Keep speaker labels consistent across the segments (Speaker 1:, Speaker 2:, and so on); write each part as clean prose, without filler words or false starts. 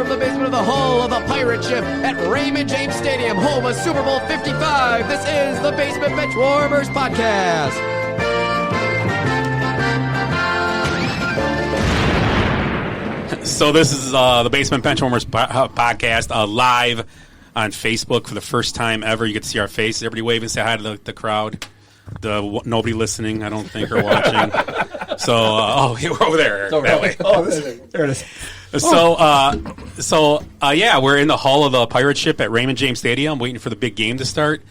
Speaker 1: from the basement of the hull of the pirate ship at Raymond James Stadium, home of Super Bowl 55. This is the Basement Benchwarmers Podcast.
Speaker 2: So this is the Basement Benchwarmers Podcast live on Facebook for the first time ever. You get to see our faces. Everybody wave and say hi to the crowd. Nobody listening, I don't think, or watching. So, we're over there. That way.
Speaker 3: Oh, there it is.
Speaker 2: Yeah, we're in the hull of the pirate ship at Raymond James Stadium, waiting for the big game to start.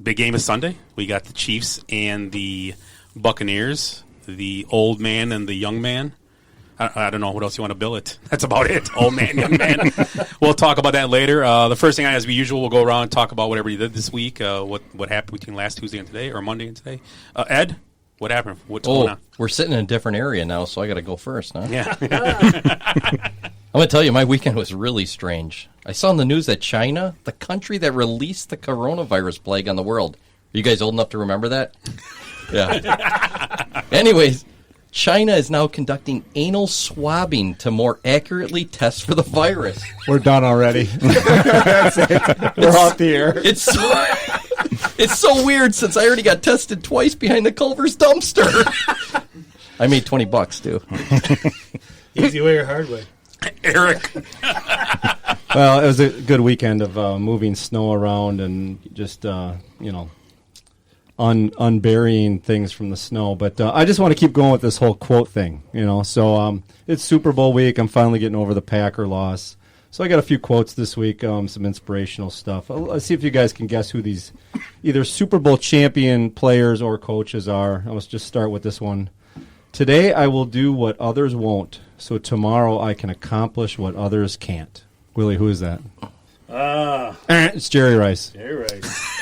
Speaker 2: Big game is Sunday. We got the Chiefs and the Buccaneers, the old man and the young man. I don't know what else you want to bill it. That's about it. Old man, young man. We'll talk about that later. The first thing, as usual, we'll go around and talk about whatever you did this week, what happened between last Tuesday and today, or Monday and today. Ed, what happened? What's going on?
Speaker 4: We're sitting in a different area now, so I got to go first, huh?
Speaker 2: Yeah.
Speaker 4: I'm going to tell you, my weekend was really strange. I saw in the news that China, the country that released the coronavirus plague on the world. Are you guys old enough to remember that? Yeah. Anyways, China is now conducting anal swabbing to more accurately test for the virus.
Speaker 3: We're done already. That's it. We're off the air.
Speaker 4: It's so weird since I already got tested twice behind the Culver's dumpster. I made $20 too.
Speaker 5: Easy way or hard way?
Speaker 2: Eric.
Speaker 3: Well, it was a good weekend of moving snow around and just, unburying things from the snow. But I just want to keep going with this whole quote thing, So it's Super Bowl week. I'm finally getting over the Packer loss. So I got a few quotes this week, some inspirational stuff. Let's see if you guys can guess who these either Super Bowl champion players or coaches are. Let's just start with this one. Today I will do what others won't, so tomorrow I can accomplish what others can't. Willie, who is that? It's Jerry Rice.
Speaker 5: Jerry Rice.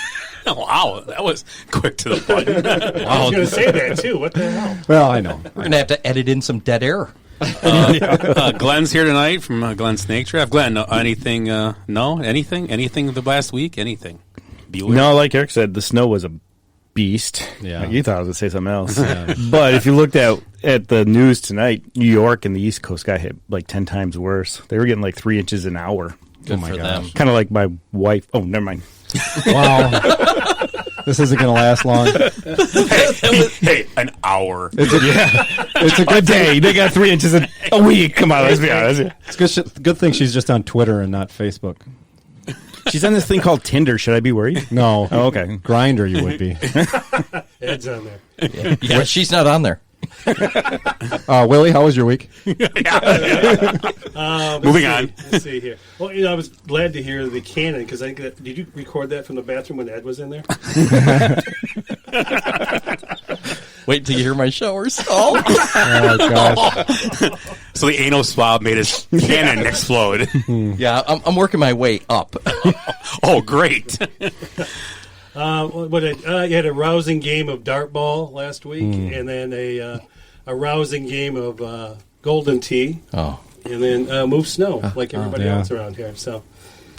Speaker 2: Wow, that was quick to the button.
Speaker 5: I was going to say that, too. What the hell?
Speaker 3: Well, I know.
Speaker 4: We're going to have to edit in some dead air.
Speaker 2: Glenn's here tonight from Glenn Snake Draft. Glenn, anything? No? Anything the last week? Anything? Bueller?
Speaker 6: No, like Eric said, the snow was a beast.
Speaker 3: Yeah.
Speaker 6: You thought I was going to say something else. Yeah. But if you looked at the news tonight, New York and the East Coast got hit like 10 times worse. They were getting like 3 inches an hour.
Speaker 4: Good for them.
Speaker 6: Kind of like my wife. Oh, never mind.
Speaker 3: Wow. This isn't going to last long.
Speaker 2: Hey, an hour.
Speaker 3: It's a good
Speaker 6: day. They got 3 inches a week. Come on, let's be honest.
Speaker 3: It's good thing she's just on Twitter and not Facebook.
Speaker 6: She's on this thing called Tinder. Should I be worried?
Speaker 3: No.
Speaker 6: Oh, okay.
Speaker 3: Grinder, you would be.
Speaker 5: Ed's on there.
Speaker 4: Yeah, she's not on there.
Speaker 3: Willie, how was your week?
Speaker 2: Moving on.
Speaker 5: Let's see here. Well, I was glad to hear the cannon because did you record that from the bathroom when Ed was in there?
Speaker 4: Wait till you hear my shower stall.
Speaker 3: Oh, gosh.
Speaker 2: So the anal swab made his cannon explode.
Speaker 4: Yeah, I'm working my way up.
Speaker 2: Oh, great.
Speaker 5: You had a rousing game of dart ball last week, and then a rousing game of golden tee, and then move snow like everybody else around here. So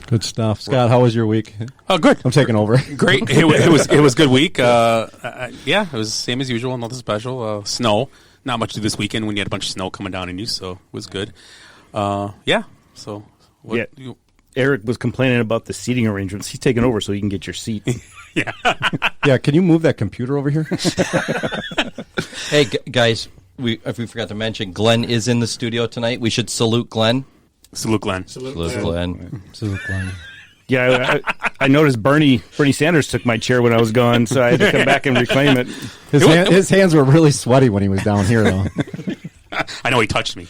Speaker 3: good stuff. Scott, how was your week?
Speaker 2: Oh, good.
Speaker 3: I'm taking over.
Speaker 2: Great. It was a good week. It was same as usual. Nothing special. Snow. Not much to do this weekend when you had a bunch of snow coming down on you, so it was good. So
Speaker 6: Eric was complaining about the seating arrangements. He's taking over so you can get your seat.
Speaker 2: Yeah.
Speaker 3: Yeah, can you move that computer over here?
Speaker 4: Hey, guys, if we forgot to mention, Glenn is in the studio tonight. We should salute Glenn.
Speaker 2: Salute Glenn.
Speaker 4: Salute Glenn.
Speaker 3: Salute Glenn.
Speaker 6: Yeah, I noticed Bernie Sanders took my chair when I was gone, so I had to come back and reclaim it.
Speaker 3: His hands were really sweaty when he was down here, though.
Speaker 2: I know he touched me.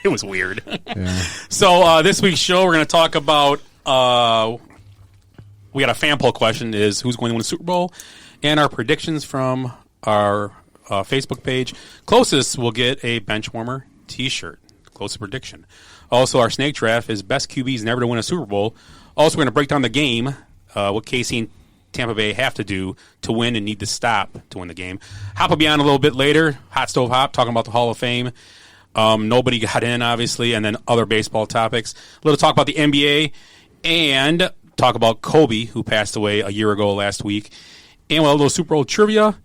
Speaker 2: It was weird.
Speaker 3: Yeah.
Speaker 2: So this week's show, we're going to talk about we got a fan poll question, is who's going to win the Super Bowl, and our predictions from our Facebook page. Closest will get a Benchwarmer t-shirt. Closest prediction. Also, our snake draft is best QBs never to win a Super Bowl. Also, we're going to break down the game, what Casey and Tampa Bay have to do to win and need to stop to win the game. Hop will be on a little bit later. Hot Stove Hop, talking about the Hall of Fame. Nobody got in, obviously, and then other baseball topics. A little talk about the NBA and talk about Kobe, who passed away a year ago last week. And we'll have a little Super Bowl trivia.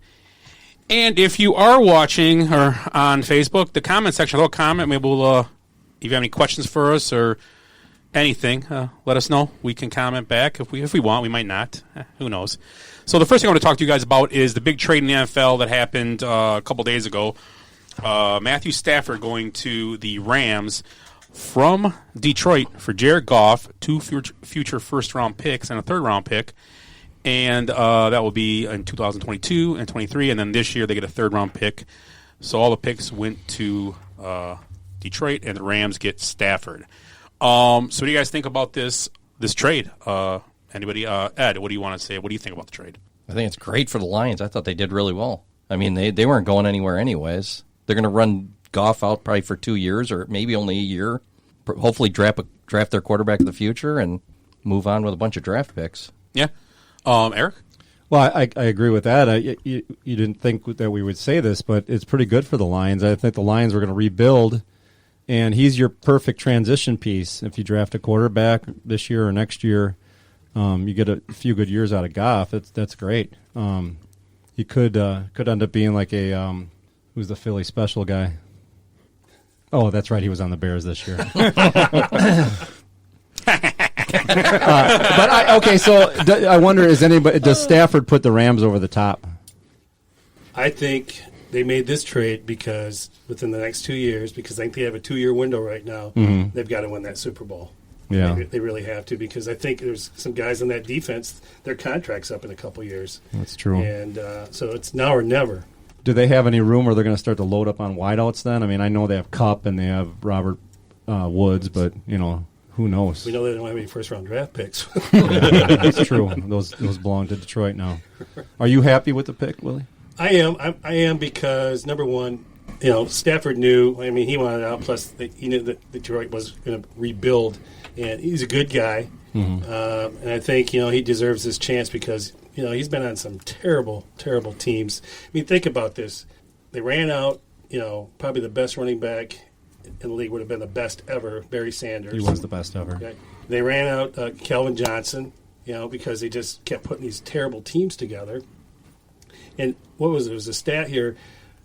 Speaker 2: And if you are watching or on Facebook, the comment section, a little comment, maybe we'll if you have any questions for us or anything, let us know. We can comment back if we want. We might not. Who knows? So the first thing I want to talk to you guys about is the big trade in the NFL that happened a couple days ago. Matthew Stafford going to the Rams from Detroit for Jared Goff, 2 future first-round picks and a third-round pick. And that will be in 2022 and 23. And then this year they get a third-round pick. So all the picks went to Detroit, and the Rams get Stafford. So what do you guys think about this trade? Anybody? Ed, what do you want to say? What do you think about the trade?
Speaker 4: I think it's great for the Lions. I thought they did really well. I mean, they weren't going anywhere anyways. They're going to run Goff out probably for 2 years or maybe only a year. Hopefully draft their quarterback of the future and move on with a bunch of draft picks.
Speaker 2: Yeah. Eric?
Speaker 3: Well, I agree with that. You didn't think that we would say this, but it's pretty good for the Lions. I think the Lions were going to rebuild, and he's your perfect transition piece. If you draft a quarterback this year or next year, you get a few good years out of Goff. That's great. He could end up being like a who's the Philly special guy? Oh, that's right. He was on the Bears this year. So I wonder, does Stafford put the Rams over the top?
Speaker 5: I think they made this trade because within the next 2 years, because I think they have a 2-year window right now, they've got to win that Super Bowl.
Speaker 3: Yeah.
Speaker 5: They really have to, because I think there's some guys in that defense, their contract's up in a couple years.
Speaker 3: That's true.
Speaker 5: And so it's now or never.
Speaker 3: Do they have any room where they're going to start to load up on wideouts then? I mean, I know they have Kupp and they have Robert Woods, but, who knows?
Speaker 5: We know they don't have any first-round draft picks.
Speaker 3: Yeah, that's true. Those belong to Detroit now. Are you happy with the pick, Willie?
Speaker 5: I am because, number one, Stafford knew. I mean, he wanted out. Plus, he knew that Detroit was going to rebuild, and he's a good guy. Mm-hmm. And I think he deserves this chance because he's been on some terrible, terrible teams. I mean, think about this: they ran out. Probably the best running back in the league would have been the best ever, Barry Sanders.
Speaker 3: He was the best ever.
Speaker 5: Okay. They ran out Calvin Johnson, because they just kept putting these terrible teams together. And what was it? It was a stat here.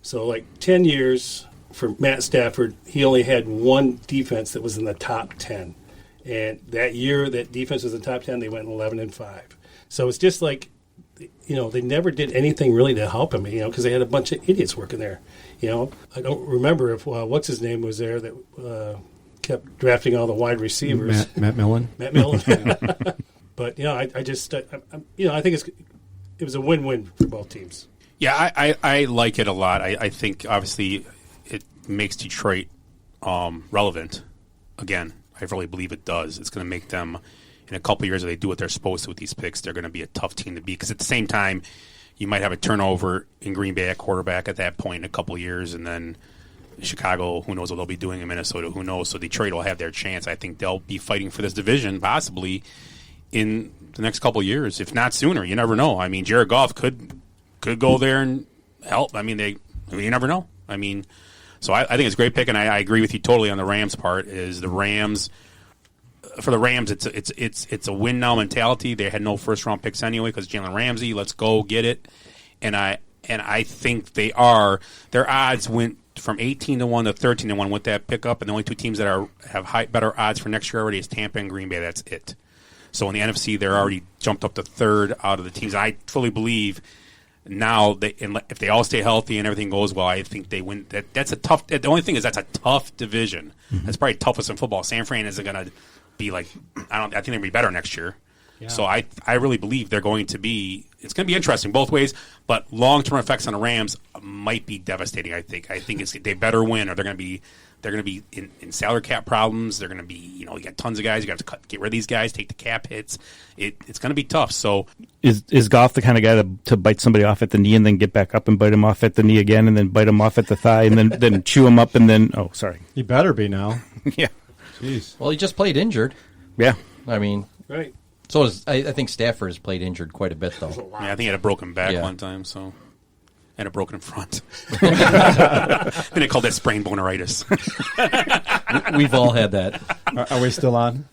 Speaker 5: So, 10 years for Matt Stafford, he only had one defense that was in the top 10. And that year, that defense was in the top 10, they went 11-5. So it's just they never did anything really to help him, because they had a bunch of idiots working there. I don't remember if what's his name was there that kept drafting all the wide receivers.
Speaker 3: Matt Millen.
Speaker 5: Matt Millen. But I think it was a win-win for both teams.
Speaker 2: Yeah, I like it a lot. I think obviously it makes Detroit relevant. Again, I really believe it does. It's going to make them, in a couple of years, if they do what they're supposed to with these picks, they're going to be a tough team to beat. Because at the same time, you might have a turnover in Green Bay at quarterback at that point in a couple of years, and then Chicago, who knows what they'll be doing in Minnesota, who knows. So Detroit will have their chance. I think they'll be fighting for this division possibly in the next couple of years, if not sooner. You never know. I mean, Jared Goff could go there and help. I mean, you never know. I mean, so I think it's a great pick, and I agree with you totally on the Rams part. Is the Rams for the Rams? It's a win now mentality. They had no first round picks anyway because Jalen Ramsey. Let's go get it, and I think they are. Their odds went from 18-1 to 13-1 with that pickup, and the only two teams that have better odds for next year already is Tampa and Green Bay. That's it. So in the NFC, they're already jumped up to third out of the teams. I fully believe now if they all stay healthy and everything goes well, I think they win. That's a tough. The only thing is that's a tough division. Mm-hmm. That's probably toughest in football. San Fran isn't going to be I think they're going to be better next year. Yeah. So I really believe they're going to be. It's going to be interesting both ways, but long-term effects on the Rams might be devastating. I think they better win, or they're going to be in salary cap problems. They're going to be, you got tons of guys. You got to get rid of these guys, take the cap hits. It's going to be tough. So
Speaker 6: is Goff the kind of guy to bite somebody off at the knee and then get back up and bite him off at the knee again and then bite him off at the thigh and then chew him up and then
Speaker 3: He better be now.
Speaker 6: Yeah.
Speaker 3: Jeez.
Speaker 4: Well, he just played injured.
Speaker 6: Yeah.
Speaker 4: I mean,
Speaker 5: right.
Speaker 4: So I think Stafford has played injured quite a bit, though.
Speaker 2: Yeah, I think he had a broken back one time, so. And a broken front. Then they called that sprained boneritis.
Speaker 4: We've all had that.
Speaker 3: Are we still on?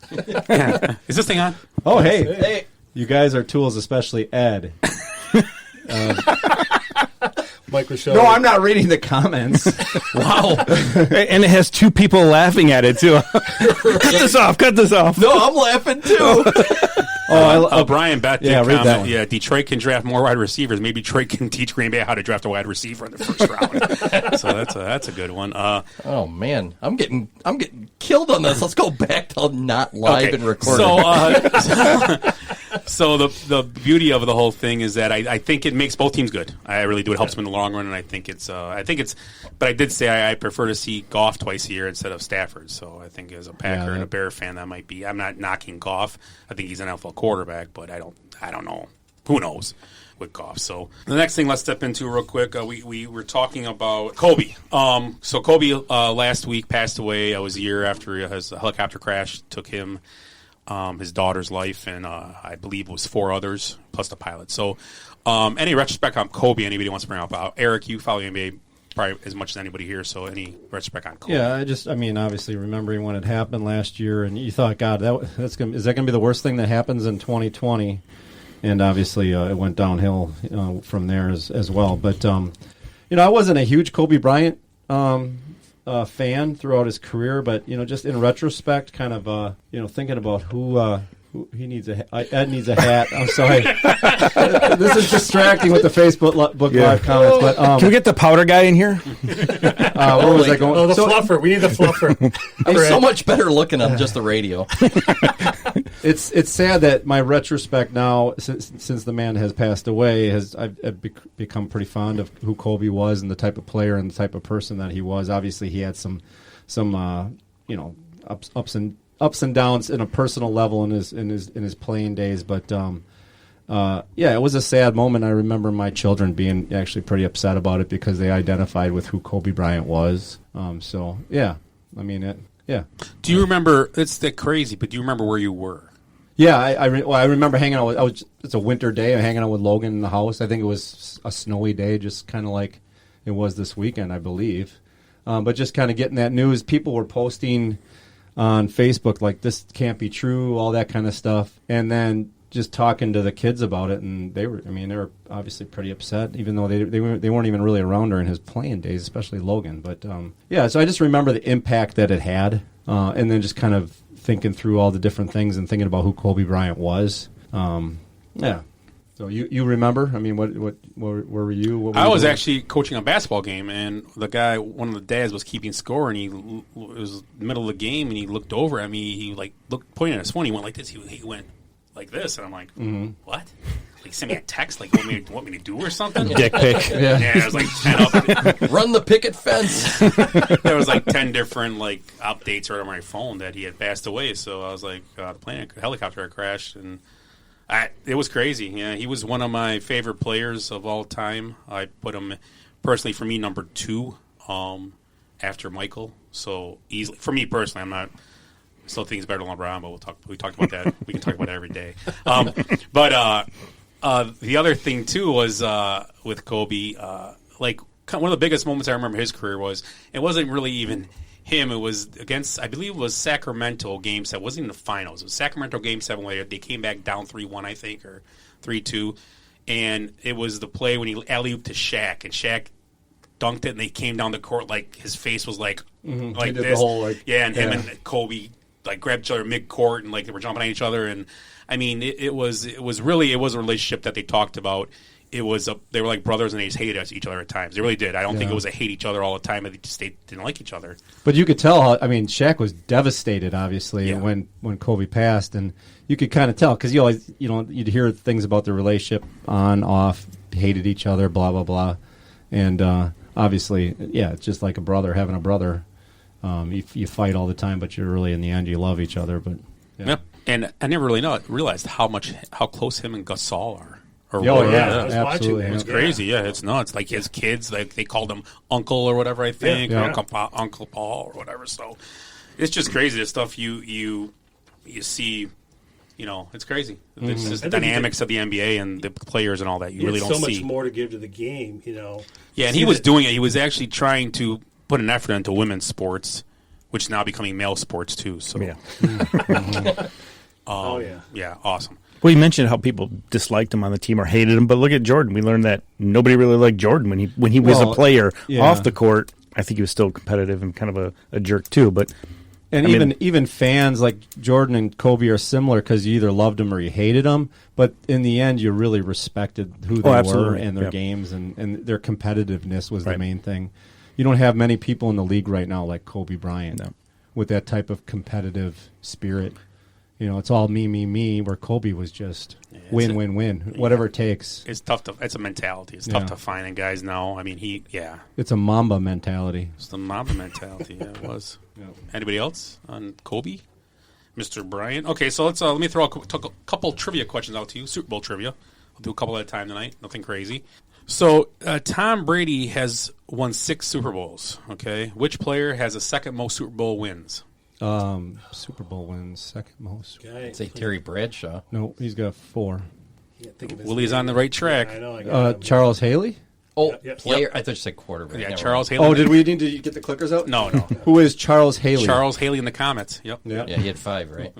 Speaker 2: Yeah. Is this thing on?
Speaker 3: Oh, hey. You guys are tools, especially Ed.
Speaker 5: Mike Rochelle.
Speaker 3: No, I'm not reading the comments.
Speaker 6: Wow. And it has two people laughing at it, too. Cut this off.
Speaker 3: No, I'm laughing too.
Speaker 2: Brian Bet did
Speaker 3: Yeah, read that
Speaker 2: comment.
Speaker 3: one.
Speaker 2: Yeah, Detroit can draft more wide receivers. Maybe Detroit can teach Green Bay how to draft a wide receiver in the first round. So that's a good one.
Speaker 4: Oh man, I'm getting killed on this. Let's go back to not live and recording.
Speaker 2: So the beauty of the whole thing is that I think it makes both teams good. I really do. It helps them in the long run, and I think it's. But I did say I prefer to see Goff twice a year instead of Stafford. So I think as a Packer and a Bear fan, that might be. I'm not knocking Goff. I think he's an NFL quarterback, but I don't know. Who knows with Goff? So the next thing let's step into real quick. We were talking about Kobe. So Kobe last week passed away. It was a year after his helicopter crash took him. His daughter's life, and I believe it was 4 others, plus the pilot. So any retrospect on Kobe anybody wants to bring up? Eric, you follow NBA probably as much as anybody here, so any retrospect on Kobe?
Speaker 3: Yeah, obviously remembering when it happened last year, and you thought, God, is that going to be the worst thing that happens in 2020? And obviously it went downhill from there as well. But, I wasn't a huge Kobe Bryant fan throughout his career, but just in retrospect, kind of thinking about who he needs Ed needs a hat. I'm sorry, this is distracting with the Facebook Live comments. But
Speaker 6: can we get the powder guy in here?
Speaker 3: Where was I going?
Speaker 5: Oh, the fluffer. We need the fluffer.
Speaker 4: He's so much better looking on just the radio.
Speaker 3: It's sad that my retrospect now, since the man has passed away, I've become pretty fond of who Kobe was and the type of player and the type of person that he was. Obviously, he had some ups and downs in a personal level in his playing days, but it was a sad moment. I remember my children being actually pretty upset about it because they identified with who Kobe Bryant was. Do
Speaker 2: you remember? It's that crazy, but do you remember where you were?
Speaker 3: Yeah, I remember hanging out. It's a winter day. I'm hanging out with Logan in the house. I think it was a snowy day, just kind of like it was this weekend, I believe. But just kind of getting that news. People were posting on Facebook like, this can't be true, all that kind of stuff, and then just talking to the kids about it, and they were obviously pretty upset, even though they weren't even really around during his playing days, especially Logan. But so I just remember the impact that it had, and then just kind of thinking through all the different things and thinking about who Kobe Bryant was. So you remember? I mean, where were you? What were
Speaker 2: I
Speaker 3: you
Speaker 2: was
Speaker 3: doing?
Speaker 2: actually coaching a basketball game, and the guy, one of the dads, was keeping score, and it was the middle of the game, and he looked over at me. He pointed at his phone. He went like this. He went like this, and I'm like, what? Like, send me a text, like, want me to do or something?
Speaker 6: Dick pic.
Speaker 2: Yeah, it was like 10
Speaker 4: Run the picket fence.
Speaker 2: there was like 10 different like updates right on my phone that he had passed away. So I was like, the helicopter had crashed, and it was crazy. Yeah, he was one of my favorite players of all time. I put him personally for me number 2 after Michael. So easily for me personally, I'm not. I still think he's better than LeBron, but we talked about that. We can talk about that every day. But the other thing too was with Kobe. Like one of the biggest moments I remember his career was it wasn't really even him. It was against, I believe it was Sacramento Game 7. It wasn't even the finals. It was Sacramento Game 7 where they came back down 3-1, I think, or 3-2. And it was the play when he alley-ooped to Shaq, and Shaq dunked it, and they came down the court like his face was like
Speaker 3: He did
Speaker 2: this.
Speaker 3: the whole,
Speaker 2: him and Kobe like grabbed each other mid-court, and like they were jumping at each other. And I mean, it was a relationship that they talked about. They were like brothers, and they just hated each other at times. They really did. I don't think it was a hate each other all the time. They just didn't like each other.
Speaker 3: But you could tell how, Shaq was devastated, obviously, when Kobe passed, and you could kind of tell because you'd hear things about their relationship on, off, hated each other, blah blah blah, and obviously, it's just like a brother having a brother. You fight all the time, but you're really in the end you love each other. But
Speaker 2: and I never really realized how close him and Gasol are.
Speaker 3: Absolutely.
Speaker 2: It was crazy. Yeah, it's nuts. Like his kids, like they called him Uncle or whatever. I think or Uncle Paul or whatever. So it's just crazy. The stuff you see. It's crazy. It's just the dynamics of the NBA and the players and all that. You really don't see.
Speaker 5: So much more to give to the game.
Speaker 2: Yeah, and he was doing it. He was actually trying to put an effort into women's sports, which is now becoming male sports too. So
Speaker 6: yeah.
Speaker 2: yeah, awesome.
Speaker 6: Well, you mentioned how people disliked him on the team or hated him, but look at Jordan. We learned that nobody really liked Jordan when he was a player off the court. I think he was still competitive and kind of a jerk too. But
Speaker 3: even fans like Jordan and Kobe are similar because you either loved them or you hated them. But in the end, you really respected who they were and their games and their competitiveness was the main thing. You don't have many people in the league right now like Kobe Bryant with that type of competitive spirit. You know, it's all me, me, me, where Kobe was just win, win, win, whatever it takes.
Speaker 2: It's tough to. It's a mentality. It's tough to find in guys now. I mean,
Speaker 3: it's a Mamba mentality.
Speaker 2: It's the Mamba mentality. Yeah, it was. Anybody else on Kobe, Mr. Bryant? Okay, so let's let me throw a couple trivia questions out to you. Super Bowl trivia. I'll do a couple at a time tonight. Nothing crazy. So Tom Brady has won 6 Super Bowls. Okay, which player has the second most Super Bowl wins?
Speaker 3: Super Bowl wins, second most.
Speaker 4: I'd say Terry Bradshaw.
Speaker 3: No, he's got 4.
Speaker 2: Willie's on the right track.
Speaker 5: I know.
Speaker 3: Charles Haley?
Speaker 4: Oh, player. I thought you said quarterback.
Speaker 2: Yeah,
Speaker 4: Never
Speaker 2: Charles
Speaker 4: mind.
Speaker 2: Haley.
Speaker 3: Oh, did we need to get the clickers out?
Speaker 2: No.
Speaker 3: Who is Charles Haley?
Speaker 2: Charles Haley in the Comets. Yep.
Speaker 3: Yeah.
Speaker 4: Yeah, he had 5, right?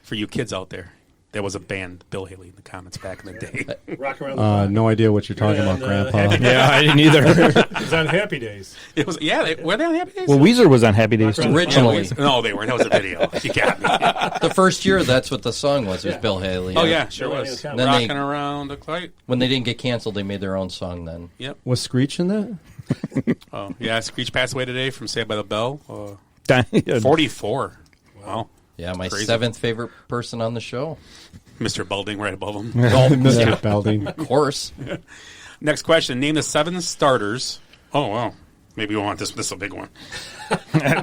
Speaker 2: For you kids out there, there was a band, Bill Haley in the Comets back in the day.
Speaker 5: Rock around the clock.
Speaker 3: No idea what you're talking about, Grandpa.
Speaker 6: yeah, I didn't either.
Speaker 5: It was on Happy Days.
Speaker 2: It was. Yeah, were they on Happy Days?
Speaker 6: Well, Weezer was on Happy Days too.
Speaker 4: Originally.
Speaker 2: No, they weren't. That was a video. You got me.
Speaker 4: The first year, that's what the song was Bill Haley.
Speaker 2: Oh, yeah, sure was.
Speaker 5: Then
Speaker 2: Rocking around the clock.
Speaker 4: When they didn't get canceled, they made their own song then.
Speaker 2: Yep.
Speaker 3: Was Screech in that?
Speaker 2: Oh, yeah, Screech passed away today from Saved by the Bell.
Speaker 6: 44.
Speaker 2: 44. Wow.
Speaker 4: Yeah, my
Speaker 2: Crazy.
Speaker 4: 7th favorite person on the show.
Speaker 2: Mr. Belding right above him.
Speaker 3: Mr. Belding.
Speaker 4: Of course.
Speaker 2: Next question. Name the 7 starters. Oh, wow. Maybe we want this. This is a big one.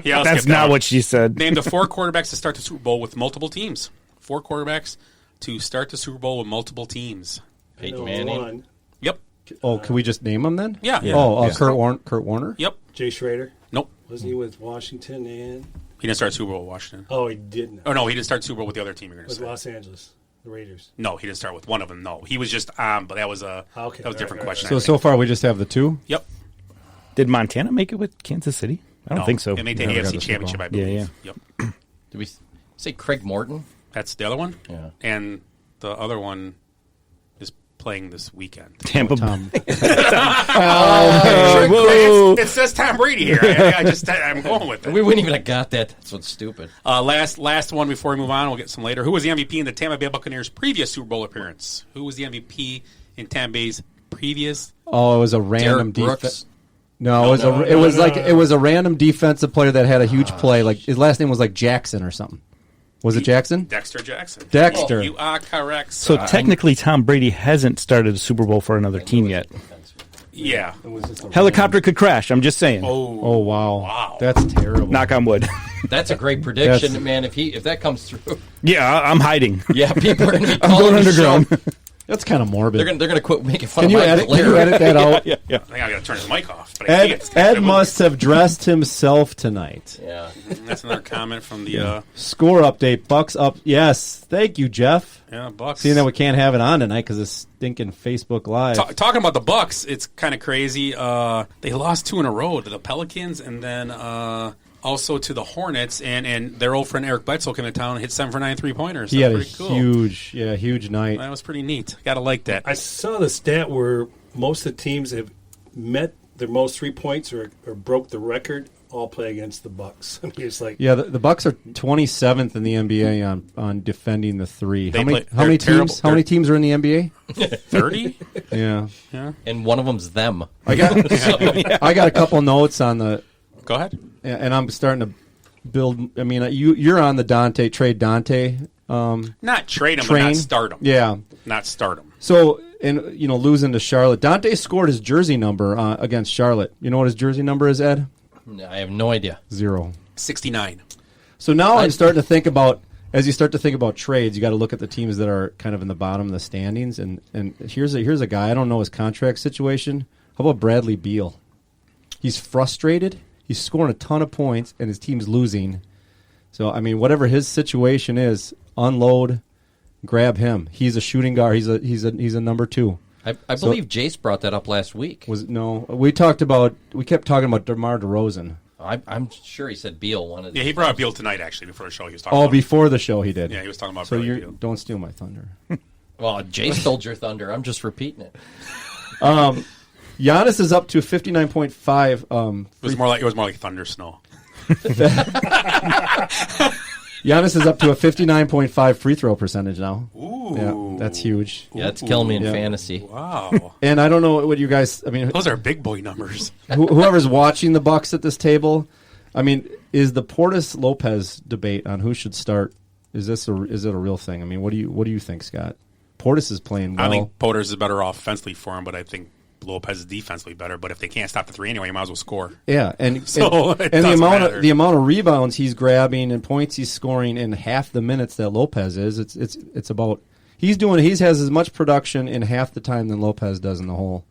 Speaker 2: Yeah,
Speaker 6: That's not what she said.
Speaker 2: Name the 4 quarterbacks to start the Super Bowl with multiple teams. 4 quarterbacks to start the Super Bowl with multiple teams.
Speaker 4: Peyton Manning.
Speaker 5: One.
Speaker 2: Yep.
Speaker 3: Oh, can we just name them then?
Speaker 2: Yeah.
Speaker 3: Kurt Warner?
Speaker 2: Yep.
Speaker 5: Jay Schrader.
Speaker 2: Nope.
Speaker 5: Wasn't he with Washington and?
Speaker 2: He didn't start Super Bowl with Washington.
Speaker 5: Oh, he didn't.
Speaker 2: Oh, no, he didn't start Super Bowl with the other team you're going to
Speaker 5: With
Speaker 2: say.
Speaker 5: Los Angeles, the Raiders.
Speaker 2: No, he didn't start with one of them. No, he was just on, but that was a different question.
Speaker 3: So far we just have the 2?
Speaker 2: Yep.
Speaker 6: Did Montana make it with Kansas City? I don't think so.
Speaker 2: They made the
Speaker 3: Never got
Speaker 2: AFC
Speaker 3: the Super
Speaker 2: Championship,
Speaker 3: Bowl.
Speaker 2: I believe.
Speaker 6: Yeah.
Speaker 2: Yep.
Speaker 4: Did we say Craig Morton?
Speaker 2: That's the other one.
Speaker 4: Yeah.
Speaker 2: And the other one is playing this weekend.
Speaker 6: Tampa Bay.
Speaker 3: Tom.
Speaker 2: It says Tom Brady here. I'm going with it.
Speaker 4: We wouldn't even have got that. That's what's stupid.
Speaker 2: Last one before we move on. We'll get some later. Who was the MVP in the Tampa Bay Buccaneers' previous Super Bowl appearance? Who was the MVP in Tampa Bay's previous?
Speaker 3: Oh, it was a random
Speaker 4: Derek Brooks.
Speaker 3: defense. No, it was a random defensive player that had a huge play. Like his last name was like Jackson or something. Was it Jackson?
Speaker 2: Dexter Jackson.
Speaker 3: Dexter.
Speaker 2: You are correct.
Speaker 6: So
Speaker 2: sir.
Speaker 6: technically, Tom Brady hasn't started a Super Bowl for another team yet.
Speaker 2: Yeah.
Speaker 6: Helicopter could crash. I'm just saying.
Speaker 3: Oh wow.
Speaker 2: Wow.
Speaker 3: That's terrible.
Speaker 6: Knock on wood.
Speaker 4: That's a great prediction, man. If that comes through,
Speaker 6: Yeah, I'm hiding.
Speaker 4: yeah, people are going to be
Speaker 6: I'm
Speaker 4: calling
Speaker 6: going
Speaker 4: the show.
Speaker 6: underground.
Speaker 3: That's kind of morbid.
Speaker 4: They're going to quit making fun
Speaker 3: Can
Speaker 4: of
Speaker 3: you
Speaker 4: my
Speaker 3: edit? Can
Speaker 4: player.
Speaker 3: you edit that out?
Speaker 2: I think I got to turn his mic off. But I can't.
Speaker 3: Ed must have dressed himself tonight.
Speaker 4: Yeah.
Speaker 2: That's another comment from the
Speaker 3: Score update. Bucks up. Yes. Thank you, Jeff.
Speaker 2: Bucks.
Speaker 3: Seeing that we can't have it on tonight because it's stinking Facebook Live.
Speaker 2: Talking about the Bucks, it's kind of crazy. They lost 2 in a row to the Pelicans, and then also to the Hornets. And their old friend Eric Bledsoe came to town and hit 7 for 9 3-pointers.
Speaker 3: He had a
Speaker 2: pretty cool.
Speaker 3: huge night.
Speaker 2: That was pretty neat. Gotta like that.
Speaker 5: I saw the stat where most of the teams have met their most 3 points or broke the record. All play against the Bucks. I mean, it's like
Speaker 3: Yeah, the Bucks are 27th in the NBA on defending the 3. How many
Speaker 2: they're terrible.
Speaker 3: teams? How many teams are in the NBA?
Speaker 2: 30?
Speaker 3: Yeah,
Speaker 4: And one of them's them.
Speaker 3: I got a couple notes on the,
Speaker 2: Go ahead.
Speaker 3: and I'm starting to build. I mean, you're on the trade Dante.
Speaker 2: Not trade him, but
Speaker 3: Train.
Speaker 2: not start him.
Speaker 3: Yeah.
Speaker 2: Not start him.
Speaker 3: So, and losing to Charlotte, Dante scored his jersey number against Charlotte. You know what his jersey number is, Ed?
Speaker 4: I have no idea.
Speaker 3: 0.
Speaker 2: 69.
Speaker 3: So now I'm starting to think about, as you start to think about trades, you got to look at the teams that are kind of in the bottom of the standings. And here's a guy, I don't know his contract situation. How about Bradley Beal? He's frustrated. He's scoring a ton of points, and his team's losing. So, I mean, whatever his situation is, unload, grab him. He's a shooting guard. He's a number 2.
Speaker 4: I believe Jace brought that up last week.
Speaker 3: We kept talking about DeMar DeRozan.
Speaker 4: I'm sure he said Beal wanted.
Speaker 2: Yeah, he brought up Beal tonight, actually, before the show. He was talking
Speaker 3: Oh,
Speaker 2: about
Speaker 3: before the show he did.
Speaker 2: Yeah, he was talking about
Speaker 3: So
Speaker 2: Bradley Beal.
Speaker 3: don't steal my thunder.
Speaker 4: Well, Jay stole your thunder. I'm just repeating it.
Speaker 3: Giannis is up to 59.5.
Speaker 2: It was more like thunder snow.
Speaker 3: Giannis is up to a 59.5 free throw percentage now.
Speaker 2: Ooh.
Speaker 3: Yeah, that's huge.
Speaker 4: Yeah, it's killing me in fantasy.
Speaker 2: Wow.
Speaker 3: And I don't know what you guys, I mean,
Speaker 2: Those are big boy numbers.
Speaker 3: whoever's watching the Bucks at this table, I mean, is the Portis Lopez debate on who should start, is it a real thing? I mean, what do you think, Scott? Portis is playing well.
Speaker 2: I think Portis is better offensively for him, but I think Lopez is defensively better. But if they can't stop the three anyway, you might as well score.
Speaker 3: Yeah, and
Speaker 2: the
Speaker 3: the amount of rebounds he's grabbing and points he's scoring in half the minutes that Lopez is, it's about he has as much production in half the time than Lopez does in the whole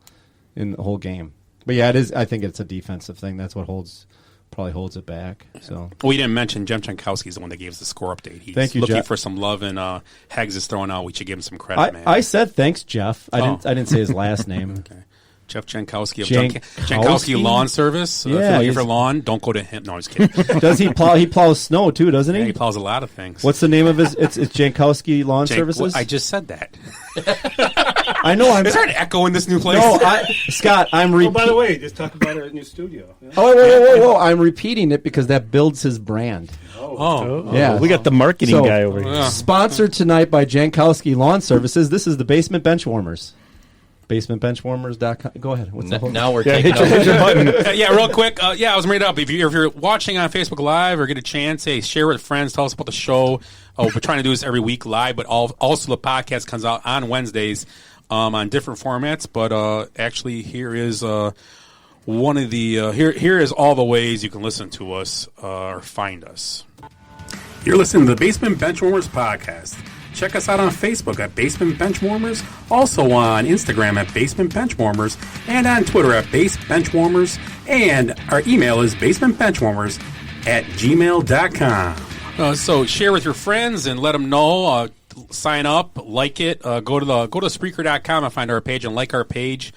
Speaker 3: game. But yeah, it is. I think it's a defensive thing. That's what probably holds it back. So
Speaker 2: we didn't mention Jem Jankowski is the one that gave us the score update. He's
Speaker 3: Thank you,
Speaker 2: looking
Speaker 3: Jeff.
Speaker 2: for some love, and Heggs is throwing out. We should give him some credit, man.
Speaker 3: I said thanks, Jeff. I didn't say his last name.
Speaker 2: Okay. Jeff Jankowski of
Speaker 3: Jankowski?
Speaker 2: Jankowski Lawn Service. If you're looking for lawn, don't go to him. No, I'm just kidding.
Speaker 3: Does he plow? He plows snow too, doesn't he?
Speaker 2: Yeah, he plows a lot of things.
Speaker 3: What's the name of his? It's Jankowski Lawn Services.
Speaker 2: I just said that.
Speaker 3: I know.
Speaker 2: Is there an echo in this new place?
Speaker 3: No, Scott. I'm.
Speaker 5: Oh, by the way, just talk about our new studio. Yeah.
Speaker 3: Oh, whoa! I'm repeating it because that builds his brand.
Speaker 2: Oh.
Speaker 3: Yeah,
Speaker 6: We got the marketing guy over here.
Speaker 3: Sponsored tonight by Jankowski Lawn Services. This is the Basement Benchwarmers. BasementBenchwarmers.com. Go ahead. What's the whole
Speaker 4: Now we're
Speaker 6: Yeah,
Speaker 4: taking
Speaker 6: hit your
Speaker 4: over.
Speaker 6: button.
Speaker 2: Yeah, real quick. I was made up. If you're watching on Facebook Live or get a chance, hey, share with friends. Tell us about the show. We're trying to do this every week live, but also the podcast comes out on Wednesdays on different formats. But actually, here is one of the here is all the ways you can listen to us or find us. You're listening to the Basement Benchwarmers podcast. Check us out on Facebook at Basement Benchwarmers, also on Instagram at Basement Benchwarmers, and on Twitter at Base Benchwarmers, and our email is basementbenchwarmers@gmail.com. So share with your friends and let them know. Sign up, like it. Go to Spreaker.com and find our page and like our page.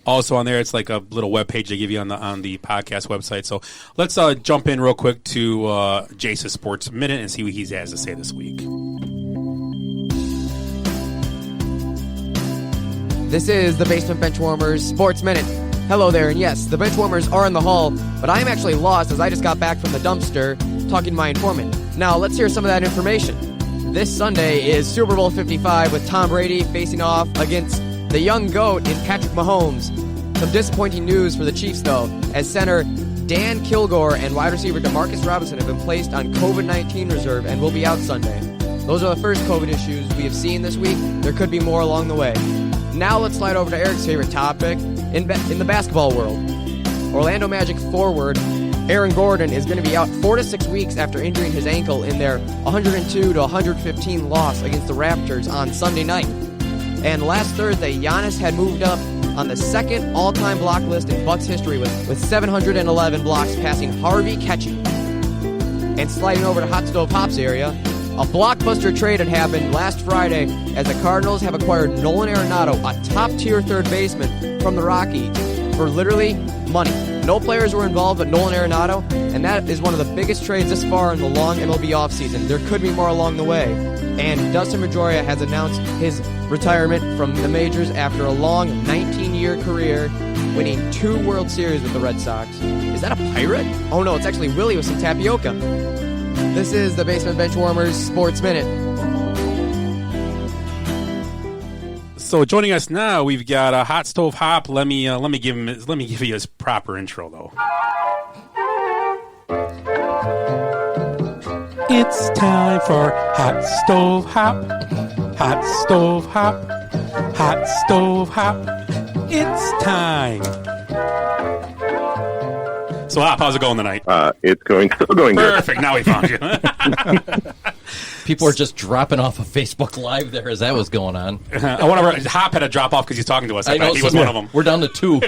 Speaker 2: Also on there, it's like a little web page they give you on the podcast website. So let's jump in real quick to Jace's Sports Minute and see what he has to say this week.
Speaker 1: This is the Basement Benchwarmers Sports Minute. Hello there, and yes, the Benchwarmers are in the hall, but I'm actually lost as I just got back from the dumpster talking to my informant. Now, let's hear some of that information. This Sunday is Super Bowl 55 with Tom Brady facing off against the young GOAT in Patrick Mahomes. Some disappointing news for the Chiefs, though, as center Dan Kilgore and wide receiver Demarcus Robinson have been placed on COVID-19 reserve and will be out Sunday. Those are the first COVID issues we have seen this week. There could be more along the way. Now let's slide over to Eric's favorite topic in the basketball world. Orlando Magic forward Aaron Gordon is going to be out 4 to 6 weeks after injuring his ankle in their 102 to 115 loss against the Raptors on Sunday night. And last Thursday, Giannis had moved up on the second all-time block list in Bucks history with 711 blocks, passing Harvey Ketchum. And sliding over to Hot Stove Hop's area, a blockbuster trade had happened last Friday as the Cardinals have acquired Nolan Arenado, a top-tier third baseman from the Rockies, for literally money. No players were involved but Nolan Arenado, and that is one of the biggest trades this far in the long MLB offseason. There could be more along the way. And Dustin Pedroia has announced his retirement from the majors after a long 19-year career, winning 2 World Series with the Red Sox. Is that a pirate? Oh no, it's actually Willie with some tapioca. This is the Basement Benchwarmers Sports Minute.
Speaker 2: So joining us now, we've got a Hot Stove Hop. Let me give you his proper intro though. It's time for Hot Stove Hop. Hot Stove Hop. Hot Stove Hop. It's time. So Hop, how's it going tonight?
Speaker 7: It's still going good.
Speaker 2: Perfect. Now we found you.
Speaker 4: People are just dropping off of Facebook Live there as that was going on.
Speaker 2: Whatever. Hop had to drop off because he's talking to us. I
Speaker 4: know,
Speaker 2: bet he was one of them.
Speaker 4: We're down to 2.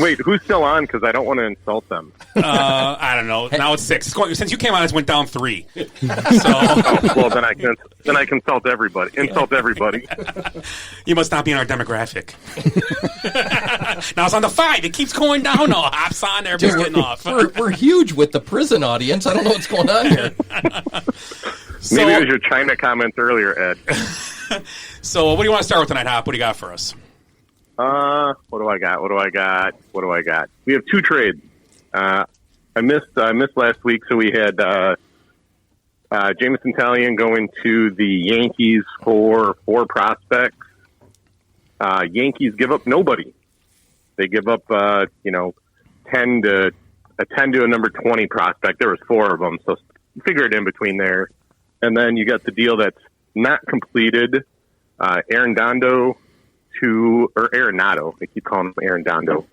Speaker 7: Wait, who's still on? Because I don't want to insult them.
Speaker 2: I don't know. Now it's 6. Since you came on, it went down 3. So
Speaker 7: Well, then I can insult everybody. Insult everybody.
Speaker 2: You must not be in our demographic. Now it's on the 5. It keeps going down. No, Hop's on. Everybody's getting off.
Speaker 4: We're huge with the prison audience. I don't know what's going on here.
Speaker 7: Maybe it was your China comments earlier, Ed.
Speaker 2: So what do you want to start with tonight, Hop? What do you got for us?
Speaker 7: What do I got? We have 2 trades. I missed last week, so we had Jameson Taillon going to the Yankees for 4 prospects. Yankees give up nobody. They give up 10 to a number 20 prospect. There was 4 of them, so figure it in between there. And then you got the deal that's not completed. Arenado, I keep calling him Arenado,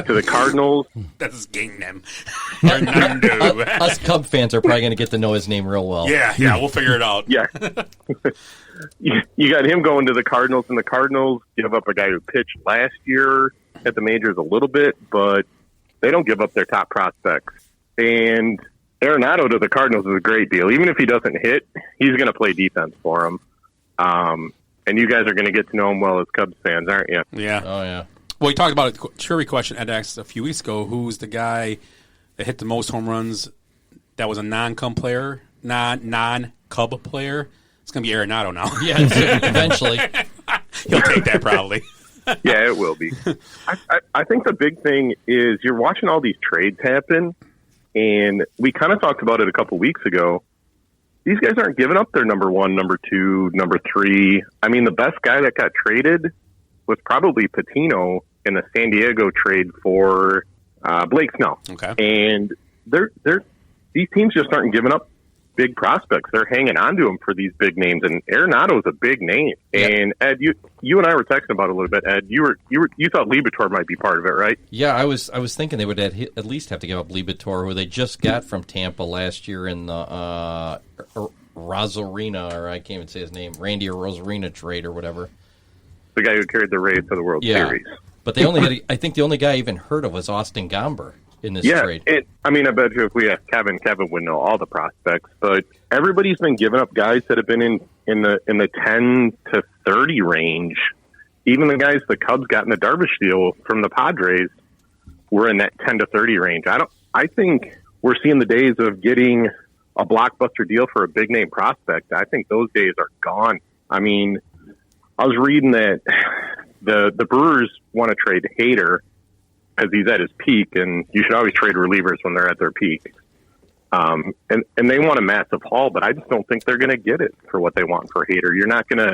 Speaker 7: to the Cardinals.
Speaker 2: That's his gang name. Arenado.
Speaker 4: Us Cub fans are probably going to get to know his name real well.
Speaker 2: Yeah, we'll figure it out.
Speaker 7: Yeah. You got him going to the Cardinals, and the Cardinals give up a guy who pitched last year at the majors a little bit, but they don't give up their top prospects. And Arenado to the Cardinals is a great deal. Even if he doesn't hit, he's going to play defense for them. And you guys are going to get to know him well as Cubs fans, aren't you?
Speaker 2: Yeah.
Speaker 4: Oh, yeah.
Speaker 2: Well, you talked about a trivia question Ed asked a few weeks ago. Who's the guy that hit the most home runs that was a non-Cub player? Non-Cub player? It's going to be Arenado now.
Speaker 4: Yeah, eventually.
Speaker 2: He'll take that probably.
Speaker 7: Yeah, it will be. I think the big thing is you're watching all these trades happen, and we kind of talked about it a couple weeks ago. These guys aren't giving up their number 1, number 2, number 3. I mean, the best guy that got traded was probably Patino in the San Diego trade for Blake Snell.
Speaker 2: Okay.
Speaker 7: And these teams just aren't giving up big prospects. They're hanging on to him for these big names, and Arenado is a big name. Yeah. And Ed, you and I were texting about it a little bit. Ed, you thought Liebertor might be part of it, right?
Speaker 4: Yeah, I was thinking they would at least have to give up Liebertor, who they just got from Tampa last year in the Rosarina, or I can't even say his name, Randy Rosarina trade or whatever.
Speaker 7: The guy who carried the Rays to the World Series.
Speaker 4: But they only had, I think the only guy I even heard of was Austin Gomber in this trade.
Speaker 7: I bet you if we asked Kevin would know all the prospects, but everybody's been giving up guys that have been in the 10 to 30 range. Even the guys the Cubs got in the Darvish deal from the Padres were in that 10 to 30 range. I think we're seeing the days of getting a blockbuster deal for a big name prospect. I think those days are gone. I mean, I was reading that the Brewers want to trade Hader because he's at his peak, and you should always trade relievers when they're at their peak. And they want a massive haul, but I just don't think they're going to get it for what they want for Hader. You're not going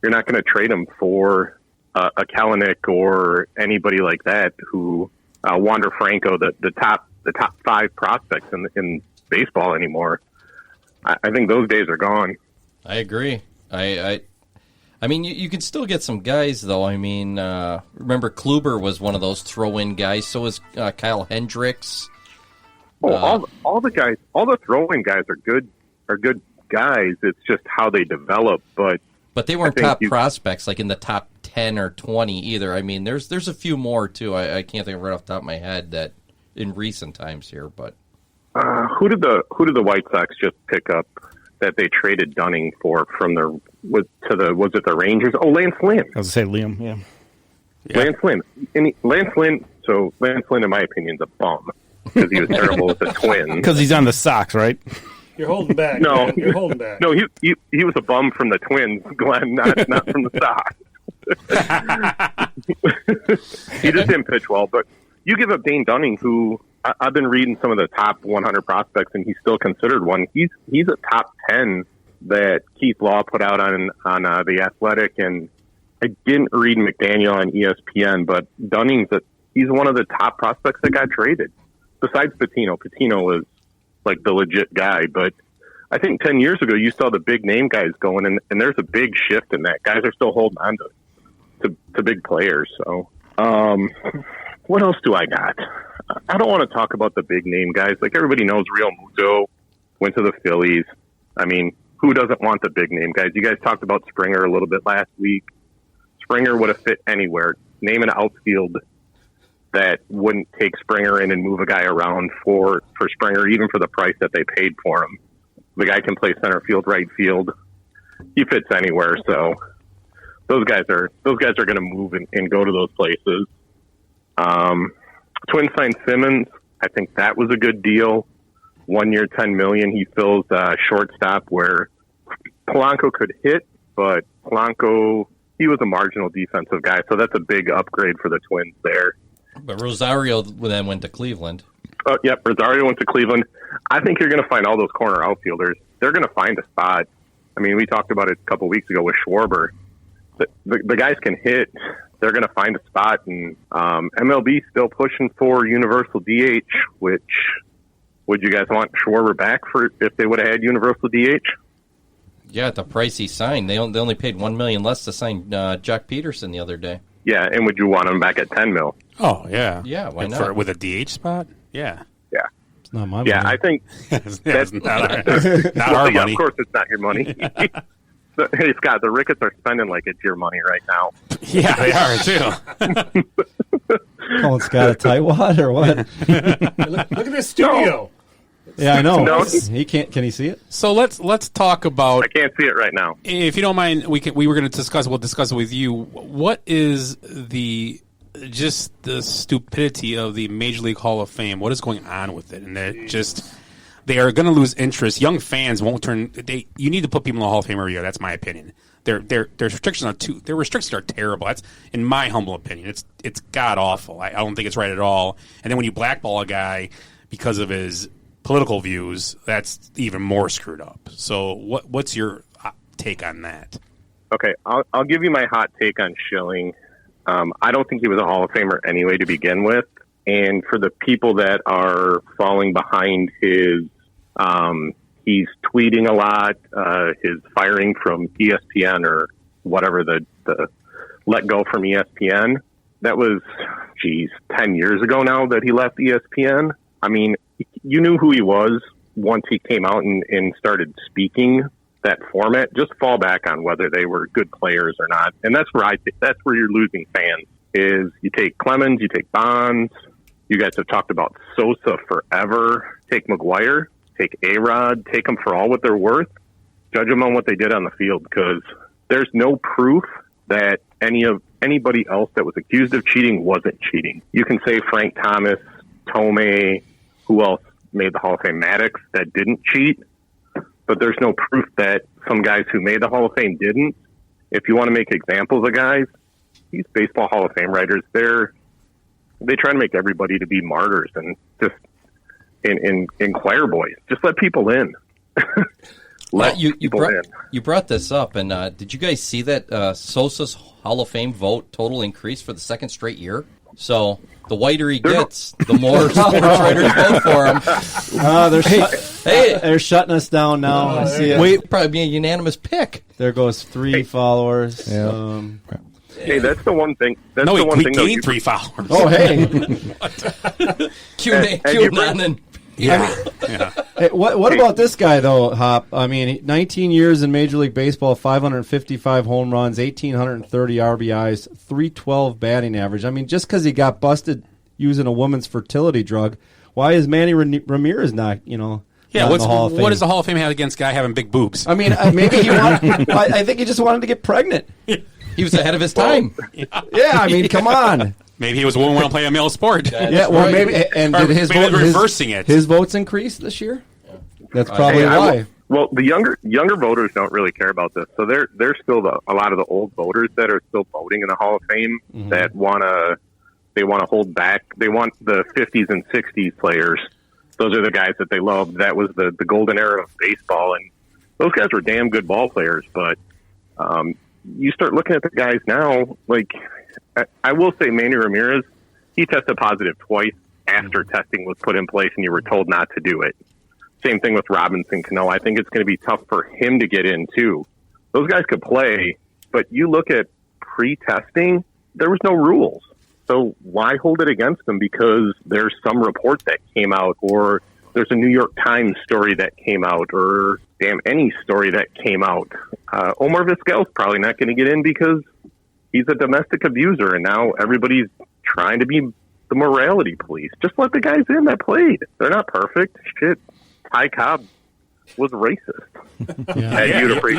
Speaker 7: to trade him for a Kalanick or anybody like that who Wander Franco, the top 5 prospects in baseball anymore. I think those days are gone.
Speaker 4: I agree. I mean, you can still get some guys, though. I mean, remember Kluber was one of those throw-in guys. So was Kyle Hendricks.
Speaker 7: All the guys, all the throw-in guys are good guys. It's just how they develop. But
Speaker 4: they weren't top prospects, like in the top 10 or 20 either. I mean, there's a few more too. I can't think of right off the top of my head that in recent times here. But
Speaker 7: who did the White Sox just pick up that they traded Dunning for from was it the Rangers? Oh, Lance Lynn.
Speaker 6: I was going to say Liam, yeah.
Speaker 7: Lance Lynn. Lance Lynn, in my opinion, is a bum because he was terrible with the Twins.
Speaker 6: Because he's on the Sox, right?
Speaker 5: You're holding back.
Speaker 7: No,
Speaker 5: man. You're holding back.
Speaker 7: No, he was a bum from the Twins, Glenn, not from the Sox. He just didn't pitch well. But you give up Dane Dunning, who I've been reading some of the top 100 prospects, and he's still considered one. He's a top 10 that Keith Law put out on The Athletic, and I didn't read McDaniel on ESPN, but he's one of the top prospects that got traded. Besides Patino. Patino is like the legit guy, but I think 10 years ago you saw the big name guys going, and there's a big shift in that. Guys are still holding on to big players. So, what else do I got? I don't want to talk about the big name guys. Like everybody knows, Real Muto went to the Phillies. I mean, who doesn't want the big name guys? You guys talked about Springer a little bit last week. Springer would have fit anywhere. Name an outfield that wouldn't take Springer in and move a guy around for Springer, even for the price that they paid for him. The guy can play center field, right field. He fits anywhere. So those guys are going to move and go to those places. Twins signed Simmons. I think that was a good deal. 1 year, $10 million. He fills shortstop where Polanco could hit, but Polanco, he was a marginal defensive guy, so that's a big upgrade for the Twins there.
Speaker 4: But Rosario then went to Cleveland.
Speaker 7: Oh, yep, Rosario went to Cleveland. I think you're going to find all those corner outfielders. They're going to find a spot. I mean, we talked about it a couple weeks ago with Schwarber. The guys can hit. They're going to find a spot, and MLB still pushing for universal DH, which would you guys want Schwarber back for if they would have had universal DH?
Speaker 4: Yeah, at the price he signed, they only paid $1 million less to sign Jack Peterson the other day.
Speaker 7: Yeah, and would you want him back at $10 million?
Speaker 2: Oh, yeah.
Speaker 4: Yeah, why not?
Speaker 2: With a DH spot? Yeah.
Speaker 7: Yeah.
Speaker 3: It's not my money.
Speaker 7: Yeah, I think
Speaker 2: That's not our
Speaker 7: yeah,
Speaker 2: money.
Speaker 7: of course it's not your money. Hey, Scott, the Ricketts are spending like it's your money right now.
Speaker 2: Yeah, they are, too.
Speaker 3: Calling Scott a tightwad or what?
Speaker 5: Look at this studio.
Speaker 3: Yeah, I know.
Speaker 7: No.
Speaker 3: He can't. Can he see it?
Speaker 2: So let's talk about,
Speaker 7: I can't see it right now.
Speaker 2: if you don't mind, we were going to discuss, we'll discuss it with you. What is the stupidity of the Major League Hall of Fame? What is going on with it? And they are going to lose interest. Young fans won't turn. You need to put people in the Hall of Fame every year. That's my opinion. Their restrictions are terrible. That's in my humble opinion. It's god awful. I don't think it's right at all. And then when you blackball a guy because of his political views, that's even more screwed up. So what's your take on that?
Speaker 7: Okay, I'll give you my hot take on Schilling. I don't think he was a Hall of Famer anyway to begin with. And for the people that are falling behind his, he's tweeting a lot, his firing from ESPN or whatever, the let go from ESPN. That was, 10 years ago now that he left ESPN. I mean, you knew who he was once he came out and started speaking that format. Just fall back on whether they were good players or not. And that's where that's where you're losing fans, is you take Clemens, you take Bonds. You guys have talked about Sosa forever. Take McGuire, take A-Rod, take them for all what they're worth. Judge them on what they did on the field, because there's no proof that anybody else that was accused of cheating wasn't cheating. You can say Frank Thomas, Tomei, who else made the Hall of Fame, Maddox, that didn't cheat, but there's no proof that some guys who made the Hall of Fame didn't. If you want to make examples of guys, these baseball Hall of Fame writers, they try to make everybody to be martyrs and just in choir boys. Just let people in.
Speaker 4: You brought this up, and did you guys see that Sosa's Hall of Fame vote total increase for the second straight year? So the whiter he gets, the more sports writers vote for him.
Speaker 3: They're shutting us down now. I see it.
Speaker 4: Wait, probably be a unanimous pick.
Speaker 3: There goes 3 followers.
Speaker 6: Yeah.
Speaker 7: Hey, that's the one thing.
Speaker 2: We gained 3 followers.
Speaker 3: Oh, hey.
Speaker 4: QAnon.
Speaker 2: Yeah.
Speaker 3: Hey, what about this guy, though, Hop? I mean, 19 years in Major League Baseball, 555 home runs, 1,830 RBIs, 312 batting average. I mean, just because he got busted using a woman's fertility drug, why is Manny Ramirez not,
Speaker 2: Yeah,
Speaker 3: not in the Hall of Fame?
Speaker 2: What does the Hall of Fame have against a guy having big boobs?
Speaker 3: I mean, maybe he wanted, I think he just wanted to get pregnant.
Speaker 4: He was ahead of his time.
Speaker 3: Yeah, I mean, come on.
Speaker 2: Maybe he was a woman want to play a male sport.
Speaker 3: Well, maybe. And did his
Speaker 2: maybe
Speaker 3: vote
Speaker 2: reversing it?
Speaker 3: His votes increase this year? That's probably why.
Speaker 7: Well, the younger voters don't really care about this, so there's still a lot of the old voters that are still voting in the Hall of Fame that want to hold back. They want the 50s and 60s players. Those are the guys that they love. That was the golden era of baseball, and those guys were damn good ball players. But you start looking at the guys now, like I will say Manny Ramirez, he tested positive twice after testing was put in place and you were told not to do it. Same thing with Robinson Cano. I think it's going to be tough for him to get in too. Those guys could play, but you look at pre-testing, there was no rules. So why hold it against them because there's some report that came out, or there's a New York Times story that came out, or any story that came out. Omar Vizquel's probably not going to get in because he's a domestic abuser, and now everybody's trying to be the morality police. Just let the guys in that played. They're not perfect. Shit, Ty Cobb was racist.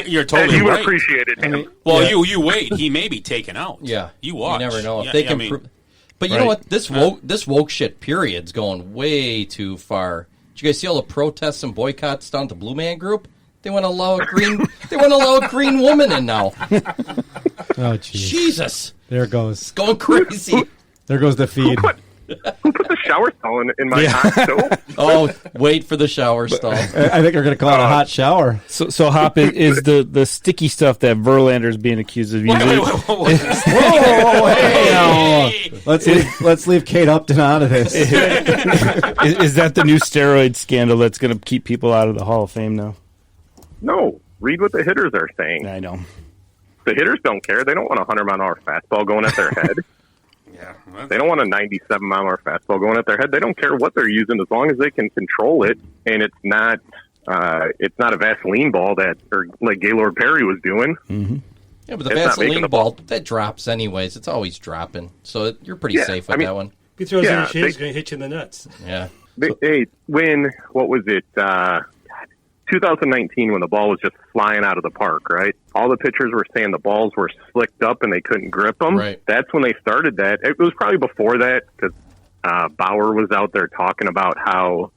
Speaker 2: You're totally
Speaker 7: you
Speaker 2: right.
Speaker 7: appreciated him.
Speaker 3: I mean,
Speaker 2: you wait. He may be taken out.
Speaker 4: Yeah,
Speaker 2: you watch.
Speaker 4: You never know if
Speaker 2: Yeah,
Speaker 4: they can. But you know what? This woke shit period's going way too far. Did you guys see all the protests and boycotts down at the Blue Man Group? They want to allow a green. They want to allow a green woman in now.
Speaker 3: Oh, geez.
Speaker 4: Jesus,
Speaker 3: There it goes.
Speaker 4: it's going crazy.
Speaker 3: There goes the feed.
Speaker 7: Who put the shower stall in my hot stove?
Speaker 4: Oh, wait for the shower stall.
Speaker 3: I think they're going to call it a hot shower.
Speaker 6: So Hop is the sticky stuff that Verlander's being accused of using.
Speaker 3: Whoa, hey, let's leave Kate Upton out of this.
Speaker 6: Is that the new steroid scandal that's going to keep people out of the Hall of Fame now?
Speaker 7: No. Read what the hitters are saying.
Speaker 6: I know.
Speaker 7: The hitters don't care. They don't want a 100-mile-an-hour fastball going at their head.
Speaker 2: Yeah.
Speaker 7: They don't want a 97-mile-an-hour fastball going at their head. They don't care what they're using as long as they can control it, and it's not a Vaseline ball or like Gaylord Perry was doing.
Speaker 6: Mm-hmm.
Speaker 4: Yeah, but the Vaseline ball, that drops anyways. It's always dropping. So you're pretty safe with that one.
Speaker 5: If he throws in your shit, he's going to hit you in the nuts.
Speaker 4: Yeah.
Speaker 7: What was it, 2019 when the ball was just flying out of the park, right? All the pitchers were saying the balls were slicked up and they couldn't grip them.
Speaker 4: Right.
Speaker 7: That's when they started that. It was probably before that because Bauer was out there talking about how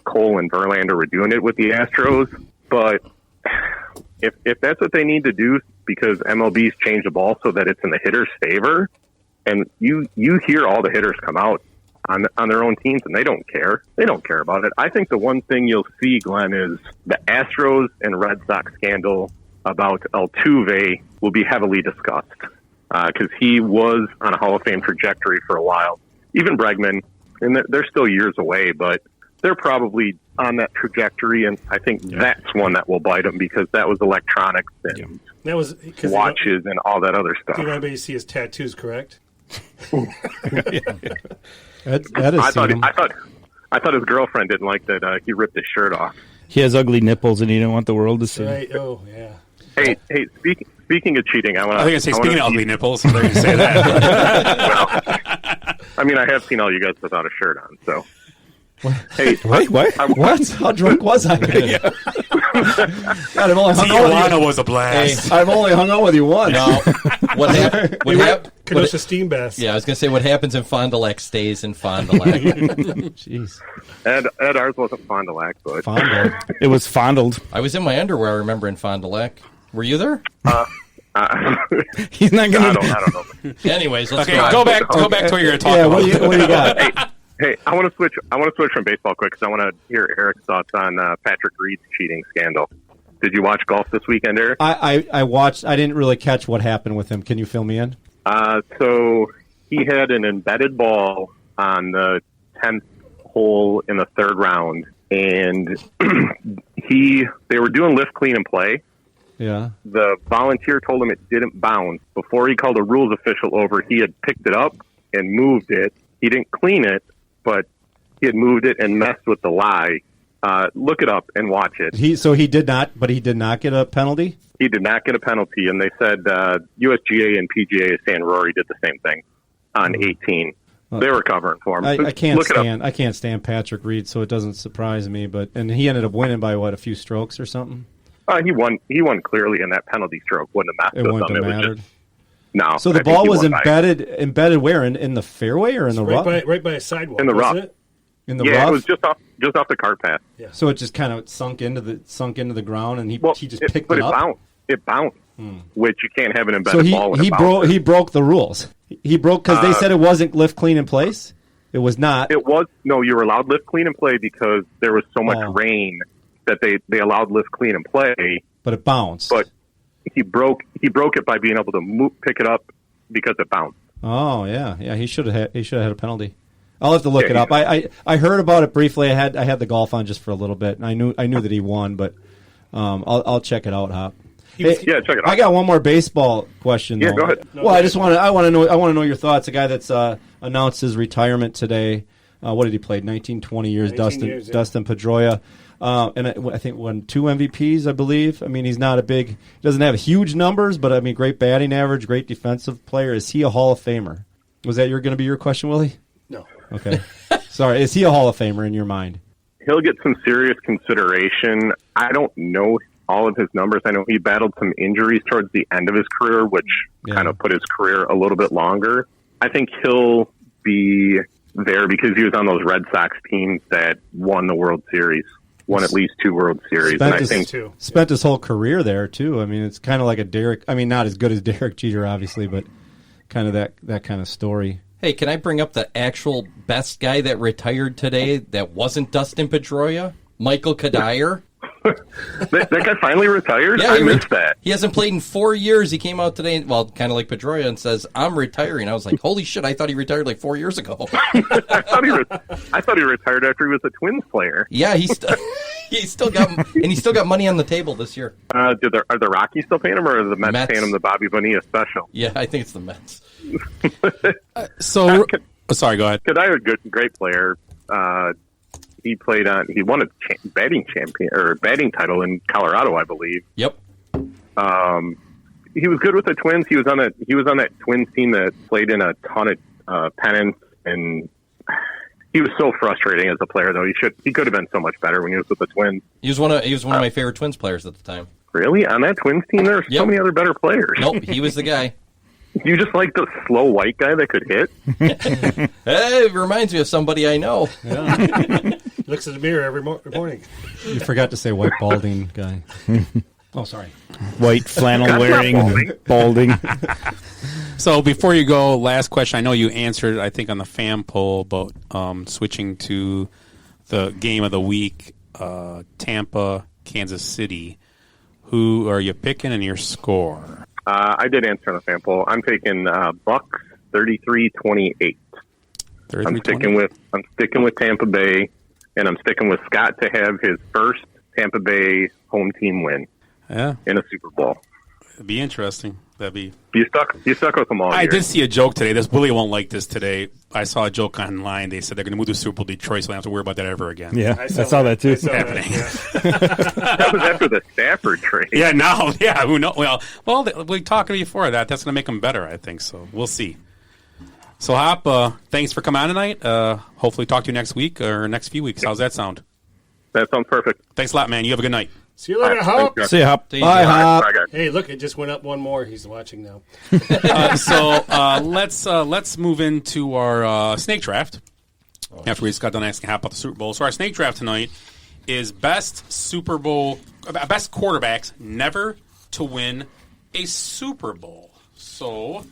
Speaker 7: Cole and Verlander were doing it with the Astros. But if that's what they need to do, because MLB's changed the ball so that it's in the hitter's favor, and you hear all the hitters come out on their own teams, and they don't care. They don't care about it. I think the one thing you'll see, Glenn, is the Astros and Red Sox scandal about Altuve will be heavily discussed because he was on a Hall of Fame trajectory for a while. Even Bregman, and they're still years away, but they're probably on that trajectory, and I think that's one that will bite them because that was electronics and
Speaker 5: that was
Speaker 7: watches and all that other stuff.
Speaker 5: Did anybody see his tattoos, correct?
Speaker 7: I thought his girlfriend didn't like that he ripped his shirt off.
Speaker 6: He has ugly nipples, and he didn't want the world to see.
Speaker 5: Right. Oh, yeah.
Speaker 7: Hey! Speaking of cheating,
Speaker 2: I think I say speaking of ugly nipples. I'm going to say that.
Speaker 7: Well, I mean, I have seen all you guys without a shirt on, so. Hey,
Speaker 3: Wait, what? What? How drunk was I? God, I've only hung out with you.
Speaker 2: Was a blast.
Speaker 3: Hey, I've only hung out with you once.
Speaker 4: No. What happened?
Speaker 5: Kenosha Steam Bass.
Speaker 4: Yeah, I was going to say what happens in Fond du Lac stays in Fond du Lac.
Speaker 3: Jeez.
Speaker 7: Ed, ours wasn't Fond du Lac, but
Speaker 6: It was fondled.
Speaker 4: I was in my underwear, I remember, in Fond du Lac. Were you there?
Speaker 6: He's not going to.
Speaker 7: I don't know.
Speaker 4: Anyways, let's
Speaker 2: Okay, go back to what you're going to talk about.
Speaker 3: What do you got?
Speaker 7: Hey, I want to switch from baseball quick because I want to hear Eric's thoughts on Patrick Reed's cheating scandal. Did you watch golf this weekend, Eric?
Speaker 3: I watched. I didn't really catch what happened with him. Can you fill me in?
Speaker 7: So he had an embedded ball on the 10th hole in the third round, and they were doing lift, clean, and play.
Speaker 3: Yeah.
Speaker 7: The volunteer told him it didn't bounce. Before he called a rules official over, he had picked it up and moved it. He didn't clean it, but he had moved it and messed with the lie. Look it up and watch it.
Speaker 3: He did not get a penalty?
Speaker 7: He did not get a penalty, and they said USGA and PGA is saying Rory did the same thing on 18. They were covering for him.
Speaker 3: I can't stand Patrick Reed, so it doesn't surprise me. And he ended up winning by a few strokes or something.
Speaker 7: He won clearly, and that penalty stroke wouldn't have mattered.
Speaker 3: It wouldn't have mattered.
Speaker 7: No.
Speaker 3: So the ball was embedded where in the fairway or in the rough?
Speaker 5: Right by a sidewalk.
Speaker 7: In the rough.
Speaker 3: In the rough.
Speaker 7: Yeah, it was just off the cart path.
Speaker 5: Yeah.
Speaker 3: So it just kind of sunk into the ground, and he just picked
Speaker 7: it
Speaker 3: up.
Speaker 7: Bounced. It bounced, which you can't have an embedded ball.
Speaker 3: So he broke the rules. He broke because they said it wasn't lift, clean, and place. It was not.
Speaker 7: It was you were allowed lift, clean, and play because there was so much rain that they allowed lift, clean, and play.
Speaker 3: But it bounced.
Speaker 7: But he broke it by being able to pick it up because it bounced.
Speaker 3: Oh yeah. He should have had a penalty. I'll have to look it up. I heard about it briefly. I had the golf on just for a little bit, and I knew that he won, but I'll check it out, Hop.
Speaker 7: Hey, check it out.
Speaker 3: I got one more baseball question.
Speaker 7: Yeah,
Speaker 3: though.
Speaker 7: go ahead.
Speaker 3: Well, I want to know your thoughts. A guy that's announced his retirement today. What did he play? 19, 20 years.
Speaker 5: 19 years,
Speaker 3: Dustin Pedroia. And I think won 2 MVPs, I believe. I mean, he doesn't have huge numbers, but I mean, great batting average, great defensive player. Is he a Hall of Famer? Was that going to be your question, Willie?
Speaker 5: No.
Speaker 3: Okay. Sorry. Is he a Hall of Famer in your mind?
Speaker 7: He'll get some serious consideration. I don't know all of his numbers. I know he battled some injuries towards the end of his career, which kind of put his career a little bit longer. I think he'll be there because he was on those Red Sox teams that won the World Series, won at least 2 World Series.
Speaker 3: Spent
Speaker 7: And I
Speaker 3: his-
Speaker 7: think
Speaker 5: Too.
Speaker 3: Spent his whole career there too. I mean, it's kind of like a Derek. I mean, not as good as Derek Jeter, obviously, but kind of that kind of story.
Speaker 4: Hey, can I bring up the actual best guy that retired today that wasn't Dustin Pedroia? Michael Kadire.
Speaker 7: that guy finally retired.
Speaker 4: Yeah,
Speaker 7: I missed that.
Speaker 4: He hasn't played in 4 years. He came out today, well, kind of like Pedroia, and says, "I'm retiring." I was like, "Holy shit! I thought he retired like 4 years ago."
Speaker 7: I thought he retired after he was a Twins player.
Speaker 4: Yeah, he still got money on the table this year.
Speaker 7: Are the Rockies still paying him, or are the Mets paying him the Bobby Bonilla special?
Speaker 4: Yeah, I think it's the Mets.
Speaker 2: Sorry, go ahead.
Speaker 7: Kadire, great player. He won a batting title in Colorado, I believe.
Speaker 4: Yep.
Speaker 7: He was good with the Twins. He was on that Twins team that played in a ton of pennants, and he was so frustrating as a player. Though he could have been so much better when he was with the Twins.
Speaker 4: He was one of my favorite Twins players at the time.
Speaker 7: Really, on that Twins team, there are so many other better players.
Speaker 4: Nope, he was the guy.
Speaker 7: You just like the slow white guy that could hit.
Speaker 4: Hey, it reminds me of somebody I know.
Speaker 5: Looks in the mirror every morning.
Speaker 3: You forgot to say white balding guy. Oh, sorry.
Speaker 6: White flannel wearing, balding.
Speaker 2: So before you go, last question. I know you answered, I think, on the fan poll about switching to the game of the week, Tampa, Kansas City. Who are you picking and your score?
Speaker 7: I did answer on the fan poll. I'm taking Bucks 33-28. I'm sticking with Tampa Bay, and I'm sticking with Scott to have his first Tampa Bay home team win.
Speaker 2: Yeah,
Speaker 7: in a Super Bowl.
Speaker 2: It'd be interesting.
Speaker 7: You stuck with them all.
Speaker 2: I
Speaker 7: year.
Speaker 2: did see a joke today. Willie won't like this today. I saw a joke online. They said they're going to move to Super Bowl Detroit, so they don't have to worry about that ever again.
Speaker 6: Yeah, I saw that too.
Speaker 2: Happening.
Speaker 7: That was after the Stafford trade.
Speaker 2: Yeah, now, yeah, who knows? Well, we talked before that. That's going to make them better, I think. So we'll see. So Hop, thanks for coming on tonight. Hopefully, talk to you next week or next few weeks. How's that sound?
Speaker 7: That sounds perfect.
Speaker 2: Thanks a lot, man. You have a good night.
Speaker 5: See you later, Hop.
Speaker 6: See you, Hop.
Speaker 3: Bye, Hop.
Speaker 5: Hey, look, it just went up one more. He's watching now.
Speaker 2: Let's move into our snake draft. After we just got done asking Hop about the Super Bowl. So our snake draft tonight is best quarterbacks never to win a Super Bowl. So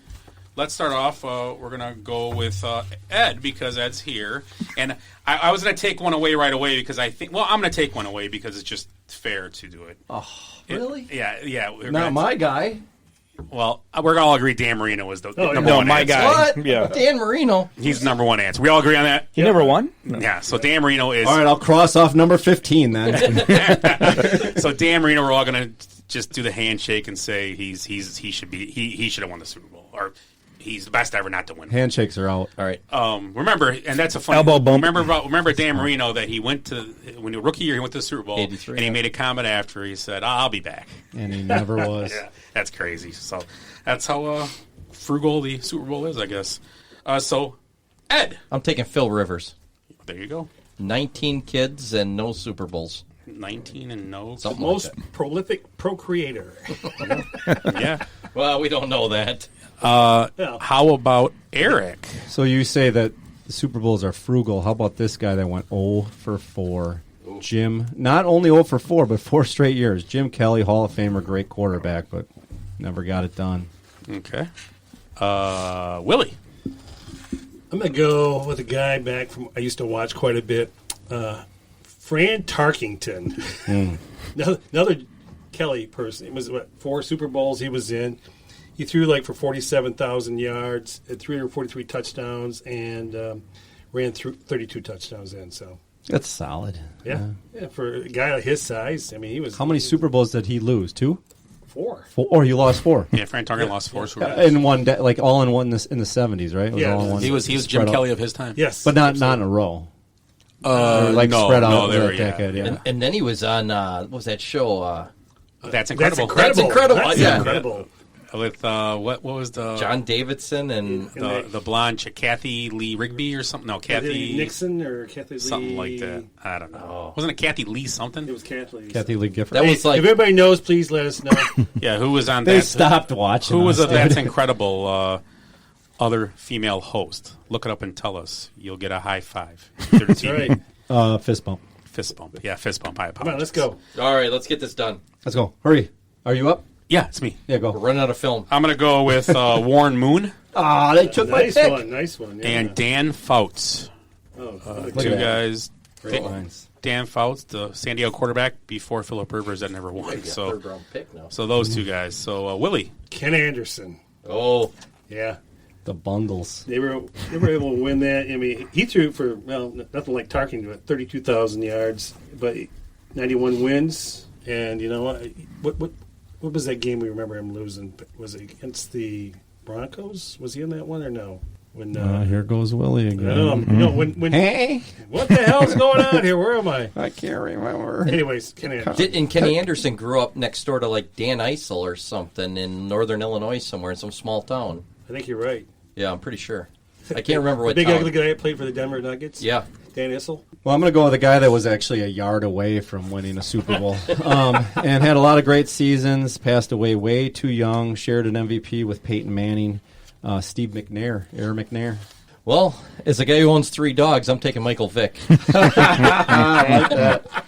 Speaker 2: let's start off. We're going to go with Ed because Ed's here. And I was going to take one away right away because I'm going to take one away because it's just fair to do it.
Speaker 4: Oh, really?
Speaker 2: Yeah.
Speaker 4: Not my guy.
Speaker 2: Well, we're going to all agree Dan Marino was the number
Speaker 6: no,
Speaker 2: one
Speaker 6: my
Speaker 2: answer.
Speaker 6: guy.
Speaker 4: What?
Speaker 6: Yeah.
Speaker 4: Dan Marino.
Speaker 2: He's the number one answer. We all agree on that?
Speaker 6: He never won?
Speaker 2: Yeah, so Dan Marino is...
Speaker 3: All right, I'll cross off number 15 then.
Speaker 2: So Dan Marino, we're all going to just do the handshake and say he should have won the Super Bowl. Or he's the best ever not to win.
Speaker 3: Handshakes are out.
Speaker 4: All right.
Speaker 2: Remember, and that's a funny
Speaker 6: elbow bump.
Speaker 2: Remember Dan Marino that he went to when he was rookie year. He went to the Super Bowl
Speaker 4: 83,
Speaker 2: and he made a comment after. He said, "I'll be back."
Speaker 3: And he never was.
Speaker 2: Yeah, that's crazy. So that's how frugal the Super Bowl is, I guess. So Ed,
Speaker 4: I'm taking Phil Rivers.
Speaker 2: there you go.
Speaker 4: 19 kids and no Super Bowls.
Speaker 2: 19 and no.
Speaker 4: Something
Speaker 5: Most
Speaker 4: like that.
Speaker 5: prolific procreator.
Speaker 2: Yeah.
Speaker 4: Well, we don't know that.
Speaker 2: How about Eric?
Speaker 3: So you say that the Super Bowls are frugal. How about this guy that went 0 for 4? Jim, not only 0 for 4, but 4 straight years. Jim Kelly, Hall of Famer, great quarterback, but never got it done.
Speaker 2: Okay. Willie.
Speaker 5: I'm going to go with a guy back from I used to watch quite a bit, Fran Tarkington. Another Kelly person. It was 4 Super Bowls he was in. He threw for 47,000 yards, had 343 touchdowns, and ran through 32 touchdowns in. So
Speaker 3: That's solid.
Speaker 5: yeah, for a guy of his size, I mean, he was.
Speaker 3: How many Super Bowls did he lose? 2?
Speaker 5: 4.
Speaker 3: 4. Or he lost 4.
Speaker 2: Yeah, Fran Tarkington lost 4 Super Bowls.
Speaker 3: In one day, all in one in the 70s, right? It was
Speaker 5: Yeah.
Speaker 3: all in one.
Speaker 2: He was Jim
Speaker 3: spread out.
Speaker 2: Kelly of his time.
Speaker 5: Yes,
Speaker 3: But not in a row. Or
Speaker 2: no,
Speaker 3: spread out
Speaker 2: no,
Speaker 3: over
Speaker 2: they were,
Speaker 3: a decade, yeah.
Speaker 4: And then he was on, what was that show?
Speaker 2: That's incredible.
Speaker 5: That's incredible.
Speaker 4: That's yeah.
Speaker 5: incredible.
Speaker 2: With what was the
Speaker 4: John Davidson and
Speaker 2: the blonde Kathy Lee Rigby or something? No, Kathy
Speaker 5: Nixon or Kathy Lee.
Speaker 2: something like that. I don't know. Wasn't it Kathy Lee something?
Speaker 5: It was Kathy.
Speaker 3: Kathy Lee Gifford.
Speaker 4: that was
Speaker 5: If
Speaker 4: like
Speaker 5: anybody knows, please let us know.
Speaker 2: Yeah, who was on
Speaker 3: They
Speaker 2: that?
Speaker 3: stopped watching.
Speaker 2: Who was
Speaker 3: us,
Speaker 2: That's
Speaker 3: dude.
Speaker 2: Incredible? other female host. Look it up and tell us. You'll get a high five. That's
Speaker 5: right.
Speaker 3: Fist bump.
Speaker 2: Fist bump. Yeah, fist bump. I apologize.
Speaker 5: Come on, let's go.
Speaker 4: All right, let's get this done.
Speaker 3: Let's go. Hurry. Are you up?
Speaker 2: Yeah, it's me.
Speaker 3: Yeah, go.
Speaker 4: We're running out of film.
Speaker 2: I'm going to go with Warren Moon
Speaker 3: Ah, they took
Speaker 5: Nice one. Nice one. Yeah.
Speaker 2: and Dan Fouts.
Speaker 5: Oh,
Speaker 3: Look
Speaker 2: Two
Speaker 3: at that.
Speaker 2: guys.
Speaker 3: Great lines.
Speaker 2: Dan Fouts, the San Diego quarterback before Phillip Rivers that never won.
Speaker 4: Third
Speaker 2: So
Speaker 4: round pick now.
Speaker 2: those two guys. So Willie.
Speaker 5: Ken Anderson.
Speaker 4: Oh,
Speaker 5: Yeah.
Speaker 3: The bundles.
Speaker 5: They were able to win that. I mean, he threw for, well, nothing like talking to it, 32,000 yards, but 91 wins. And you know what was that game we remember him losing? Was it against the Broncos? Was he in that one or no? When
Speaker 3: Here goes Willie again.
Speaker 5: no, when
Speaker 3: Hey,
Speaker 5: what the hell's going on here? Where am I?
Speaker 3: I can't remember.
Speaker 5: Anyways, Ken Anderson.
Speaker 4: and Kenny Anderson grew up next door to like Dan Eisel or something in northern Illinois somewhere in some small town.
Speaker 5: I think you're right.
Speaker 4: Yeah, I'm pretty sure. I can't remember what
Speaker 5: The big
Speaker 4: town.
Speaker 5: ugly guy that played for the Denver Nuggets.
Speaker 4: Yeah.
Speaker 5: Dan Issel.
Speaker 3: Well, I'm going to go with a guy that was actually a yard away from winning a Super Bowl and had a lot of great seasons, passed away way too young, shared an MVP with Peyton Manning, Steve McNair, Air McNair.
Speaker 4: Well, as a guy who owns 3 dogs, I'm taking Michael Vick.
Speaker 3: I like that.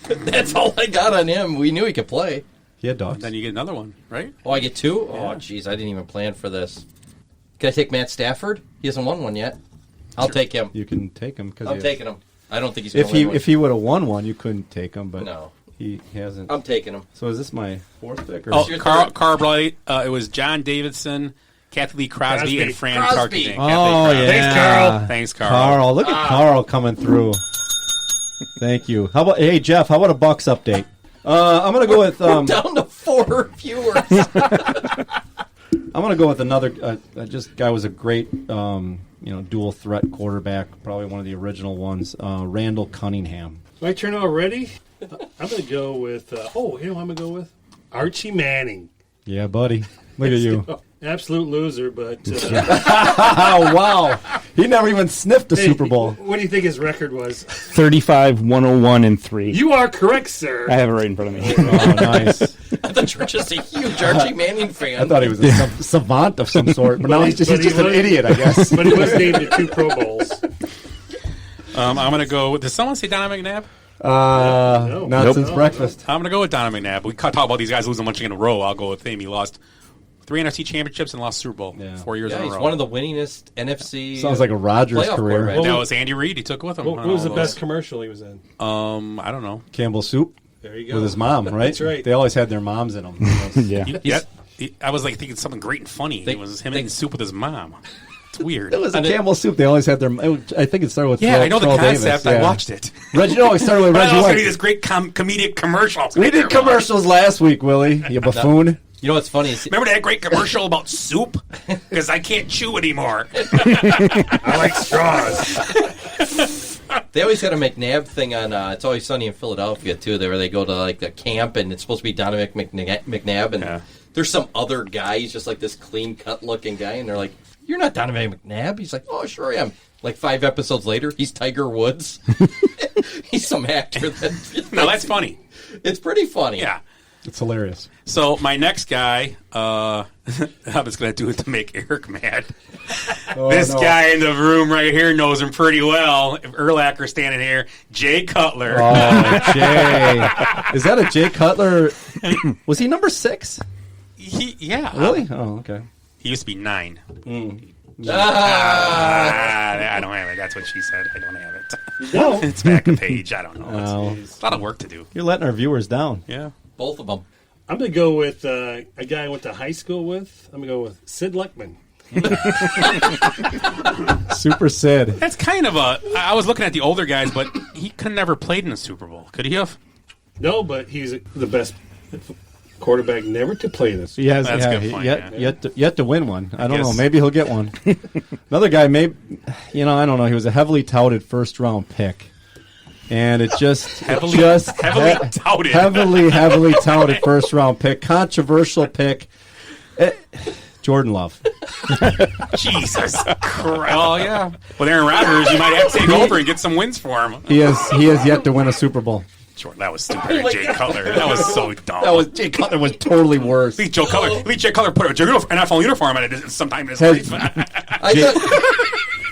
Speaker 4: That's all I got on him. We knew he could play.
Speaker 3: He had dogs.
Speaker 2: Then you get another one, right?
Speaker 4: Oh, I get 2? Oh, jeez, I didn't even plan for this. Can I take Matt Stafford? He hasn't won one yet. I'll take him.
Speaker 3: You can take him.
Speaker 4: I'm taking him. I don't think he's going
Speaker 3: If
Speaker 4: to win one.
Speaker 3: he would have won one, you couldn't take him, but
Speaker 4: No.
Speaker 3: he hasn't.
Speaker 4: I'm taking him.
Speaker 3: So is this my fourth pick? Or
Speaker 2: Oh,
Speaker 4: your
Speaker 2: Carl Blight. It was John Davidson, Kathy Lee Crosby, and Fran
Speaker 4: Crosby.
Speaker 2: Tarkenton.
Speaker 3: Oh, yeah.
Speaker 5: Thanks, Carl.
Speaker 2: Thanks, Carl.
Speaker 3: Carl, look at Carl coming through. Thank you. How about Jeff? How about a Bucks update? I'm gonna go with
Speaker 4: Down to 4 viewers.
Speaker 3: I'm gonna go with another. Guy was a great dual threat quarterback, probably one of the original ones. Randall Cunningham.
Speaker 5: My turn already? I'm going to go with, I'm going to go with Archie Manning.
Speaker 3: Yeah, buddy. Look at you.
Speaker 5: Absolute loser, but
Speaker 3: Oh wow! He never even sniffed a
Speaker 5: hey,
Speaker 3: Super Bowl.
Speaker 5: What do you think his record was?
Speaker 6: 35, 101, and 3.
Speaker 5: You are correct, sir.
Speaker 6: I have it right in front of me.
Speaker 3: Oh, nice.
Speaker 4: I thought you were just a huge Archie Manning fan.
Speaker 3: I thought he was a savant of some sort, but now he's just an idiot, I guess.
Speaker 5: But he was named to 2 Pro Bowls.
Speaker 2: I'm going to go. Did someone say Donovan McNabb?
Speaker 3: Not since breakfast.
Speaker 2: I'm going to go with Donovan McNabb. We talk about these guys losing a bunch in a row. I'll go with him. He lost 3 NFC championships and lost Super Bowl 4 years in a
Speaker 4: he's
Speaker 2: row.
Speaker 4: one of the winningest NFC.
Speaker 3: Sounds like a Rodgers
Speaker 4: playoff
Speaker 3: career.
Speaker 4: quarterback.
Speaker 2: That was Andy Reid. He took with him.
Speaker 5: What was the best commercial he was in?
Speaker 2: I don't know.
Speaker 3: Campbell Soup
Speaker 5: There you go.
Speaker 3: with his mom, right?
Speaker 5: That's right.
Speaker 3: They always had their moms in them.
Speaker 6: Yeah.
Speaker 2: I was like thinking something great and funny. It was him eating soup with his mom. It's weird.
Speaker 3: It was a Campbell Soup. They always had their. I think it started with.
Speaker 2: Yeah, I know the
Speaker 3: Terrell
Speaker 2: concept.
Speaker 3: Davis,
Speaker 2: I watched it.
Speaker 3: Reggie, no, it started with
Speaker 2: But
Speaker 3: Reggie
Speaker 2: it was going to
Speaker 3: White.
Speaker 2: be this great comedic commercial.
Speaker 3: We did commercials last week, Willie. You buffoon.
Speaker 4: You know what's funny? Is
Speaker 2: Remember that great commercial about soup? Because I can't chew anymore.
Speaker 5: I like straws.
Speaker 4: they always had a McNabb thing on It's Always Sunny in Philadelphia, too, where they go to like a camp and it's supposed to be Donovan McNabb. And there's some other guy. He's just like this clean-cut looking guy. And they're like, "You're not Donovan McNabb." He's like, "Oh, sure I am." Like 5 episodes later, he's Tiger Woods. He's some actor.
Speaker 2: No, that's funny.
Speaker 4: It's pretty funny.
Speaker 2: Yeah.
Speaker 3: It's hilarious.
Speaker 2: So my next guy, I'm just going to do it to make Eric mad. This guy in the room right here knows him pretty well. Urlacher standing here. Jay Cutler.
Speaker 3: Oh, Jay. Is that a Jay Cutler? Was he number 6?
Speaker 2: Yeah.
Speaker 3: Really? Oh, okay.
Speaker 2: He used to be 9.
Speaker 4: Ah!
Speaker 2: I don't have it. That's what she said. I don't have it.
Speaker 3: No.
Speaker 2: It's back a page. I don't know.
Speaker 3: Oh.
Speaker 2: It's a lot of work to do.
Speaker 3: You're letting our viewers down.
Speaker 2: Yeah.
Speaker 4: Both of them.
Speaker 5: I'm going to go with a guy I went to high school with. I'm going to go with Sid Luckman.
Speaker 3: Super Sid.
Speaker 2: That's kind of a. I was looking at the older guys, but he could never played in a Super Bowl. Could he have?
Speaker 5: No, but he's the best quarterback never to play this.
Speaker 3: Yes,
Speaker 2: That's a good point,
Speaker 3: yet to win one. I don't know.
Speaker 2: guess.
Speaker 3: Maybe he'll get one. Another guy, I don't know. He was a heavily touted first round pick, and it just
Speaker 2: Heavily touted.
Speaker 3: heavily touted first round pick, controversial pick. Jordan Love.
Speaker 2: Jesus Christ. Oh, yeah. With Aaron Rodgers, you might have to take over and get some wins for him.
Speaker 3: He has yet to win a Super Bowl.
Speaker 2: Jordan, that was stupid. Jay Cutler. That was so dumb.
Speaker 3: Jay Cutler was totally worse.
Speaker 2: At least Jay Cutler put a NFL uniform on it sometime in his life.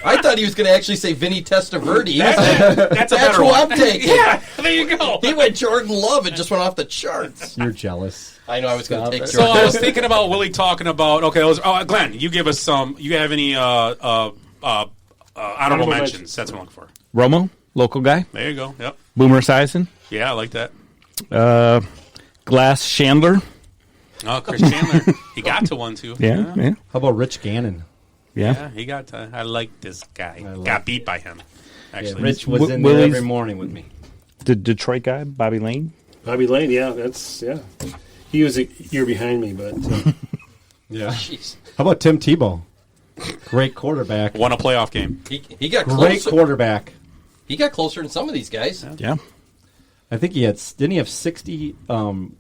Speaker 4: I thought he was going to actually say Vinny Testaverde.
Speaker 2: That's a better
Speaker 4: who
Speaker 2: one.
Speaker 4: I'm taking.
Speaker 2: Yeah, there you go.
Speaker 4: He went Jordan Love and just went off the charts.
Speaker 3: You're jealous.
Speaker 4: I know I was going to take
Speaker 2: So
Speaker 4: Jordan.
Speaker 2: I was thinking about Willie talking about. Okay, Glenn, you give us some. You have any honorable mentions? That's what I'm looking for.
Speaker 6: Romo, local guy.
Speaker 2: There you go. Yep.
Speaker 6: Boomer Esiason.
Speaker 2: Yeah, I like that.
Speaker 6: Glass Chandler.
Speaker 2: Oh, Chris Chandler. He got to one too.
Speaker 6: Yeah.
Speaker 3: How about Rich Gannon?
Speaker 2: Yeah, he got to. I like this guy. Got beat by him. Actually,
Speaker 3: Yeah, Rich was in there every morning with me.
Speaker 6: The Detroit guy, Bobby Lane.
Speaker 5: Bobby Lane, he was a year behind me, but
Speaker 3: Yeah.
Speaker 4: Jeez.
Speaker 3: How about Tim Tebow? Great quarterback.
Speaker 2: won a playoff game.
Speaker 4: He got
Speaker 3: Great
Speaker 4: closer.
Speaker 3: quarterback.
Speaker 4: He got closer than some of these guys.
Speaker 6: Yeah.
Speaker 3: I think didn't he have 60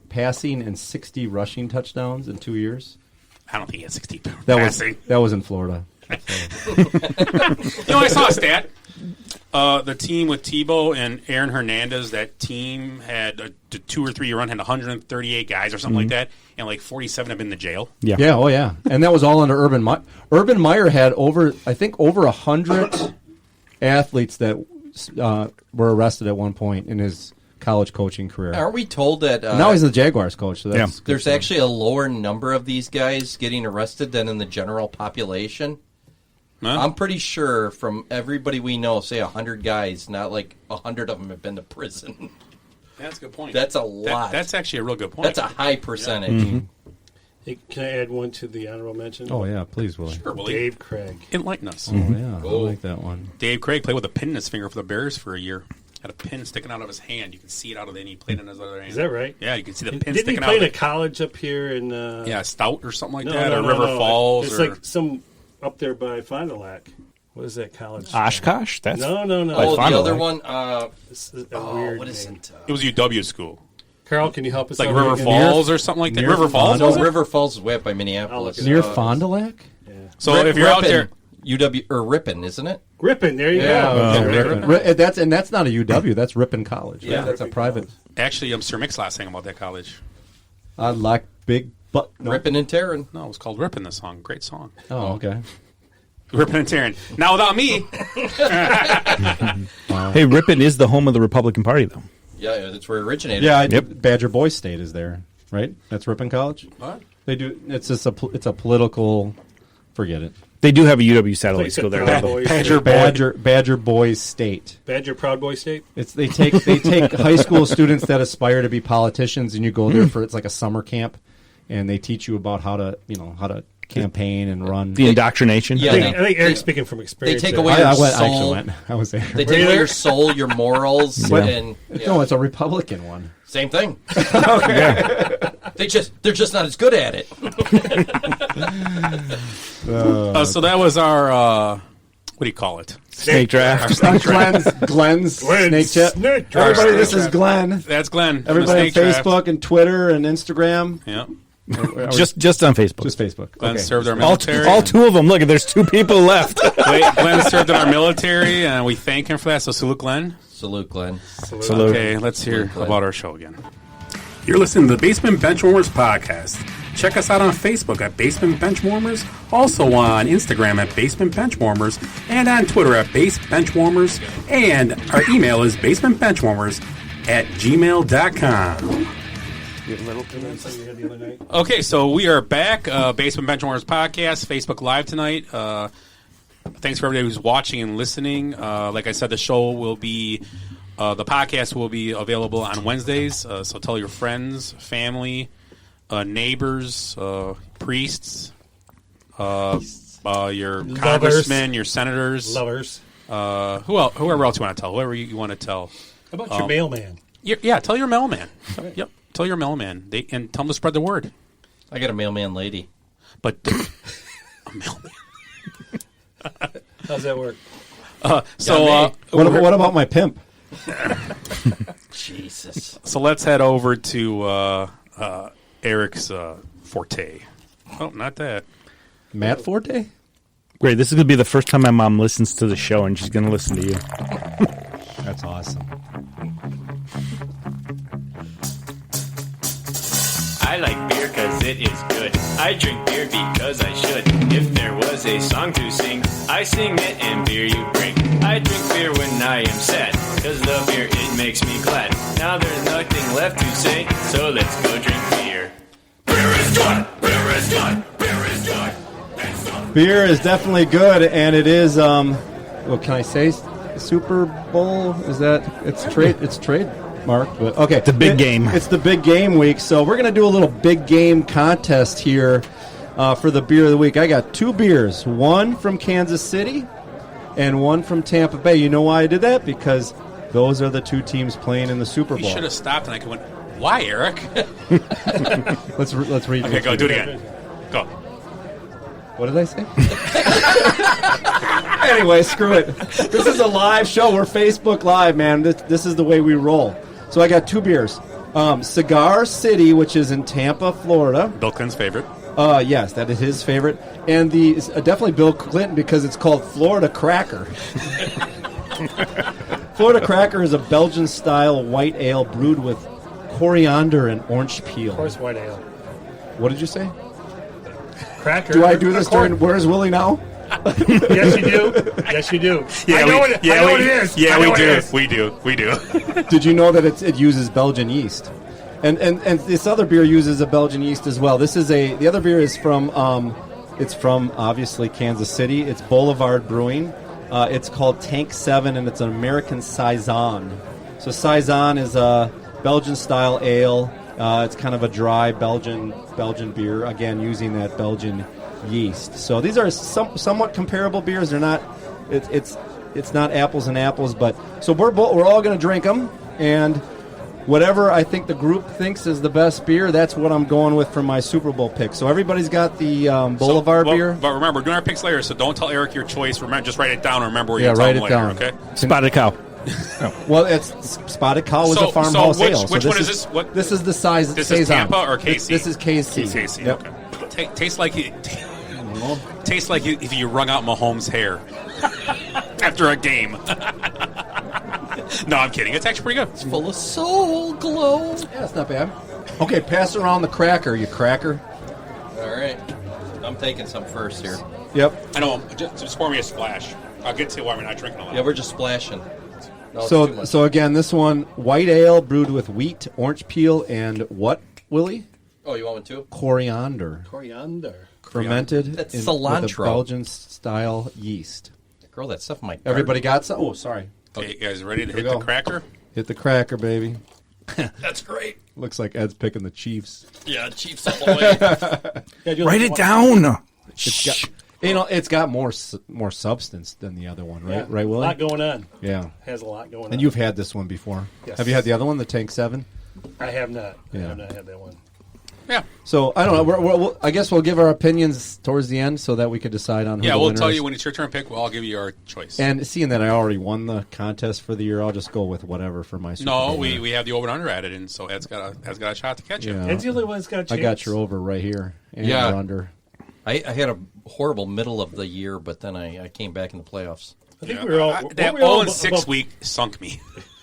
Speaker 3: passing and 60 rushing touchdowns in 2 years?
Speaker 2: I don't think he had 60
Speaker 3: That was in Florida.
Speaker 2: I saw a stat. The team with Tebow and Aaron Hernandez, that team had a 2 or 3 year run, had 138 guys or something like that, and like 47 have been in the jail.
Speaker 6: Yeah.
Speaker 3: Yeah, oh yeah. And that was all under Urban Meyer. Urban Meyer had over 100 athletes that were arrested at one point in his college coaching career.
Speaker 4: Aren't we told that
Speaker 3: Now he's the Jaguars coach. So that's good
Speaker 4: there's
Speaker 3: for him.
Speaker 4: actually a lower number of these guys getting arrested than in the general population?
Speaker 2: Huh?
Speaker 4: I'm pretty sure from everybody we know, say 100 guys, not like 100 of them have been to prison.
Speaker 2: That's a good point.
Speaker 4: That's a lot.
Speaker 2: That's actually a real good point.
Speaker 4: That's a high percentage.
Speaker 5: hey, can I add one to the honorable mention?
Speaker 3: Oh yeah, please, Willie.
Speaker 2: Sure, Willie.
Speaker 5: Dave Craig.
Speaker 2: Enlighten us.
Speaker 3: Oh yeah, I like that one.
Speaker 2: Dave Craig played with a pin in his finger for the Bears for a year. Had a pin sticking out of his hand. You can see it out of the end. He played in his other hand.
Speaker 5: Is that right?
Speaker 2: Yeah, you can see the pin
Speaker 5: Didn't he
Speaker 2: sticking
Speaker 5: play
Speaker 2: out.
Speaker 5: in a college up here in?
Speaker 2: Stout or something like
Speaker 5: no,
Speaker 2: that,
Speaker 5: no,
Speaker 2: or
Speaker 5: no,
Speaker 2: River
Speaker 5: no.
Speaker 2: Falls,
Speaker 5: It's
Speaker 2: or
Speaker 5: like some up there by Fond du Lac. What is that college?
Speaker 6: Oshkosh. That's
Speaker 5: No.
Speaker 4: Oh,
Speaker 6: Fond
Speaker 4: the
Speaker 6: du
Speaker 4: other
Speaker 6: Lac.
Speaker 4: one.
Speaker 5: This is a weird
Speaker 4: What is
Speaker 5: name.
Speaker 4: it?
Speaker 2: it was UW school,
Speaker 5: Carl, can you help us?
Speaker 2: like
Speaker 5: out
Speaker 2: River
Speaker 5: here?
Speaker 2: Falls or something like that.
Speaker 3: near
Speaker 2: River Falls.
Speaker 4: No,
Speaker 2: was it?
Speaker 4: River Falls is way up by Minneapolis.
Speaker 5: I'll look it
Speaker 3: Near
Speaker 5: up.
Speaker 3: Fond du Lac?
Speaker 2: So if you're out there,
Speaker 4: UW or Ripon, isn't it?
Speaker 5: Ripon, there you
Speaker 4: Yeah.
Speaker 5: go.
Speaker 3: Okay,
Speaker 5: Okay.
Speaker 3: Ripon. That's not a UW. That's Ripon College.
Speaker 4: Yeah.
Speaker 3: That's a private.
Speaker 2: actually, Sir Mix-a-Lot sang about that college.
Speaker 3: I like big butt. No.
Speaker 4: Ripon and Tarrant.
Speaker 2: No, it was called Ripon. The song, great song.
Speaker 3: Oh, okay.
Speaker 2: Ripon and Tarrant. Now without me,
Speaker 6: Hey, Ripon is the home of the Republican Party, though.
Speaker 4: Yeah, that's where it originated.
Speaker 3: Yeah,
Speaker 6: Yep.
Speaker 3: Badger Boys State is there, right? That's Ripon College.
Speaker 2: what?
Speaker 3: They do. It's just it's a political. Forget it.
Speaker 6: They do have a UW satellite
Speaker 5: Like
Speaker 6: school there.
Speaker 5: Proud
Speaker 6: though.
Speaker 5: Boys
Speaker 2: Badger
Speaker 3: Badger Boys State.
Speaker 5: Badger Proud Boy State.
Speaker 3: It's they take high school students that aspire to be politicians, and you go there for it's like a summer camp, and they teach you about how to campaign and run.
Speaker 6: The indoctrination.
Speaker 4: Yeah,
Speaker 5: I think Eric's speaking from experience.
Speaker 4: take
Speaker 5: there.
Speaker 4: away-
Speaker 3: I
Speaker 4: your
Speaker 3: actually
Speaker 4: soul.
Speaker 3: went. I was there.
Speaker 4: They take away your soul, your morals, and
Speaker 3: No, it's a Republican one.
Speaker 4: same thing. They're just not as good at it.
Speaker 2: So that was our what do you call it?
Speaker 6: Snake draft.
Speaker 3: Glenn's snake chat.
Speaker 5: Snake draft.
Speaker 3: Everybody, this is Glenn.
Speaker 2: That's Glenn.
Speaker 3: Everybody on
Speaker 2: Snake draft.
Speaker 3: Facebook and Twitter and Instagram.
Speaker 2: Yeah.
Speaker 6: Just on Facebook.
Speaker 3: Just Facebook.
Speaker 2: Glenn
Speaker 3: Okay.
Speaker 2: served our
Speaker 6: all
Speaker 2: military.
Speaker 6: two of them. Look, there's two people left.
Speaker 2: Glenn served in our military, and we thank him for that. So salute, Glenn.
Speaker 4: Salute, Glenn.
Speaker 6: Salute.
Speaker 2: Okay, let's hear
Speaker 4: Glenn.
Speaker 2: about our show again. You're listening to the Basement Benchwarmers podcast. Check us out on Facebook at Basement Benchwarmers, also on Instagram at Basement Benchwarmers, and on Twitter at Base Benchwarmers, and our email is basementbenchwarmers@gmail.com. Okay, so we are back. Basement Benchwarmers podcast, Facebook Live tonight. Thanks for everybody who's watching and listening. Like I said, the show will be, the podcast will be available on Wednesdays. So tell your friends, family, neighbors, priests, your congressmen, your senators,
Speaker 5: Lovers.
Speaker 2: whoever else you want to tell, whoever you want to tell.
Speaker 5: How about your mailman?
Speaker 2: Yeah, tell your mailman. Yep, tell your mailman. And tell them to spread the word.
Speaker 4: I got a mailman lady.
Speaker 2: But a mailman.
Speaker 5: How's that work?
Speaker 3: What about my pimp?
Speaker 4: Jesus.
Speaker 2: So let's head over to Eric's forte. Oh, not that.
Speaker 3: Matt Forte?
Speaker 6: Great. This is going to be the first time my mom listens to the show, and she's going to listen to you.
Speaker 3: That's awesome.
Speaker 8: I like beer cause it is good. I drink beer because I should. If there was a song to sing, I sing it and beer you bring. I drink beer when I am sad, cause the beer it makes me glad. Now there's nothing left to say, so let's go drink beer. Beer is good! Beer is good! Beer is good!
Speaker 3: Beer is definitely good, and it is, what can I say? Super Bowl? Is that, it's trademarked, but okay.
Speaker 6: The big game.
Speaker 3: It's the big game week, so we're going to do a little big game contest here for the beer of the week. I got 2 beers, one from Kansas City and one from Tampa Bay. You know why I did that? Because those are the 2 teams playing in the Super Bowl.
Speaker 2: You should have stopped and I could went, why, Eric?
Speaker 3: Let's read.
Speaker 2: Okay, go do it again. Go.
Speaker 3: What did I say? Anyway, screw it. This is a live show. We're Facebook Live, man. This is the way we roll. So I got 2 beers. Cigar City, which is in Tampa, Florida.
Speaker 2: Bill Clinton's favorite.
Speaker 3: Yes, that is his favorite. And definitely Bill Clinton because it's called Florida Cracker. Florida Cracker is a Belgian-style white ale brewed with coriander and orange peel.
Speaker 5: Of course, white ale.
Speaker 3: What did you say?
Speaker 5: Cracker.
Speaker 3: Do I do this during Where's Willie Now?
Speaker 5: Yes, you do. Yes, you do.
Speaker 2: Yeah,
Speaker 5: I know what it is.
Speaker 2: Yeah,
Speaker 5: I know
Speaker 2: we
Speaker 5: what
Speaker 2: do.
Speaker 5: it is.
Speaker 2: We do. We do.
Speaker 3: Did you know that it uses Belgian yeast? And this other beer uses a Belgian yeast as well. The other beer is from obviously Kansas City. It's Boulevard Brewing. It's called Tank 7, and it's an American Saison. So Saison is a Belgian-style ale. It's kind of a dry Belgian beer, again, using that Belgian yeast. So these are somewhat comparable beers. They're not. It's not apples and apples, but so we're all going to drink them, and whatever I think the group thinks is the best beer, that's what I'm going with for my Super Bowl pick. So everybody's got the Boulevard beer.
Speaker 2: But remember, we're doing our picks later, so don't tell Eric your choice. Remember, just write it down and remember where you tell
Speaker 3: write
Speaker 2: him
Speaker 3: it
Speaker 2: later,
Speaker 3: down.
Speaker 2: okay?
Speaker 6: Spotted Cow.
Speaker 3: Well, it's Spotted Cow was a farmhouse ale.
Speaker 2: Which one is this? What?
Speaker 3: This is the size.
Speaker 2: This
Speaker 3: Saison.
Speaker 2: is Tampa or KC?
Speaker 3: This is KC.
Speaker 2: KC,
Speaker 3: Yep.
Speaker 2: okay. Tastes like if you wrung out Mahomes' hair after a game. No, I'm kidding. It's actually pretty good.
Speaker 4: It's full of soul glow.
Speaker 3: Yeah, it's not bad. Okay, pass around the cracker, you cracker.
Speaker 4: All right. I'm taking some first here.
Speaker 3: Yep.
Speaker 2: I know. Just pour me a splash. I'll get to it while we're not drinking a lot.
Speaker 4: Yeah, we're just splashing. No, it's too much.
Speaker 3: So again, this one, white ale brewed with wheat, orange peel, and what, Willie?
Speaker 4: Oh, you want one too?
Speaker 3: Coriander. Fermented
Speaker 4: That's
Speaker 3: with
Speaker 4: cilantro.
Speaker 3: a Belgian-style yeast.
Speaker 4: Girl, that stuff might.
Speaker 3: Everybody got some? Oh, sorry.
Speaker 2: Okay, you guys ready to
Speaker 3: Here
Speaker 2: hit
Speaker 3: we
Speaker 2: the
Speaker 3: go.
Speaker 2: cracker?
Speaker 3: Hit the cracker, baby.
Speaker 4: That's great.
Speaker 3: Looks like Ed's picking the Chiefs.
Speaker 4: Yeah, Chiefs all the way.
Speaker 6: Write it down.
Speaker 3: It's got more substance than the other one, right?
Speaker 5: Yeah.
Speaker 3: Right,
Speaker 5: A
Speaker 3: Willie?
Speaker 5: lot going on.
Speaker 3: Yeah.
Speaker 5: Has a lot going on.
Speaker 3: And you've had this one before.
Speaker 5: Yes.
Speaker 3: Have you had the other one, the Tank 7?
Speaker 5: I have not. I
Speaker 3: Yeah.
Speaker 5: have not had that one.
Speaker 2: Yeah.
Speaker 3: So, I don't know. I guess we'll give our opinions towards the end so that we can decide on who
Speaker 2: Yeah,
Speaker 3: the
Speaker 2: we'll
Speaker 3: winner
Speaker 2: tell
Speaker 3: is.
Speaker 2: you when it's your turn to pick. I'll give you our choice.
Speaker 3: And seeing that I already won the contest for the year, I'll just go with whatever for my Super Bowl winner.
Speaker 2: we have the over and under added in, so Ed's got a shot to catch you.
Speaker 3: Yeah.
Speaker 5: Ed's the only one that's got a chance.
Speaker 3: I got your over right here. And
Speaker 4: Yeah.
Speaker 3: your under.
Speaker 4: I had a horrible middle of the year, but then I came back in the playoffs.
Speaker 5: I think we were all.
Speaker 2: That 0-6 week sunk me.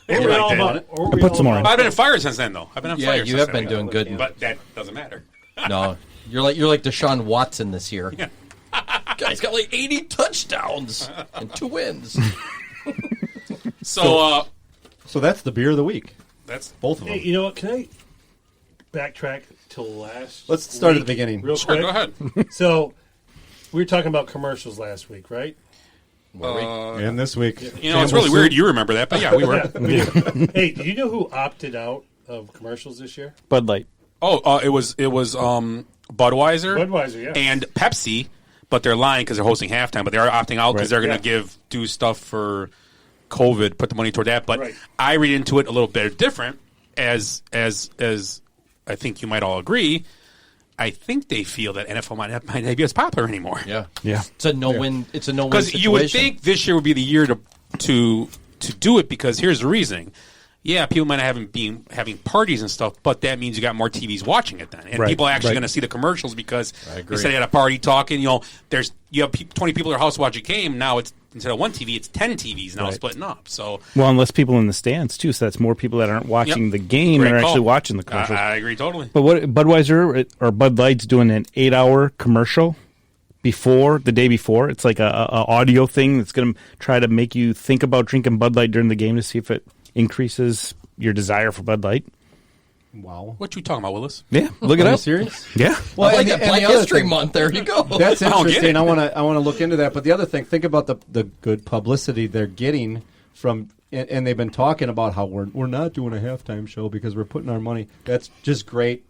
Speaker 5: We're
Speaker 2: really
Speaker 5: all
Speaker 2: did.
Speaker 5: about.
Speaker 6: Put some more in.
Speaker 2: I've been on fire since then, though. I've been on
Speaker 4: Yeah,
Speaker 2: fire.
Speaker 4: you
Speaker 2: since
Speaker 4: have
Speaker 2: then.
Speaker 4: been doing good.
Speaker 2: But that doesn't matter.
Speaker 4: No, you're like Deshaun Watson this year. Yeah. Guy's got like 80 touchdowns and 2 wins.
Speaker 2: So
Speaker 3: that's the beer of the week.
Speaker 2: that's
Speaker 3: Both of them.
Speaker 5: Hey, you know what? Can I backtrack till last?
Speaker 3: Let's start at
Speaker 5: week
Speaker 3: the beginning.
Speaker 5: real
Speaker 2: sure.
Speaker 5: quick.
Speaker 2: Go ahead.
Speaker 5: So we were talking about commercials last week, right?
Speaker 3: And this week.
Speaker 2: You know, it's really weird you remember that, but yeah, we were.
Speaker 5: Yeah, we do. Hey, do you know who opted out of commercials this year?
Speaker 6: Bud Light.
Speaker 2: It was Budweiser,
Speaker 5: Budweiser, yeah.
Speaker 2: and Pepsi, but they're lying because they're hosting halftime. But they are opting out because they're going to
Speaker 5: Yeah.
Speaker 2: do stuff for COVID, put the money toward that. But
Speaker 5: Right.
Speaker 2: I read into it a little bit different, as I think you might all agree. I think they feel that NFL might not be as popular anymore.
Speaker 4: Yeah,
Speaker 6: Yeah.
Speaker 4: it's a no-win. It's a no-win
Speaker 2: Because
Speaker 4: situation.
Speaker 2: you would think this year would be the year to do it, because here's the reasoning. yeah, people might not be having parties and stuff, but that means you got more TVs watching it then, and
Speaker 6: Right,
Speaker 2: people are actually
Speaker 6: right.
Speaker 2: going to see the commercials because
Speaker 4: agree.
Speaker 2: instead of at a party talking, you have 20 people at your house watching a game. Now it's instead of one TV, it's 10 TVs now
Speaker 6: Right.
Speaker 2: splitting up. So
Speaker 6: Well, and less people in the stands too, so that's more people that aren't watching
Speaker 2: Yep.
Speaker 6: the game
Speaker 2: Great
Speaker 6: and are
Speaker 2: call.
Speaker 6: actually watching the commercials.
Speaker 2: I agree totally.
Speaker 6: But what Budweiser or Bud Light's doing an 8-hour commercial the day before. It's like a audio thing that's going to try to make you think about drinking Bud Light during the game to see if it increases your desire for Bud Light.
Speaker 3: Wow.
Speaker 2: What you talking about, Willis?
Speaker 6: Yeah, look it
Speaker 3: Are you
Speaker 6: up.
Speaker 3: serious?
Speaker 6: Yeah.
Speaker 4: Well, like
Speaker 3: and
Speaker 4: that
Speaker 3: the- and
Speaker 4: Black
Speaker 3: the other
Speaker 4: History
Speaker 3: thing-
Speaker 4: Month. There you go.
Speaker 3: That's
Speaker 2: I don't get
Speaker 3: interesting.
Speaker 2: it.
Speaker 3: I want to look into that. But the other thing, think about the good publicity they're getting from, and they've been talking about how we're not doing a halftime show because we're putting our money. That's just great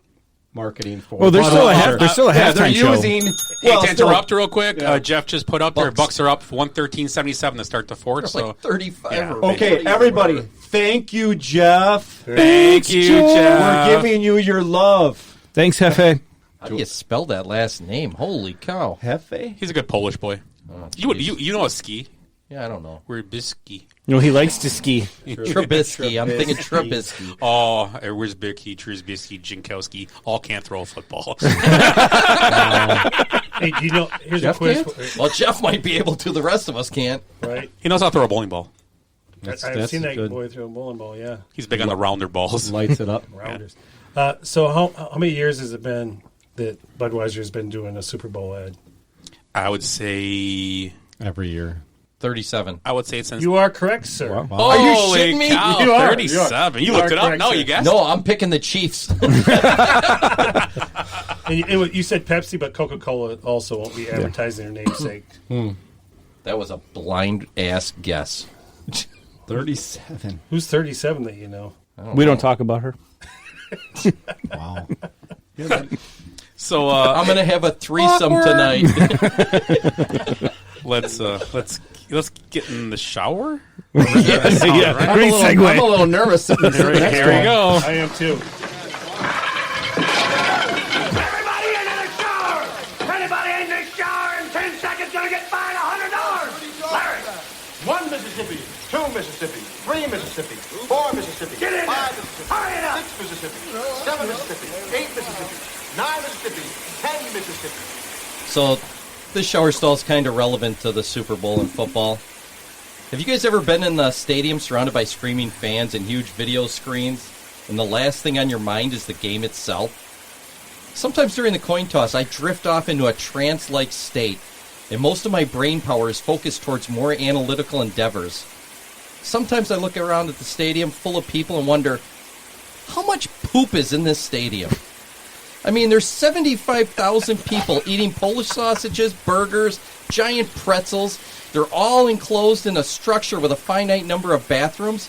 Speaker 3: marketing for.
Speaker 6: Well, there's still a
Speaker 3: Budweiser.
Speaker 6: halftime
Speaker 3: they're
Speaker 6: show.
Speaker 3: using.
Speaker 2: Hey,
Speaker 3: well,
Speaker 2: to
Speaker 3: still-
Speaker 2: interrupt real quick,
Speaker 3: Yeah.
Speaker 2: Jeff just put up there. Bucks are up 113.77 to start the fourth.
Speaker 4: It's
Speaker 2: So
Speaker 4: like 35.
Speaker 2: Yeah.
Speaker 4: or
Speaker 3: Okay,
Speaker 4: 40
Speaker 3: everybody,
Speaker 4: whatever.
Speaker 3: thank you, Jeff.
Speaker 2: thank you, Jeff.
Speaker 3: We're giving you your love.
Speaker 6: Thanks, Hefe.
Speaker 4: How do you spell that last name? Holy cow.
Speaker 3: Hefe?
Speaker 2: He's a good Polish boy. You know a ski?
Speaker 4: Yeah, I don't know.
Speaker 2: We're Bisky.
Speaker 6: You know, he likes to ski.
Speaker 4: Trubisky. I'm thinking Trubisky.
Speaker 2: Oh, where's Bicky, Trubisky, Jinkowski? All can't throw a football.
Speaker 5: Hey, do you know? Here's
Speaker 3: Jeff
Speaker 5: a quiz.
Speaker 3: can't?
Speaker 4: Well, Jeff might be able to. The rest of us can't.
Speaker 5: Right?
Speaker 2: He knows how to throw a bowling ball.
Speaker 5: I've
Speaker 3: that's
Speaker 5: seen that
Speaker 3: good.
Speaker 5: boy throw a bowling ball. Yeah,
Speaker 2: He's big on the rounder balls.
Speaker 3: Lights it up.
Speaker 5: rounders. So how many years has it been that Budweiser has been doing a Super Bowl ad?
Speaker 2: I would say
Speaker 3: Every year.
Speaker 4: 37.
Speaker 2: it's since.
Speaker 5: You are correct, sir.
Speaker 4: Oh, are you
Speaker 2: Holy
Speaker 4: shitting me?
Speaker 2: cow,
Speaker 5: You are.
Speaker 2: 37. You
Speaker 5: You
Speaker 2: looked
Speaker 5: are
Speaker 2: it up?
Speaker 5: correct,
Speaker 2: No,
Speaker 5: sir.
Speaker 2: you guessed?
Speaker 4: No, I'm picking the Chiefs.
Speaker 5: And you said Pepsi, but Coca-Cola also won't be advertising their namesake.
Speaker 4: That was a blind ass guess.
Speaker 3: 37.
Speaker 5: Who's 37 that you know?
Speaker 6: We don't talk about her.
Speaker 3: Wow.
Speaker 2: So
Speaker 4: I'm gonna have a threesome tonight.
Speaker 2: let's get in the shower.
Speaker 6: Yeah, great
Speaker 3: I'm a
Speaker 6: segue.
Speaker 3: little nervous. Sitting next to
Speaker 2: Here we
Speaker 3: him.
Speaker 2: go.
Speaker 5: I am too.
Speaker 9: Everybody into the shower! Anybody in the shower in 10 seconds gonna get fined $100! Larry!
Speaker 10: 1 Mississippi, 2 Mississippi, 3 Mississippi, 4 Mississippi,
Speaker 9: Get in
Speaker 10: 5
Speaker 9: there.
Speaker 10: Mississippi,
Speaker 9: Hurry it up.
Speaker 10: 6 Mississippi, 7 Mississippi, 8 Mississippi, 9 Mississippi, 10 Mississippi.
Speaker 4: So, this shower stall is kind of relevant to the Super Bowl and football. Have you guys ever been in the stadium surrounded by screaming fans and huge video screens, and the last thing on your mind is the game itself? Sometimes during the coin toss, I drift off into a trance-like state, and most of my brain power is focused towards more analytical endeavors. Sometimes I look around at the stadium full of people and wonder, how much poop is in this stadium? I mean, there's 75,000 people eating Polish sausages, burgers, giant pretzels. They're all enclosed in a structure with a finite number of bathrooms.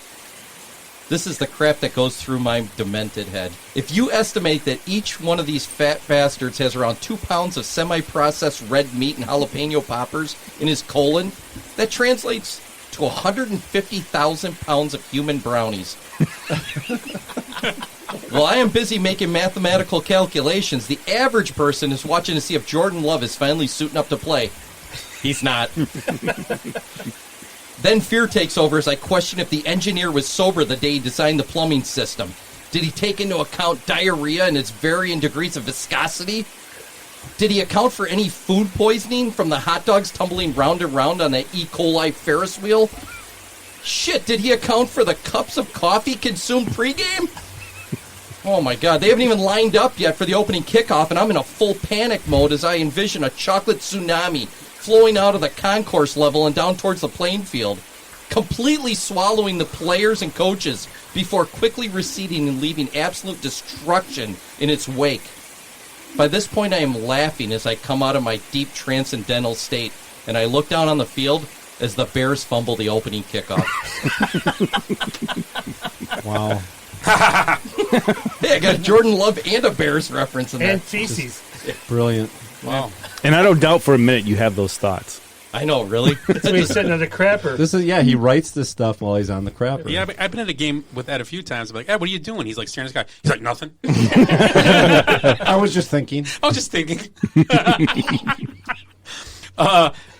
Speaker 4: This is the crap that goes through my demented head. If you estimate that each one of these fat bastards has around 2 pounds of semi-processed red meat and jalapeno poppers in his colon, that translates to 150,000 pounds of human brownies. While I am busy making mathematical calculations, the average person is watching to see if Jordan Love is finally suiting up to play. He's not. Then fear takes over as I question if the engineer was sober the day he designed the plumbing system. Did he take into account diarrhea and its varying degrees of viscosity? Did he account for any food poisoning from the hot dogs tumbling round and round on the E. coli Ferris wheel? Shit, did he account for the cups of coffee consumed pregame? Oh my god, they haven't even lined up yet for the opening kickoff, and I'm in a full panic mode as I envision a chocolate tsunami flowing out of the concourse level and down towards the playing field, completely swallowing the players and coaches before quickly receding and leaving absolute destruction in its wake. By this point, I am laughing as I come out of my deep transcendental state, and I look down on the field as the Bears fumble the opening kickoff.
Speaker 3: Wow.
Speaker 4: Hey, I got a Jordan Love and a Bears reference in there.
Speaker 5: And feces.
Speaker 3: Brilliant.
Speaker 2: Wow.
Speaker 6: And I don't doubt for a minute you have those thoughts.
Speaker 4: I know, really?
Speaker 5: So he's sitting on a crapper.
Speaker 3: This is he writes this stuff while he's on the crapper.
Speaker 2: Yeah, I've been at a game with Ed a few times. I'm like, Ed, what are you doing? He's like staring at this guy. He's like, nothing.
Speaker 3: I was just thinking.
Speaker 2: I was just thinking.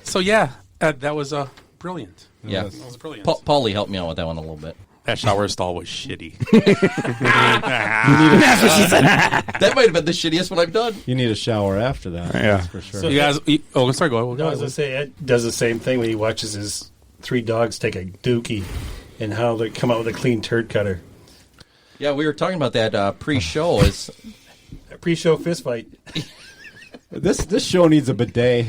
Speaker 2: So yeah, that was brilliant.
Speaker 4: Yeah.
Speaker 2: That was brilliant.
Speaker 4: Paulie helped me out with that one a little bit.
Speaker 2: That shower stall was shitty.
Speaker 4: That might have been the shittiest one I've done.
Speaker 3: You need a shower after that.
Speaker 6: Yeah.
Speaker 3: That's for sure.
Speaker 2: You guys, oh, sorry, go
Speaker 5: No, I was
Speaker 2: ahead.
Speaker 5: going to say, Ed does the same thing when he watches his 3 dogs take a dookie and how they come out with a clean turd cutter.
Speaker 4: Yeah, we were talking about that pre-show. Is
Speaker 5: A pre-show fist fight.
Speaker 3: This show needs a bidet.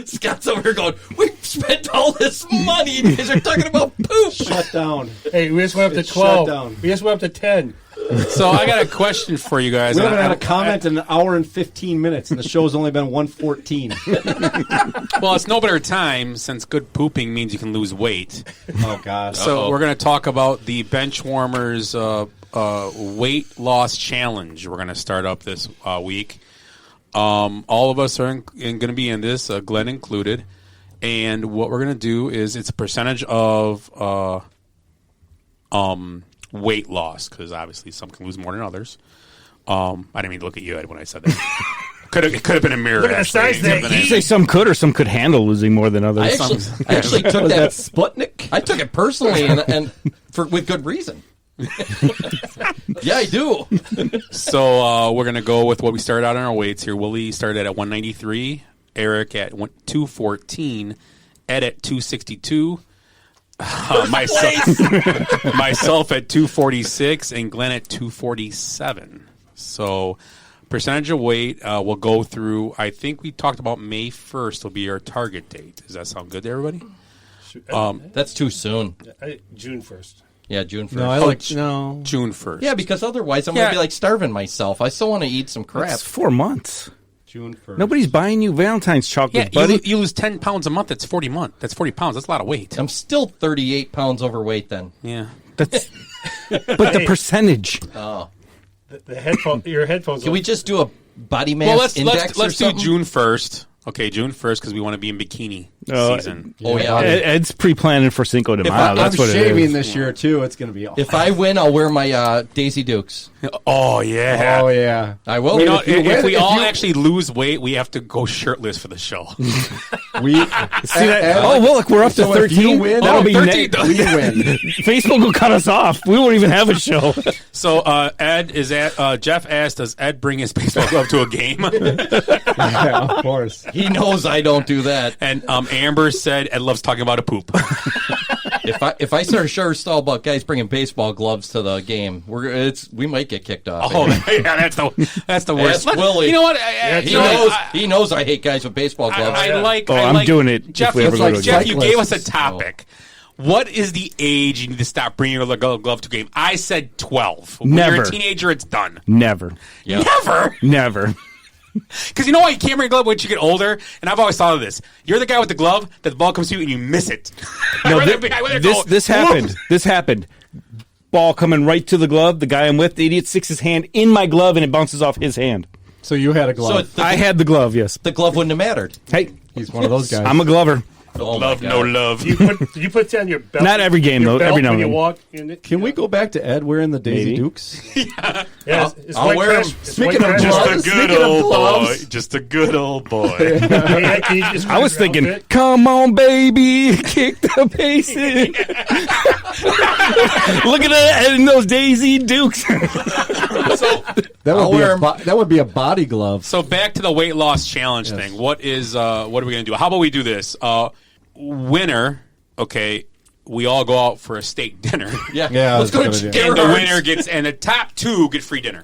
Speaker 4: Scott's over here going, we've spent all this money and you guys are talking about poop.
Speaker 3: Shut down.
Speaker 5: Hey, we just went up to
Speaker 3: Shut
Speaker 5: 12.
Speaker 3: down.
Speaker 5: We just went up to 10.
Speaker 2: So I got a question for you guys.
Speaker 3: We haven't
Speaker 2: And
Speaker 3: had a comment in an hour and 15 minutes, and the show's only been 1:14.
Speaker 2: well, it's no better time since good pooping means you can lose weight.
Speaker 3: Oh, God.
Speaker 2: So we're going to talk about the Benchwarmers weight loss challenge. We're going to start up this week. All of us are going to be in this, Glenn included. And what we're going to do is it's a percentage of weight loss, because obviously some can lose more than others. I didn't mean to look at you, Ed, when I said that. It could have been a mirror.
Speaker 5: Look at the size there.
Speaker 6: You say some could, or some could handle losing more than others.
Speaker 4: I actually took
Speaker 3: Was that
Speaker 4: that.
Speaker 3: Sputnik?
Speaker 4: I took it personally and with good reason. Yeah, I do.
Speaker 2: So we're going to go with what we started out on our weights here. Willie started at 193, Eric at 214, Ed at 262, myself at 246, and Glenn at 247. So percentage of weight we'll go through. I think we talked about May 1st will be our target date. Does that sound good to everybody?
Speaker 4: That's too soon.
Speaker 5: June 1st.
Speaker 4: Yeah, June 1st.
Speaker 3: No, I like no.
Speaker 2: June 1st.
Speaker 4: Yeah, because otherwise I'm going to be like starving myself. I still want to eat some crap.
Speaker 6: That's 4 months.
Speaker 3: June 1st.
Speaker 6: Nobody's buying you Valentine's chocolate, buddy.
Speaker 2: You lose 10 pounds a month. That's 40 month. That's 40 pounds. That's a lot of weight.
Speaker 4: I'm still 38 pounds overweight then.
Speaker 2: Yeah.
Speaker 6: That's, but the percentage.
Speaker 4: Oh.
Speaker 5: The headphone, your headphones.
Speaker 4: Can we just do a body mass index
Speaker 2: let's
Speaker 4: or
Speaker 2: do
Speaker 4: something?
Speaker 2: June 1st. Okay, June 1st because we want to be in bikini season.
Speaker 4: Oh, yeah.
Speaker 6: Ed's pre-planning for Cinco de Mayo.
Speaker 3: I'm
Speaker 6: That's what it
Speaker 3: shaving
Speaker 6: is.
Speaker 3: this year, too. It's going to be awesome.
Speaker 4: If I win, I'll wear my Daisy Dukes.
Speaker 2: Oh, yeah.
Speaker 3: Oh, yeah.
Speaker 4: I will.
Speaker 2: You know,
Speaker 3: If you
Speaker 2: if
Speaker 3: win-
Speaker 2: we
Speaker 3: if
Speaker 2: all
Speaker 3: you-
Speaker 2: actually lose weight, we have to go shirtless for the show.
Speaker 3: We
Speaker 6: See that? Oh, well, look, we're up to
Speaker 3: So if
Speaker 6: 13.
Speaker 3: you win-
Speaker 6: That'll
Speaker 2: Oh,
Speaker 6: be
Speaker 2: 13.
Speaker 3: we win.
Speaker 6: Facebook will cut us off. We won't even have a show.
Speaker 2: So Ed is at Jeff asked, does Ed bring his baseball glove to a game?
Speaker 3: Yeah, of course.
Speaker 4: He knows I don't do that.
Speaker 2: And Amber said Ed loves talking about a poop.
Speaker 4: If I start a show stall about guys bringing baseball gloves to the game, we might get kicked off.
Speaker 2: Oh, yeah, that's the worst.
Speaker 4: Ask Willie.
Speaker 2: You know what?
Speaker 4: He knows I hate guys with baseball gloves.
Speaker 2: I like.
Speaker 6: Oh,
Speaker 2: I
Speaker 6: I'm
Speaker 2: like,
Speaker 6: doing it
Speaker 2: Jeff,
Speaker 6: if we ever
Speaker 3: go to a
Speaker 2: Jeff,
Speaker 3: game.
Speaker 2: you gave us a
Speaker 3: Cyclists.
Speaker 2: topic. What is the age you need to stop bringing your glove to a game? I said 12. When
Speaker 6: Never.
Speaker 2: you're a teenager, it's done.
Speaker 6: Never.
Speaker 4: Yeah.
Speaker 2: Never.
Speaker 6: Never.
Speaker 2: Because you know why you can't bring a glove once you get older? And I've always thought of this. You're the guy with the glove that the ball comes to you and you miss it.
Speaker 6: No,
Speaker 2: I'd rather go,
Speaker 6: this happened. This happened. Ball coming right to the glove. The guy I'm with, the idiot, sticks his hand in my glove and it bounces off his hand.
Speaker 3: So you had a glove.
Speaker 4: So
Speaker 6: I had the glove, yes.
Speaker 4: the glove wouldn't have mattered.
Speaker 6: Hey,
Speaker 3: He's one of those guys.
Speaker 6: I'm a glover.
Speaker 4: Oh,
Speaker 2: Love,
Speaker 4: my
Speaker 2: no
Speaker 4: God.
Speaker 2: love.
Speaker 5: Did you put that on your belt?
Speaker 6: Not every game,
Speaker 5: your
Speaker 6: though.
Speaker 5: belt
Speaker 6: Every now
Speaker 5: when
Speaker 6: and
Speaker 5: you
Speaker 6: then.
Speaker 5: walk in it?
Speaker 3: Can we go back to Ed wearing the Daisy
Speaker 6: Maybe.
Speaker 3: Dukes?
Speaker 5: Yeah, it's
Speaker 4: I'll
Speaker 5: white
Speaker 4: wear
Speaker 5: trash.
Speaker 4: them.
Speaker 5: It's
Speaker 3: Speaking
Speaker 5: white
Speaker 3: of
Speaker 5: trash.
Speaker 3: gloves, speaking of gloves,
Speaker 2: Just a good old boy.
Speaker 5: Hey, can you just
Speaker 6: I was
Speaker 5: your
Speaker 6: thinking,
Speaker 5: outfit?
Speaker 6: come on, baby, kick the bases. Look at that and those Daisy Dukes.
Speaker 3: That would be a body glove.
Speaker 2: So back to the weight loss challenge thing. What are we going to do? How about we do this? Winner, okay, we all go out for a steak dinner.
Speaker 4: Yeah,
Speaker 3: Yeah,
Speaker 4: let's go
Speaker 3: that's
Speaker 4: to
Speaker 3: a good idea.
Speaker 2: And the
Speaker 4: Gerhardt's.
Speaker 2: winner gets, and the top two get free dinner.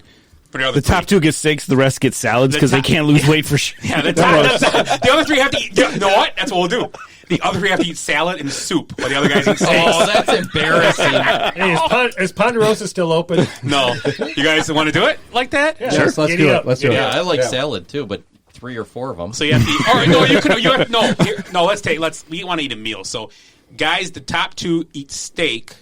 Speaker 2: For the other
Speaker 6: The top
Speaker 2: three.
Speaker 6: two get steaks, the rest get salads
Speaker 2: The
Speaker 6: because they
Speaker 2: top-
Speaker 6: can't lose weight for sure.
Speaker 2: Yeah, the other three have to eat. You know what? That's what we'll do. The other three have to eat salad and soup, while the other guys eat steaks.
Speaker 4: Oh, that's embarrassing.
Speaker 5: Hey, is Ponderosa still open?
Speaker 2: No, you guys want to do it like that?
Speaker 5: Yeah.
Speaker 3: Yes, let's
Speaker 5: Giddy
Speaker 3: do
Speaker 5: up.
Speaker 3: it. Let's do
Speaker 5: Giddy
Speaker 3: it.
Speaker 4: Yeah, I like
Speaker 3: Yeah.
Speaker 4: salad too, but 3 or 4 of them.
Speaker 2: So you have to eat. All right, no, you could. You have, no, here, no. We want to eat a meal. So, guys, the top two eat steak.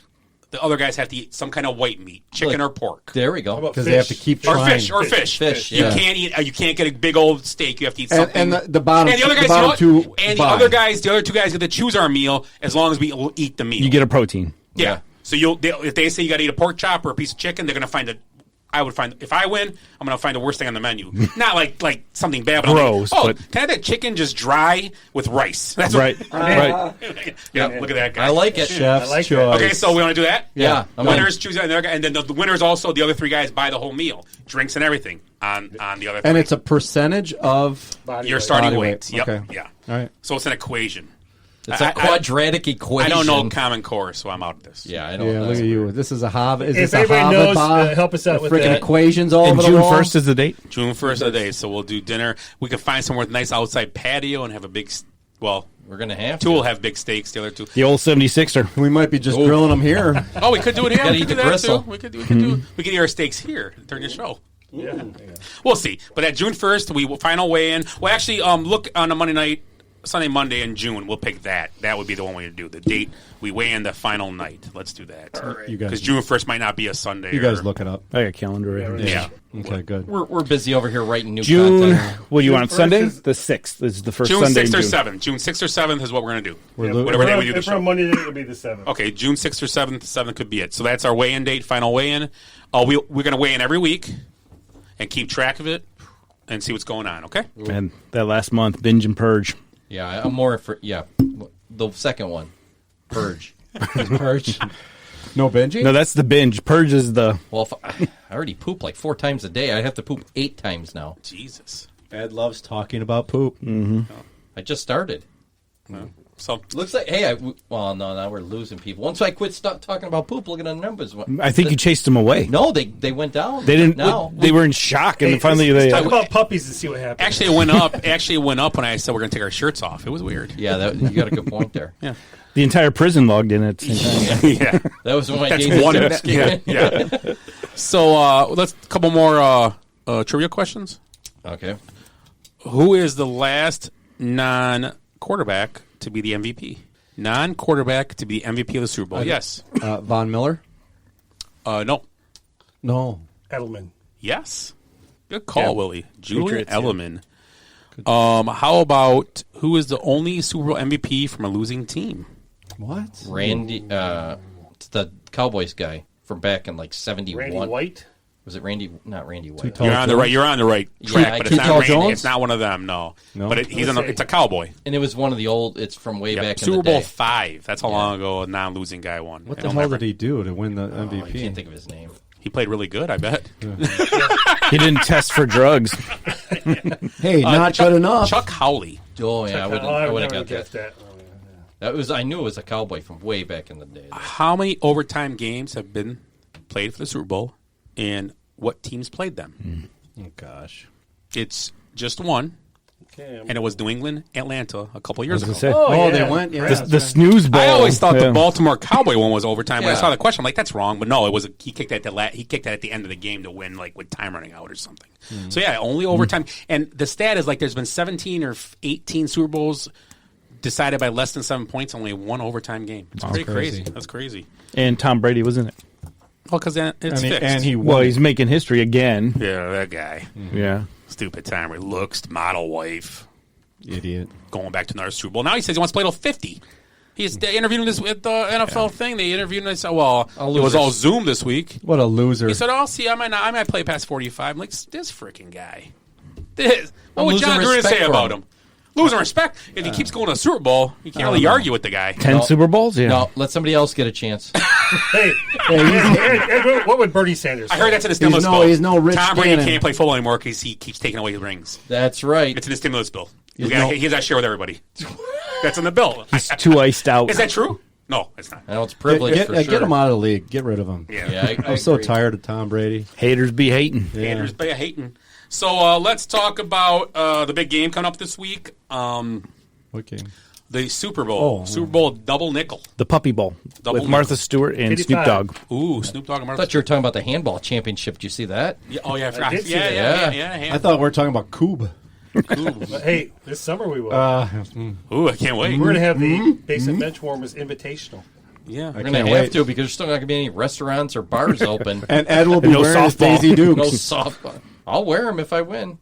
Speaker 2: The other guys have to eat some kind of white meat, chicken or pork,
Speaker 4: There we go.
Speaker 3: Because they have to keep
Speaker 2: or
Speaker 3: trying.
Speaker 2: fish, or fish.
Speaker 4: Fish,
Speaker 2: You
Speaker 4: yeah.
Speaker 2: can't eat. You can't get a big old steak. You have to eat something.
Speaker 3: And the bottom,
Speaker 2: And the other guys,
Speaker 3: the bottom two
Speaker 2: and
Speaker 3: buy.
Speaker 2: the other two guys get to choose our meal as long as we will eat the meal.
Speaker 6: You get a protein.
Speaker 2: yeah. So if they say you got to eat a pork chop or a piece of chicken, they're going to find I would find if I win, I'm going to find the worst thing on the menu. Not like something bad, but
Speaker 6: Gross,
Speaker 2: I'm like,
Speaker 6: but-
Speaker 2: can I have that chicken just dry with rice? That's
Speaker 6: Right.
Speaker 2: Right. Yeah, look at that guy.
Speaker 4: I like it.
Speaker 3: Chef's
Speaker 5: like that.
Speaker 3: choice.
Speaker 2: Okay, so we want to do that?
Speaker 4: Yeah. I'm
Speaker 2: Winners choose, and then the winners also, the other three guys buy the whole meal, drinks and everything on the other three.
Speaker 3: And it's a percentage of
Speaker 2: your starting
Speaker 3: body
Speaker 2: weight. Yep.
Speaker 3: Okay.
Speaker 2: Yeah.
Speaker 3: All right.
Speaker 2: So it's an equation.
Speaker 4: It's a quadratic
Speaker 2: I
Speaker 4: equation.
Speaker 2: don't know Common Core, so I'm out of this.
Speaker 4: Yeah, I don't
Speaker 3: Yeah,
Speaker 4: know.
Speaker 3: look at you. This is a Hobbit. Is
Speaker 5: If
Speaker 3: this a
Speaker 5: anybody
Speaker 3: Hobbit
Speaker 5: knows,
Speaker 3: bar?
Speaker 5: help us out with
Speaker 3: Freaking
Speaker 5: that.
Speaker 3: equations all
Speaker 6: And
Speaker 3: over
Speaker 6: June
Speaker 3: the wall?
Speaker 6: 1st is the date.
Speaker 2: June 1st of the day, so we'll do dinner. We can find somewhere with a nice outside patio and have a big, well,
Speaker 4: We're going to have
Speaker 2: two
Speaker 4: to.
Speaker 2: will have big steaks, the other two.
Speaker 6: The old 76er.
Speaker 3: We might be just grilling them here.
Speaker 2: Oh, we could do it here.
Speaker 4: Gotta
Speaker 2: We
Speaker 4: eat
Speaker 2: could do
Speaker 4: the
Speaker 2: that
Speaker 4: gristle.
Speaker 2: too. We could eat our steaks here during the show.
Speaker 5: Yeah.
Speaker 2: We'll see. But at June 1st, we will final weigh in. Well, actually, look on a Monday night, Sunday, Monday in June. We'll pick that. That would be the one way to do the date. We weigh in the final night. Let's do that.
Speaker 3: You guys,
Speaker 2: Because June 1st might not be a Sunday.
Speaker 3: you guys look it up.
Speaker 6: I got a calendar right here.
Speaker 2: Yeah.
Speaker 3: Okay, good.
Speaker 4: We're busy over here writing new
Speaker 6: June,
Speaker 4: content.
Speaker 6: what do you
Speaker 5: June
Speaker 6: want,
Speaker 5: 1st
Speaker 6: Sunday?
Speaker 5: is-
Speaker 6: The 6th is the first
Speaker 2: June
Speaker 6: Sunday
Speaker 2: 6th
Speaker 6: in
Speaker 2: or
Speaker 6: June.
Speaker 2: 7th. June 6th or 7th is what we're going to do. Whatever day we do the
Speaker 5: If we're
Speaker 2: show.
Speaker 5: on Monday, it'll be the 7th.
Speaker 2: Okay, June 6th or 7th. 7th could be it. So that's our weigh-in date, final weigh-in. We're going to weigh in every week and keep track of it and see what's going on, okay?
Speaker 6: And that last month, binge and purge.
Speaker 4: Yeah, I'm more for, the second one. Purge.
Speaker 3: Purge. No binging?
Speaker 6: No, that's the binge. Purge is the...
Speaker 4: Well, if I already poop like 4 times a day. I have to poop 8 times now.
Speaker 2: Jesus.
Speaker 3: Ed loves talking about poop.
Speaker 4: I just started.
Speaker 2: So
Speaker 4: Looks like, well, no, now we're losing people. Once I quit talking about poop, look at the numbers.
Speaker 6: I think you chased them away.
Speaker 4: No, they went down.
Speaker 6: They didn't.
Speaker 4: Now.
Speaker 6: They were in shock, and
Speaker 5: Hey,
Speaker 6: then finally
Speaker 5: let's
Speaker 6: they.
Speaker 5: talk about puppies and see what happens.
Speaker 2: actually, it went up. When I said we're going to take our shirts off. It was weird.
Speaker 4: Yeah, you got a good point there.
Speaker 2: Yeah.
Speaker 6: The entire prison logged in at the same time.
Speaker 2: Yeah.
Speaker 4: That was when my
Speaker 2: That's
Speaker 4: days
Speaker 2: one.
Speaker 4: started skipping.
Speaker 2: Yeah. So let's a couple more trivia questions.
Speaker 4: Okay.
Speaker 2: Who is the last non-quarterback to be the MVP? Non-quarterback to be the MVP of the Super Bowl. Yes.
Speaker 3: Von Miller?
Speaker 2: No.
Speaker 3: No.
Speaker 5: Edelman.
Speaker 2: Yes. Good call,
Speaker 6: Yeah.
Speaker 2: Willie. Julian
Speaker 6: Patriots, yeah.
Speaker 2: Edelman. How about who is the only Super Bowl MVP from a losing team?
Speaker 3: What?
Speaker 4: Randy, it's the Cowboys guy from back in like 71.
Speaker 5: Randy White.
Speaker 4: Was it Randy? Not Randy White.
Speaker 3: tall.
Speaker 2: You're on the right. You're on the right
Speaker 4: Yeah,
Speaker 2: track,
Speaker 4: I
Speaker 2: but
Speaker 4: can't-
Speaker 2: it's not
Speaker 3: Tall
Speaker 2: Randy.
Speaker 3: Jones?
Speaker 2: It's not one of them. No.
Speaker 3: No?
Speaker 2: But it's a cowboy.
Speaker 4: And it was one of the old. It's from way
Speaker 2: Yeah,
Speaker 4: back in
Speaker 2: Super
Speaker 4: the
Speaker 2: Bowl
Speaker 4: day.
Speaker 2: V. That's how long ago a non-losing guy won.
Speaker 3: What
Speaker 2: And
Speaker 3: the
Speaker 2: he'll
Speaker 3: hell
Speaker 2: never-
Speaker 3: did he do to win the
Speaker 4: I
Speaker 3: MVP?
Speaker 4: can't think of his name.
Speaker 2: He played really good. I bet.
Speaker 6: He didn't test for drugs.
Speaker 3: Hey, not
Speaker 2: Chuck,
Speaker 3: good enough.
Speaker 2: Chuck Howley.
Speaker 4: Oh yeah, I would
Speaker 5: I
Speaker 4: have
Speaker 5: would
Speaker 4: got
Speaker 5: guess
Speaker 4: that.
Speaker 5: that.
Speaker 4: That was. I knew it was a cowboy from way back in the day.
Speaker 2: How many overtime games have been played for the Super Bowl, and what teams played them?
Speaker 3: Oh, gosh.
Speaker 2: It's just one,
Speaker 5: Okay,
Speaker 2: and it was New England, Atlanta a couple years ago.
Speaker 6: Say,
Speaker 3: Oh,
Speaker 5: yeah.
Speaker 3: they went? Yeah.
Speaker 6: the snooze ball.
Speaker 2: I always thought
Speaker 6: yeah.
Speaker 2: the Baltimore Cowboy one was overtime. When I
Speaker 4: Yeah.
Speaker 2: saw the question, I'm like, that's wrong. But no, it was. He kicked that he kicked that at the end of the game to win, like with time running out or something. So yeah, only overtime. And the stat is like there's been 17 or 18 Super Bowls decided by less than 7 points, only one overtime game. It's pretty crazy.
Speaker 3: crazy.
Speaker 2: That's crazy.
Speaker 6: And Tom Brady was in it.
Speaker 2: Well, because it's
Speaker 3: and
Speaker 2: fixed.
Speaker 3: he won.
Speaker 6: Well, he's making history again.
Speaker 2: Yeah, that guy.
Speaker 6: Yeah.
Speaker 2: Stupid time. He looks, model wife,
Speaker 3: Idiot.
Speaker 2: going back to another Super Bowl. Now he says he wants to play till 50. They interviewed him with the NFL thing. They interviewed him and they said, well, it was all Zoom this week.
Speaker 3: What a loser.
Speaker 2: He said, oh, see, I might play past 45. I'm like, this freaking guy. What would
Speaker 4: losing
Speaker 2: John Gruden
Speaker 4: respect
Speaker 2: say
Speaker 4: for
Speaker 2: about
Speaker 4: him.
Speaker 2: him? Losing respect. If he keeps going to the Super Bowl, you can't really argue with the guy.
Speaker 6: 10 Super Bowls? Yeah.
Speaker 4: No, let somebody else get a chance.
Speaker 5: Hey, Ed, what would Bernie Sanders say?
Speaker 2: I heard that's in the stimulus
Speaker 3: no-
Speaker 2: bill.
Speaker 3: he's no Rich
Speaker 2: Tom Brady
Speaker 3: Gannon.
Speaker 2: can't play football anymore because he keeps taking away the rings.
Speaker 4: That's right.
Speaker 2: It's in the stimulus bill.
Speaker 3: He's
Speaker 2: He has
Speaker 3: no-
Speaker 2: got to share with everybody. That's in the bill.
Speaker 6: He's too iced out.
Speaker 2: Is that true? No, it's not.
Speaker 4: I know it's privilege
Speaker 3: Get,
Speaker 4: for sure.
Speaker 3: get him out of the league. Get rid of him.
Speaker 4: Yeah, I
Speaker 3: I'm so
Speaker 4: agree.
Speaker 3: tired of Tom Brady.
Speaker 6: Haters be hating.
Speaker 2: Haters be hating. So let's talk about the big game coming up this week.
Speaker 3: What game?
Speaker 2: The Super Bowl. Super Bowl double nickel.
Speaker 6: The Puppy Bowl
Speaker 2: Double
Speaker 6: with Martha
Speaker 2: nickel.
Speaker 6: Stewart and
Speaker 5: 85.
Speaker 6: Snoop Dogg.
Speaker 2: Ooh, Snoop Dogg and
Speaker 4: I
Speaker 2: Martha.
Speaker 4: thought you were talking about the handball championship. Did you see that?
Speaker 2: Yeah, oh, yeah, I forgot.
Speaker 5: did see
Speaker 2: Yeah,
Speaker 5: that.
Speaker 2: yeah.
Speaker 3: I thought we were talking about Coob.
Speaker 5: But hey, this summer we will.
Speaker 2: Ooh, I can't wait.
Speaker 5: We're going to have the Basement Bench Warmers Invitational.
Speaker 2: Yeah.
Speaker 4: We're going to have to because there's still not going to be any restaurants or bars open.
Speaker 3: And Ed will be
Speaker 6: No
Speaker 3: wearing his
Speaker 6: softball.
Speaker 3: Daisy Dukes
Speaker 4: No softball. I'll wear them if I win.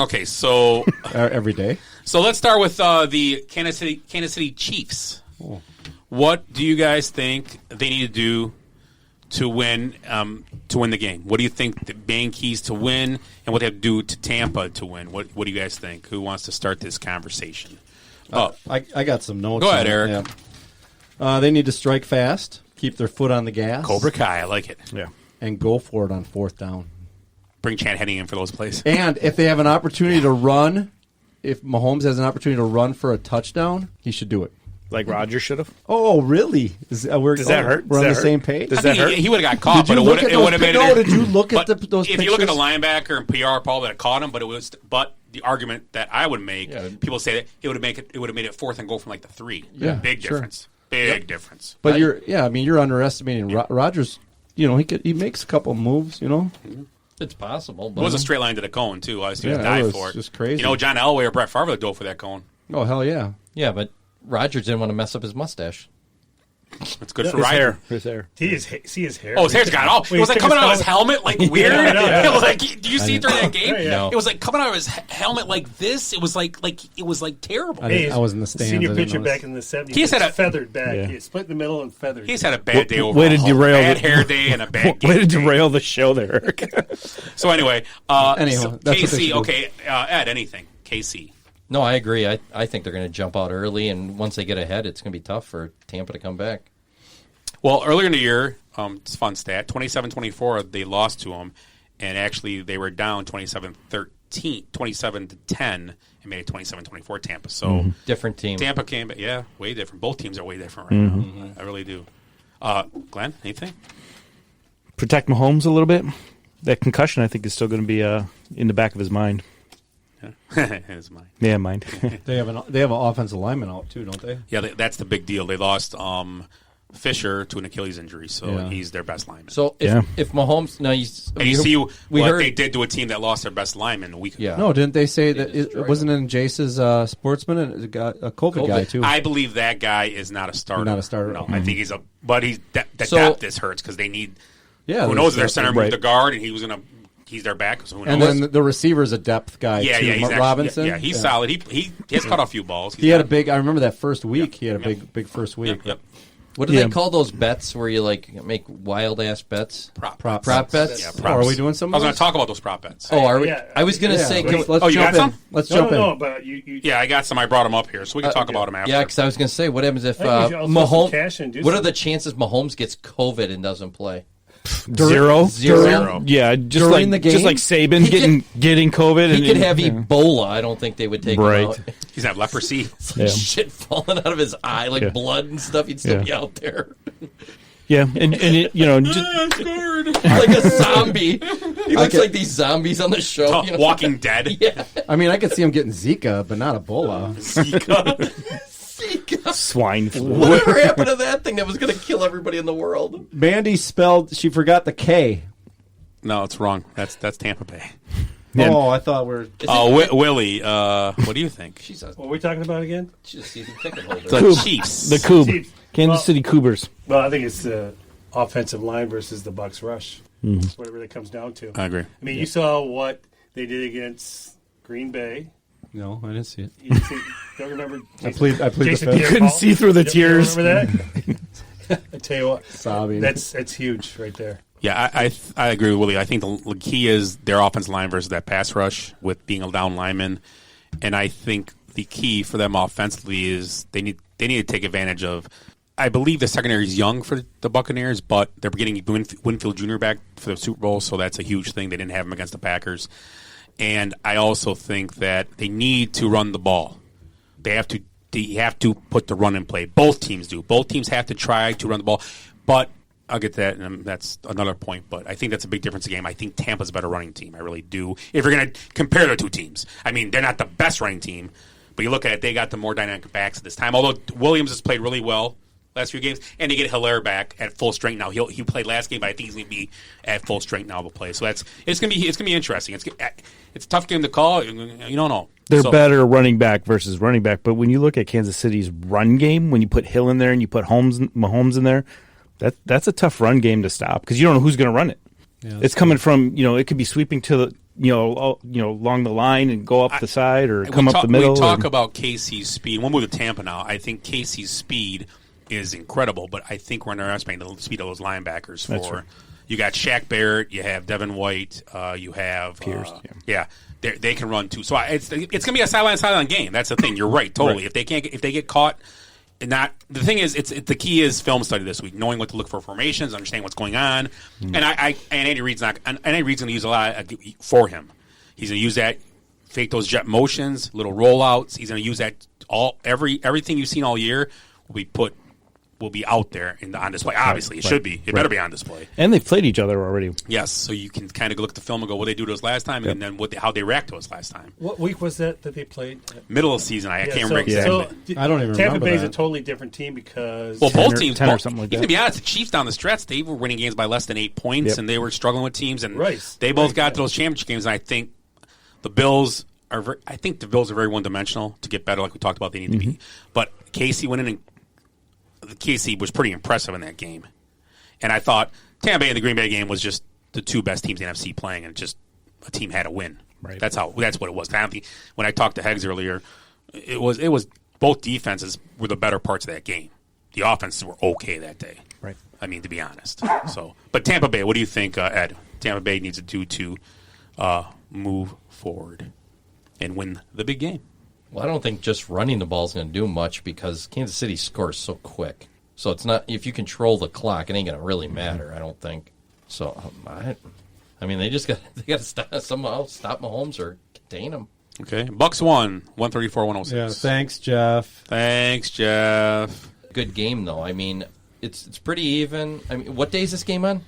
Speaker 2: Okay, so
Speaker 3: every day.
Speaker 2: let's start with the Kansas City Chiefs. What do you guys think they need to do to win the game? What do you think the main keys to win, and what they have to do to Tampa to win? What do you guys think? Who wants to start this conversation?
Speaker 3: I got some notes.
Speaker 2: Go ahead,
Speaker 3: on it.
Speaker 2: Eric.
Speaker 3: Yeah. They need to strike fast, keep their foot on the gas.
Speaker 2: Cobra Kai, I like it.
Speaker 6: Yeah.
Speaker 3: And go for it on fourth down.
Speaker 2: Bring Chad Henne in for those plays.
Speaker 3: And if they have an opportunity to run, if Mahomes has an opportunity to run for a touchdown, he should do it.
Speaker 6: Like Rodgers should have.
Speaker 3: Oh, really?
Speaker 6: Does that hurt?
Speaker 3: We're on the
Speaker 6: hurt?
Speaker 3: same page?
Speaker 6: Does that hurt?
Speaker 2: He would have got caught,
Speaker 3: Did
Speaker 2: but
Speaker 3: you
Speaker 2: it would have made
Speaker 3: No,
Speaker 2: it.
Speaker 3: did you look at
Speaker 2: But
Speaker 3: those
Speaker 2: if
Speaker 3: pictures?
Speaker 2: you look at the linebacker and PR, Paul, that caught him, but the argument that I would make, people say that it would have made it fourth and go from like the 3.
Speaker 3: Yeah,
Speaker 2: big
Speaker 3: sure.
Speaker 2: difference. Big difference.
Speaker 3: But you're underestimating Rodgers. He makes a couple moves.
Speaker 4: It's possible.
Speaker 2: It
Speaker 4: But
Speaker 2: was a straight line to the cone too. I was going to
Speaker 3: Yeah,
Speaker 2: die
Speaker 3: it was
Speaker 2: for it.
Speaker 3: just crazy.
Speaker 2: John Elway or Brett Favre would dove for that cone.
Speaker 3: Oh hell yeah!
Speaker 4: yeah, but Rodgers didn't want to mess up his mustache.
Speaker 2: It's good for
Speaker 6: His
Speaker 2: Ryder.
Speaker 6: hair. His hair.
Speaker 5: See his hair.
Speaker 2: Oh, his hair's got all. It was like coming out of his helmet, like weird.
Speaker 5: Yeah.
Speaker 2: It was like, do you see it during that game?
Speaker 5: Yeah.
Speaker 4: No.
Speaker 2: It was like coming out of his helmet like this. It was like terrible.
Speaker 3: I was in the stands.
Speaker 5: Senior
Speaker 3: I didn't
Speaker 5: pitcher
Speaker 3: notice.
Speaker 5: back in the 70s.
Speaker 2: He's had a-
Speaker 5: feathered back.
Speaker 6: Yeah.
Speaker 5: He split in the middle and feathered.
Speaker 2: He's had a bad day overall.
Speaker 6: Way to derail
Speaker 2: bad
Speaker 6: the-
Speaker 2: hair day and a bad game.
Speaker 6: Way to derail the show there, Eric.
Speaker 2: So anyway,
Speaker 3: Anyhow,
Speaker 2: so
Speaker 3: that's what they should
Speaker 2: KC.
Speaker 3: do.
Speaker 2: Okay, Ed, anything? KC.
Speaker 4: No, I agree. I think they're going to jump out early, and once they get ahead, it's going to be tough for Tampa to come back.
Speaker 2: Well, earlier in the year, it's a fun stat, 27-24, they lost to them, and actually they were down 27-10, and made it 27-24 Tampa. So
Speaker 4: Different team.
Speaker 2: Tampa came back, way different. Both teams are way different right now. I really do. Glenn, anything?
Speaker 6: Protect Mahomes a little bit. That concussion, I think, is still going to be in the back of his mind.
Speaker 2: It's mine.
Speaker 6: Yeah, mind.
Speaker 3: They have an offensive lineman out too, don't they?
Speaker 2: Yeah, that's the big deal. They lost Fisher to an Achilles injury, so he's their best lineman.
Speaker 4: So if Mahomes,
Speaker 2: and you see
Speaker 4: we
Speaker 2: what
Speaker 4: heard,
Speaker 2: they did to a team that lost their best lineman a week ago.
Speaker 4: Yeah.
Speaker 3: No, didn't they say that it
Speaker 4: destroyed
Speaker 3: wasn't in Jace's sportsman and a COVID guy too?
Speaker 2: I believe that guy is not a starter.
Speaker 3: Not a starter.
Speaker 2: No, I think he's but he's the
Speaker 4: So-
Speaker 2: depth this hurts because they need.
Speaker 3: Yeah,
Speaker 2: who knows if their center moved
Speaker 6: right.
Speaker 2: the guard and he's their back. So who knows?
Speaker 3: And then the receiver's a depth guy
Speaker 2: yeah,
Speaker 3: too.
Speaker 2: he's
Speaker 3: Robinson.
Speaker 2: actually, he's solid. He has caught a few balls.
Speaker 3: He had a big. I remember that first week. He had a big first week.
Speaker 2: Yep.
Speaker 4: what do they call those bets where you like make wild ass bets?
Speaker 2: Prop
Speaker 4: bets.
Speaker 2: Yeah,
Speaker 3: Oh,
Speaker 2: props.
Speaker 3: are we doing some?
Speaker 2: I was
Speaker 3: of
Speaker 2: going to
Speaker 3: those?
Speaker 2: talk about those prop bets.
Speaker 4: Oh, are we?
Speaker 5: Yeah.
Speaker 4: I was going to say, can we,
Speaker 3: let's
Speaker 2: Oh, you
Speaker 3: jump
Speaker 2: got
Speaker 3: in.
Speaker 2: some?
Speaker 3: Let's jump in.
Speaker 5: No, but you
Speaker 2: Yeah, I got some. I brought them up here, so we can talk about them after.
Speaker 4: yeah, because I was going to say, what happens if
Speaker 5: I think we should also throw some cash
Speaker 4: Mahomes?
Speaker 5: and do
Speaker 4: What are
Speaker 5: some-
Speaker 4: the chances Mahomes gets COVID and doesn't play?
Speaker 6: Zero.
Speaker 2: Zero.
Speaker 6: Yeah, just
Speaker 3: During
Speaker 6: like
Speaker 3: the game?
Speaker 6: just like Saban getting COVID.
Speaker 4: He could have
Speaker 6: yeah.
Speaker 4: Ebola. I don't think they would take
Speaker 6: Right.
Speaker 4: him out.
Speaker 2: He's had leprosy.
Speaker 4: It's like shit falling out of his eye, like
Speaker 6: Yeah.
Speaker 4: blood and stuff. He'd still
Speaker 6: Yeah.
Speaker 4: be out there
Speaker 6: Yeah, and it, just,
Speaker 4: like a zombie. He looks like these zombies on the show. you know?
Speaker 2: Walking Dead.
Speaker 4: Yeah.
Speaker 3: I mean, I could see him getting Zika, but not Ebola.
Speaker 6: swine flu.
Speaker 4: Whatever happened to that thing that was going to kill everybody in the world?
Speaker 3: Mandy spelled. She forgot the K.
Speaker 2: No, it's wrong. That's Tampa Bay.
Speaker 6: Yeah.
Speaker 3: Oh, I thought we're.
Speaker 2: Willie, what do you think?
Speaker 4: She's a,
Speaker 5: What are we talking about again?
Speaker 4: she's a season ticket holder.
Speaker 2: The
Speaker 6: Coop.
Speaker 2: Chiefs.
Speaker 6: The Coob.
Speaker 5: Chiefs.
Speaker 6: Kansas
Speaker 5: Well-
Speaker 6: City Cougars.
Speaker 5: Well, I think it's the offensive line versus the Bucks rush. That's what it really comes down to.
Speaker 2: I agree.
Speaker 5: I mean, you saw what they did against Green Bay.
Speaker 3: No, I didn't see it.
Speaker 5: You don't remember?
Speaker 3: I plead the
Speaker 5: Jason
Speaker 3: fifth.
Speaker 5: Pierre-Paul?
Speaker 6: Couldn't see through the
Speaker 5: You don't
Speaker 6: tears.
Speaker 5: Remember that? I tell you what,
Speaker 3: Sobbing.
Speaker 5: that's huge right there.
Speaker 2: Yeah, I agree with Willie. I think the key is their offensive line versus that pass rush with being a down lineman, and I think the key for them offensively is they need to take advantage of. I believe the secondary is young for the Buccaneers, but they're getting Winfield Jr. back for the Super Bowl, so that's a huge thing. They didn't have him against the Packers, and I also think that they need to run the ball. They have to put the run in play. Both teams do. Both teams have to try to run the ball, but. I'll get to that, and that's another point. But I think that's a big difference in the game. I think Tampa's a better running team. I really do. If you're going to compare the two teams, I mean, they're not the best running team, but you look at it, they got the more dynamic backs at this time. Although Williams has played really well last few games, and they get Hilaire back at full strength now. He played last game, but I think he's going to be at full strength now to play. So it's going to be interesting. It's a tough game to call. You don't know.
Speaker 6: They're better running back versus running back, but when you look at Kansas City's run game, when you put Hill in there and you put Mahomes in there. That's a tough run game to stop because you don't know who's going to run it. Yeah, it's coming from it could be sweeping to the along the line and go up the side or come up the middle.
Speaker 2: We talk about KC's speed. We'll move to Tampa now. I think KC's speed is incredible, but I think we're underestimating the speed of those linebackers.
Speaker 6: That's right.
Speaker 2: You got Shaq Barrett, you have Devin White, you have
Speaker 6: Pierce.
Speaker 2: Yeah, they can run too. So it's going to be a sideline game. That's the thing. You're right, totally.
Speaker 6: Right.
Speaker 2: If they get caught. Not the thing is, the key is film study this week, knowing what to look for formations, understanding what's going on, and Andy Reid's going to use a lot for him. He's going to use that, fake those jet motions, little rollouts. He's going to use that everything you've seen all year will be out there on display. Obviously, it should be. It better be on display.
Speaker 6: And they've played each other already.
Speaker 2: Yes, so you can kind of look at the film and go, what they do to us last time, and then how they react to us last time.
Speaker 5: What week was that they played?
Speaker 2: Middle of the season. I can't remember exactly.
Speaker 3: I don't even
Speaker 5: Tampa
Speaker 3: remember
Speaker 5: Bay's
Speaker 3: that.
Speaker 5: a totally different team because
Speaker 2: both teams,
Speaker 6: 10 or something like that.
Speaker 2: Even to be honest, the Chiefs down the stretch, they were winning games by less than 8 points, and they were struggling with teams, and they both got to those championship games. And I think the Bills are very one-dimensional. To get better, like we talked about, they need to be. But Casey went in and Casey was pretty impressive in that game. And I thought Tampa Bay and the Green Bay game was just the two best teams in the NFC playing, and just a team had to win.
Speaker 6: Right.
Speaker 2: That's what it was. When I talked to Heggs earlier, it was both defenses were the better parts of that game. The offenses were okay that day.
Speaker 6: Right.
Speaker 2: I mean, to be honest. But Tampa Bay, what do you think, Ed? Tampa Bay needs to do to move forward and win the big game.
Speaker 4: Well, I don't think just running the ball is going to do much because Kansas City scores so quick. So it's not, if you control the clock, it ain't going to really matter, I don't think. So, I mean, they got to somehow stop Mahomes or contain him.
Speaker 2: Okay. Bucks won, 134-106.
Speaker 3: Yeah, thanks, Jeff.
Speaker 4: Good game, though. I mean, it's pretty even. I mean, what day is this game on?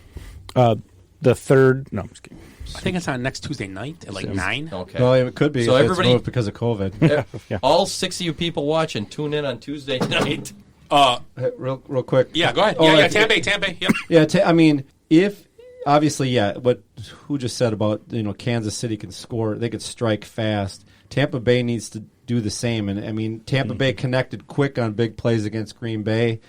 Speaker 6: The third. No, I'm just kidding.
Speaker 2: I think it's on next Tuesday night at 9.
Speaker 4: Okay.
Speaker 3: Well, it could be.
Speaker 4: So
Speaker 3: if
Speaker 4: everybody,
Speaker 3: it's moved because of COVID.
Speaker 6: Yeah.
Speaker 4: All 6 of you people watching, tune in on Tuesday night.
Speaker 3: Real quick.
Speaker 2: Yeah, go ahead. Tampa Bay. Yep.
Speaker 3: Yeah, I mean, if obviously, who just said about Kansas City can score, they could strike fast. Tampa Bay needs to do the same, and I mean, Tampa Bay connected quick on big plays against Green Bay.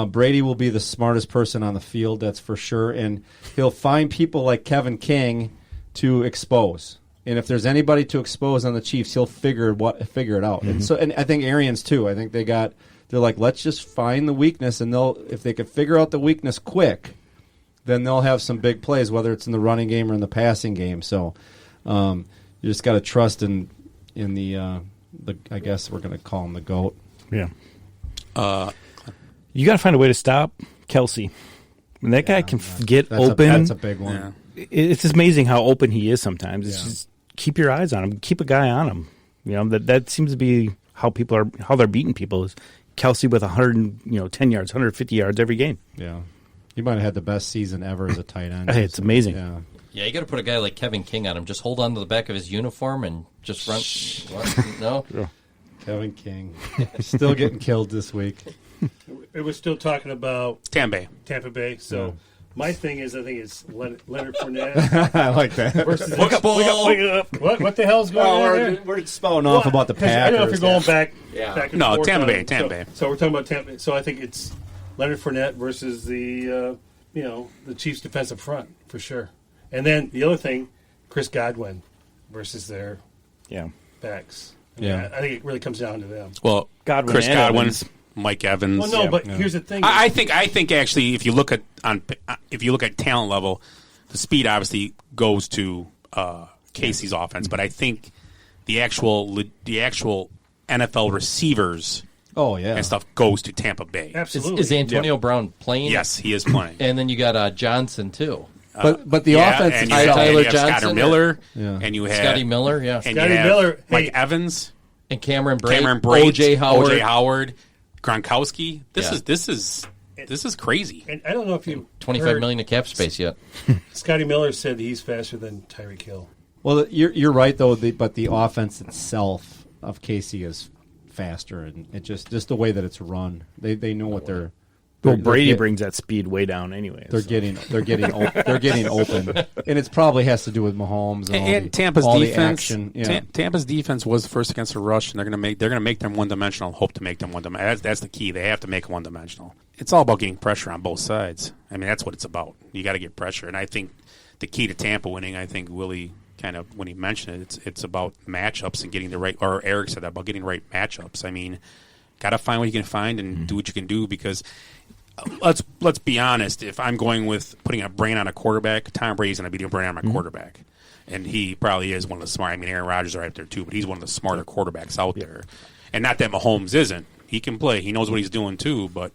Speaker 3: Brady will be the smartest person on the field, that's for sure, and he'll find people like Kevin King to expose. And if there's anybody to expose on the Chiefs, he'll figure it out.
Speaker 6: Mm-hmm.
Speaker 3: And I think Arians too. I think they're like, let's just find the weakness, and if they could figure out the weakness quick, then they'll have some big plays, whether it's in the running game or in the passing game. So you just got to trust in the I guess we're going to call him the GOAT.
Speaker 6: Yeah. You got to find a way to stop Kelsey. When that guy can get open.
Speaker 3: That's a big one.
Speaker 6: Yeah. It's just amazing how open he is sometimes. It's just keep your eyes on him. Keep a guy on him. That seems to be how they're beating people is Kelsey with 10 yards, 150 yards every game.
Speaker 3: Yeah. He might have had the best season ever as a tight end.
Speaker 6: Hey, it's amazing.
Speaker 3: Yeah.
Speaker 4: Yeah, you got to put a guy like Kevin King on him. Just hold on to the back of his uniform and just run. What? No?
Speaker 3: Kevin King. Still getting killed this week.
Speaker 5: It was still talking about
Speaker 2: Tampa Bay.
Speaker 5: So my thing is, I think it's Leonard Fournette.
Speaker 3: I like that.
Speaker 5: Versus what the hell's going on there?
Speaker 3: We're spouting off about the Packers.
Speaker 5: I don't know if you're going back and forth.
Speaker 2: Tampa Bay.
Speaker 5: So we're talking about Tampa Bay. So I think it's Leonard Fournette versus the Chiefs' defensive front for sure. And then the other thing, Chris Godwin versus their backs.
Speaker 3: Yeah.
Speaker 5: I think it really comes down to them.
Speaker 2: Well, Chris Godwin, Mike Evans.
Speaker 5: Well, no, but here's the thing.
Speaker 2: I think actually, if you look at talent level, the speed obviously goes to Casey's offense, but I think the actual NFL receivers. And stuff goes to Tampa Bay.
Speaker 5: Absolutely.
Speaker 4: Is Antonio Brown playing?
Speaker 2: Yes, he is playing.
Speaker 4: And then you got Johnson too.
Speaker 3: But the offense
Speaker 2: and
Speaker 3: is
Speaker 4: Tyler
Speaker 2: Johnson,
Speaker 4: Johnson,
Speaker 2: and you have
Speaker 4: Scotty Miller,
Speaker 2: and
Speaker 5: Scotty
Speaker 2: you have
Speaker 5: Miller,
Speaker 2: Mike Evans,
Speaker 4: and Cameron Brate,
Speaker 2: OJ
Speaker 4: Howard,
Speaker 2: Gronkowski. This is crazy.
Speaker 5: And I don't know if you
Speaker 4: $25 million in cap space yet.
Speaker 5: Scotty Miller said he's faster than Tyreek Hill.
Speaker 3: Well, you're right though. But the offense itself of Casey is faster, and it just the way that it's run. They know what they're.
Speaker 6: Brady brings that speed way down anyway.
Speaker 3: They're getting open, and it probably has to do with Mahomes and
Speaker 2: Tampa's defense.
Speaker 3: Yeah.
Speaker 2: Tampa's defense was first against the rush, and they're going to make them one dimensional. Hope to make them one dimensional. That's the key. They have to make them one dimensional. It's all about getting pressure on both sides. I mean, that's what it's about. You got to get pressure, and I think the key to Tampa winning. I think Willie kind of when he mentioned it, it's about matchups and getting the right. Or Eric said that about getting the right matchups. I mean. got to find what you can find and do what you can do because let's be honest. If I'm going with putting a brain on a quarterback, Tom Brady's going to be the brain on my quarterback. And he probably is one of the smart. I mean, Aaron Rodgers is right there too, but he's one of the smarter quarterbacks out there. And not that Mahomes isn't. He can play. He knows what he's doing too. But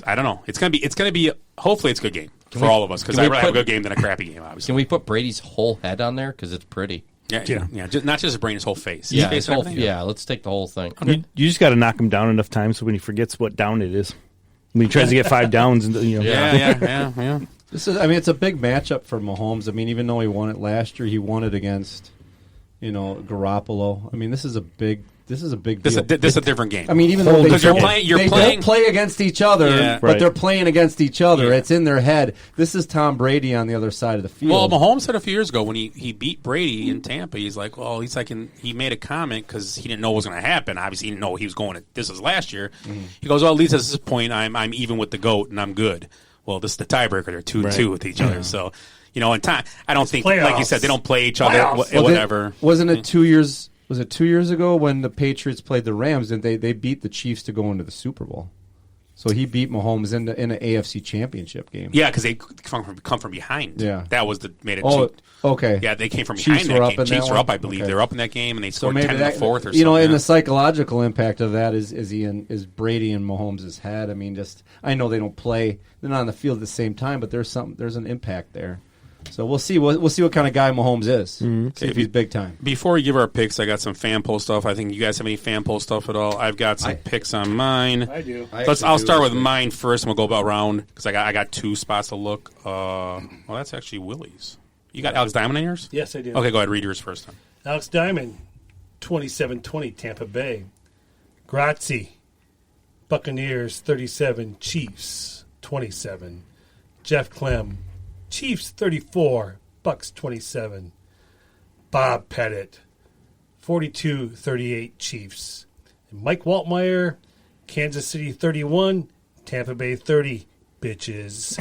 Speaker 2: I don't know. It's gonna be. Hopefully, it's a good game for all of us because I'd rather have a good game than a crappy game. Obviously.
Speaker 4: Can we put Brady's whole head on there because it's pretty?
Speaker 2: Yeah. Not just his brain, his whole face.
Speaker 4: Yeah,
Speaker 2: his face
Speaker 4: let's take the whole thing.
Speaker 6: You just got to knock him down enough times so when he forgets what down it is. When he tries to get 5 downs, and
Speaker 2: Yeah.
Speaker 3: This is, I mean, it's a big matchup for Mahomes. I mean, even though he won it last year, he won it against, Garoppolo. I mean, this is a big deal.
Speaker 2: This is a different game.
Speaker 3: I mean, even though they
Speaker 2: don't
Speaker 3: play against each other, but they're playing against each other. Yeah. It's in their head. This is Tom Brady on the other side of the field.
Speaker 2: Well, Mahomes said a few years ago when he beat Brady in Tampa, he made a comment because he didn't know what was going to happen. Obviously, he didn't know he was going to. This was last year. Mm-hmm. He goes, well, at least at this point, I'm even with the GOAT and I'm good. Well, this is the tiebreaker. They're 2-2 with each other. So, in time, I don't think, like you said, they don't play each other, whatever.
Speaker 3: Wasn't it 2 years? Was it 2 years ago when the Patriots played the Rams and they beat the Chiefs to go into the Super Bowl? So he beat Mahomes in an AFC Championship game.
Speaker 2: Yeah, because they come from behind.
Speaker 3: Yeah,
Speaker 2: that was made it.
Speaker 3: Okay.
Speaker 2: Yeah, they came from
Speaker 3: Chiefs
Speaker 2: behind that game.
Speaker 3: Chiefs
Speaker 2: were up, I believe. Okay. They were up in that game, and they scored 10 in the fourth or something.
Speaker 3: And the psychological impact of that is Brady in Mahomes' head. I mean, I know they don't play. They're not on the field at the same time, but there's an impact there. So we'll see. We'll see what kind of guy Mahomes is. Mm-hmm. See if he's big time.
Speaker 2: Before we give our picks, I got some fan poll stuff. I think you guys have any fan poll stuff at all? I've got some picks on mine.
Speaker 5: I do.
Speaker 2: I'll start with mine first, and we'll go around because I got 2 spots to look. Well, that's actually Willie's. You got Alex Diamond in yours?
Speaker 5: Yes, I do.
Speaker 2: Okay, go ahead. Read yours first. Then.
Speaker 5: Alex Diamond, 27-20, Tampa Bay. Grazie, Buccaneers, 37, Chiefs, 27. Jeff Clem, Chiefs 34, Bucks 27. Bob Pettit, 42-38 Chiefs. And Mike Waltmeyer, Kansas City 31, Tampa Bay 30. Bitches.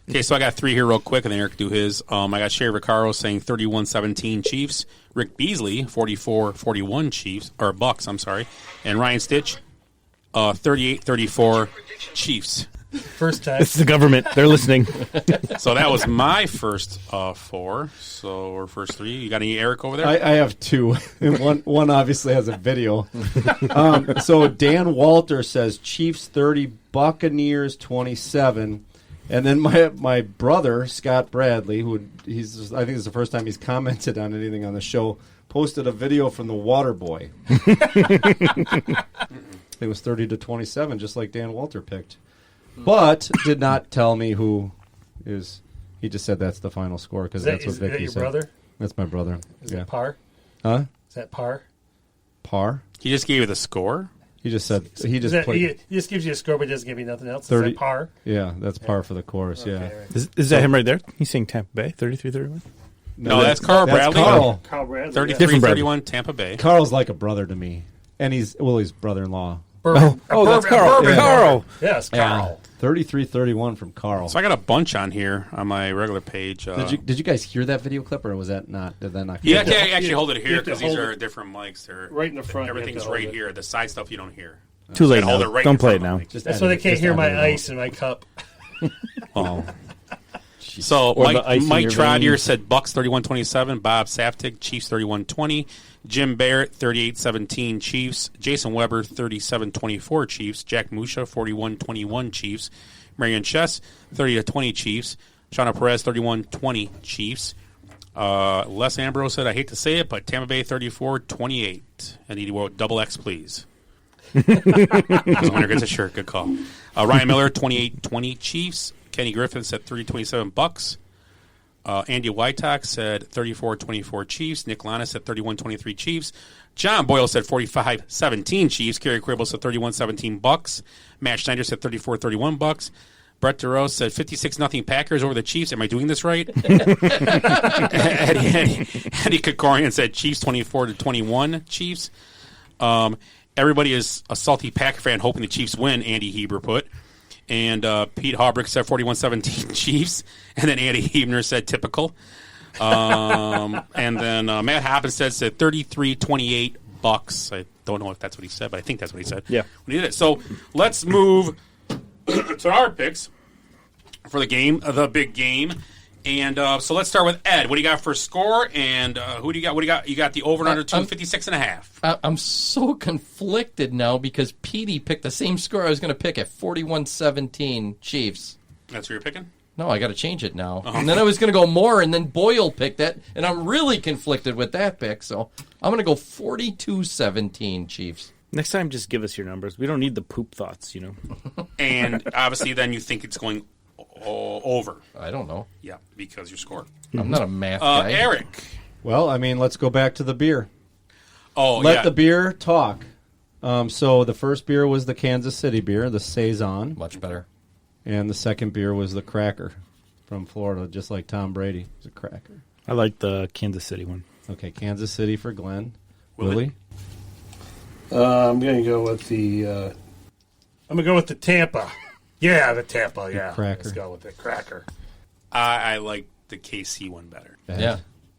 Speaker 2: Okay, so I got 3 here real quick, and then Eric do his. I got Sherry Vaccaro saying 31-17 Chiefs. Rick Beasley, 44-41 Chiefs, or Bucks, I'm sorry. And Ryan Stitch, 38-34 Chiefs.
Speaker 5: First time.
Speaker 6: It's the government. They're listening.
Speaker 2: So that was my first 4. Or first 3. You got any Eric over there?
Speaker 3: I have 2. And one obviously has a video. So Dan Walter says Chiefs 30, Buccaneers 27. And then my brother, Scott Bradley, I think this is the first time he's commented on anything on the show, posted a video from the Water Boy. It was 30-27, just like Dan Walter picked. But did not tell me who is. He just said that's the final score because that's what Vicky said.
Speaker 5: Is that your brother?
Speaker 3: That's my brother.
Speaker 5: Is it par?
Speaker 3: Huh?
Speaker 5: Is that par?
Speaker 3: Par?
Speaker 2: He just gave you the score?
Speaker 3: He just said he just
Speaker 5: played. He just gives you a score, but doesn't give you nothing else. 30, is that par?
Speaker 3: Yeah, that's par for the course. Okay, yeah.
Speaker 6: Right. Is that him right there? He's saying Tampa Bay, 33-31.
Speaker 2: No, that's Carl Bradley.
Speaker 5: Carl Bradley.
Speaker 2: 33-31 Tampa Bay.
Speaker 3: Carl's like a brother to me, and he's Willie's brother-in-law.
Speaker 5: That's
Speaker 6: Carl.
Speaker 5: Yeah.
Speaker 6: Carl.
Speaker 5: Yes, Carl.
Speaker 3: 33-31 from Carl.
Speaker 2: So I got a bunch on here on my regular page.
Speaker 3: Did you guys hear that video clip, or was that not? Did that not?
Speaker 2: Yeah, I actually hold it here because these are different mics. They're
Speaker 5: right in the front.
Speaker 2: Everything's right here. The side stuff you don't hear.
Speaker 6: Too late now. Don't play it now.
Speaker 5: That's why they can't hear my ice in my cup.
Speaker 2: Oh. So Mike Trottier said Bucks 31-27, Bob Saftig Chiefs 31-20, Jim Barrett 38-17 Chiefs, Jason Weber 37-24 Chiefs, Jack Musha 41-21 Chiefs, Marion Chess 30-20 Chiefs, Shauna Perez 31-20 Chiefs. Les Ambrose said, I hate to say it, but Tampa Bay 34-28. And he wrote double X, please. The winner gets a shirt. Good call. Ryan Miller 28-20 Chiefs. Kenny Griffin said 30-27 Bucks. Andy Wytock said 34-24 Chiefs. Nick Lana said 31-23 Chiefs. John Boyle said 45-17 Chiefs. Kerry Cribble said 31-17 Bucks. Matt Schneider said 34-31 Bucks. Brett DeRose said 56-0 Packers over the Chiefs. Am I doing this right? Eddie Kokorian said Chiefs 24-21 Chiefs. Everybody is a salty Packer fan hoping the Chiefs win, Andy Heber put. And Pete Haubrick said 41-17 Chiefs. And then Andy Hebner said typical. And then Matt Hoppinstead said 33-28 Bucks. I don't know if that's what he said, but I think that's what he said.
Speaker 6: Yeah.
Speaker 2: When he did it. So let's move to our picks for the game, the big game. And so let's start with Ed. What do you got for score? And who do you got? What do you got? You got the over and under 56.5.
Speaker 4: I'm so conflicted now because Petey picked the same score I was going to pick at 41-17 Chiefs.
Speaker 2: That's what you're picking?
Speaker 4: No, I got to change it now. And then I was going to go more, and then Boyle picked that, and I'm really conflicted with that pick. So I'm going to go 42-17 Chiefs.
Speaker 6: Next time, just give us your numbers. We don't need the poop thoughts,
Speaker 2: And obviously, then you think it's going over.
Speaker 4: I don't know.
Speaker 2: Yeah, because your score.
Speaker 4: I'm not a math guy.
Speaker 2: Eric.
Speaker 3: Well, I mean, let's go back to the beer.
Speaker 2: Oh,
Speaker 3: Let the beer talk. So the first beer was the Kansas City beer, the Saison.
Speaker 4: Much better.
Speaker 3: And the second beer was the Cracker from Florida, just like Tom Brady. It was a Cracker.
Speaker 6: I like the Kansas City one.
Speaker 3: Okay, Kansas City for Glenn. Willie?
Speaker 5: I'm going to go with the Tampa. Yeah, the Tampa. Yeah,
Speaker 3: Cracker.
Speaker 5: Let's go with the Cracker.
Speaker 2: I like the KC one better.
Speaker 4: Yeah.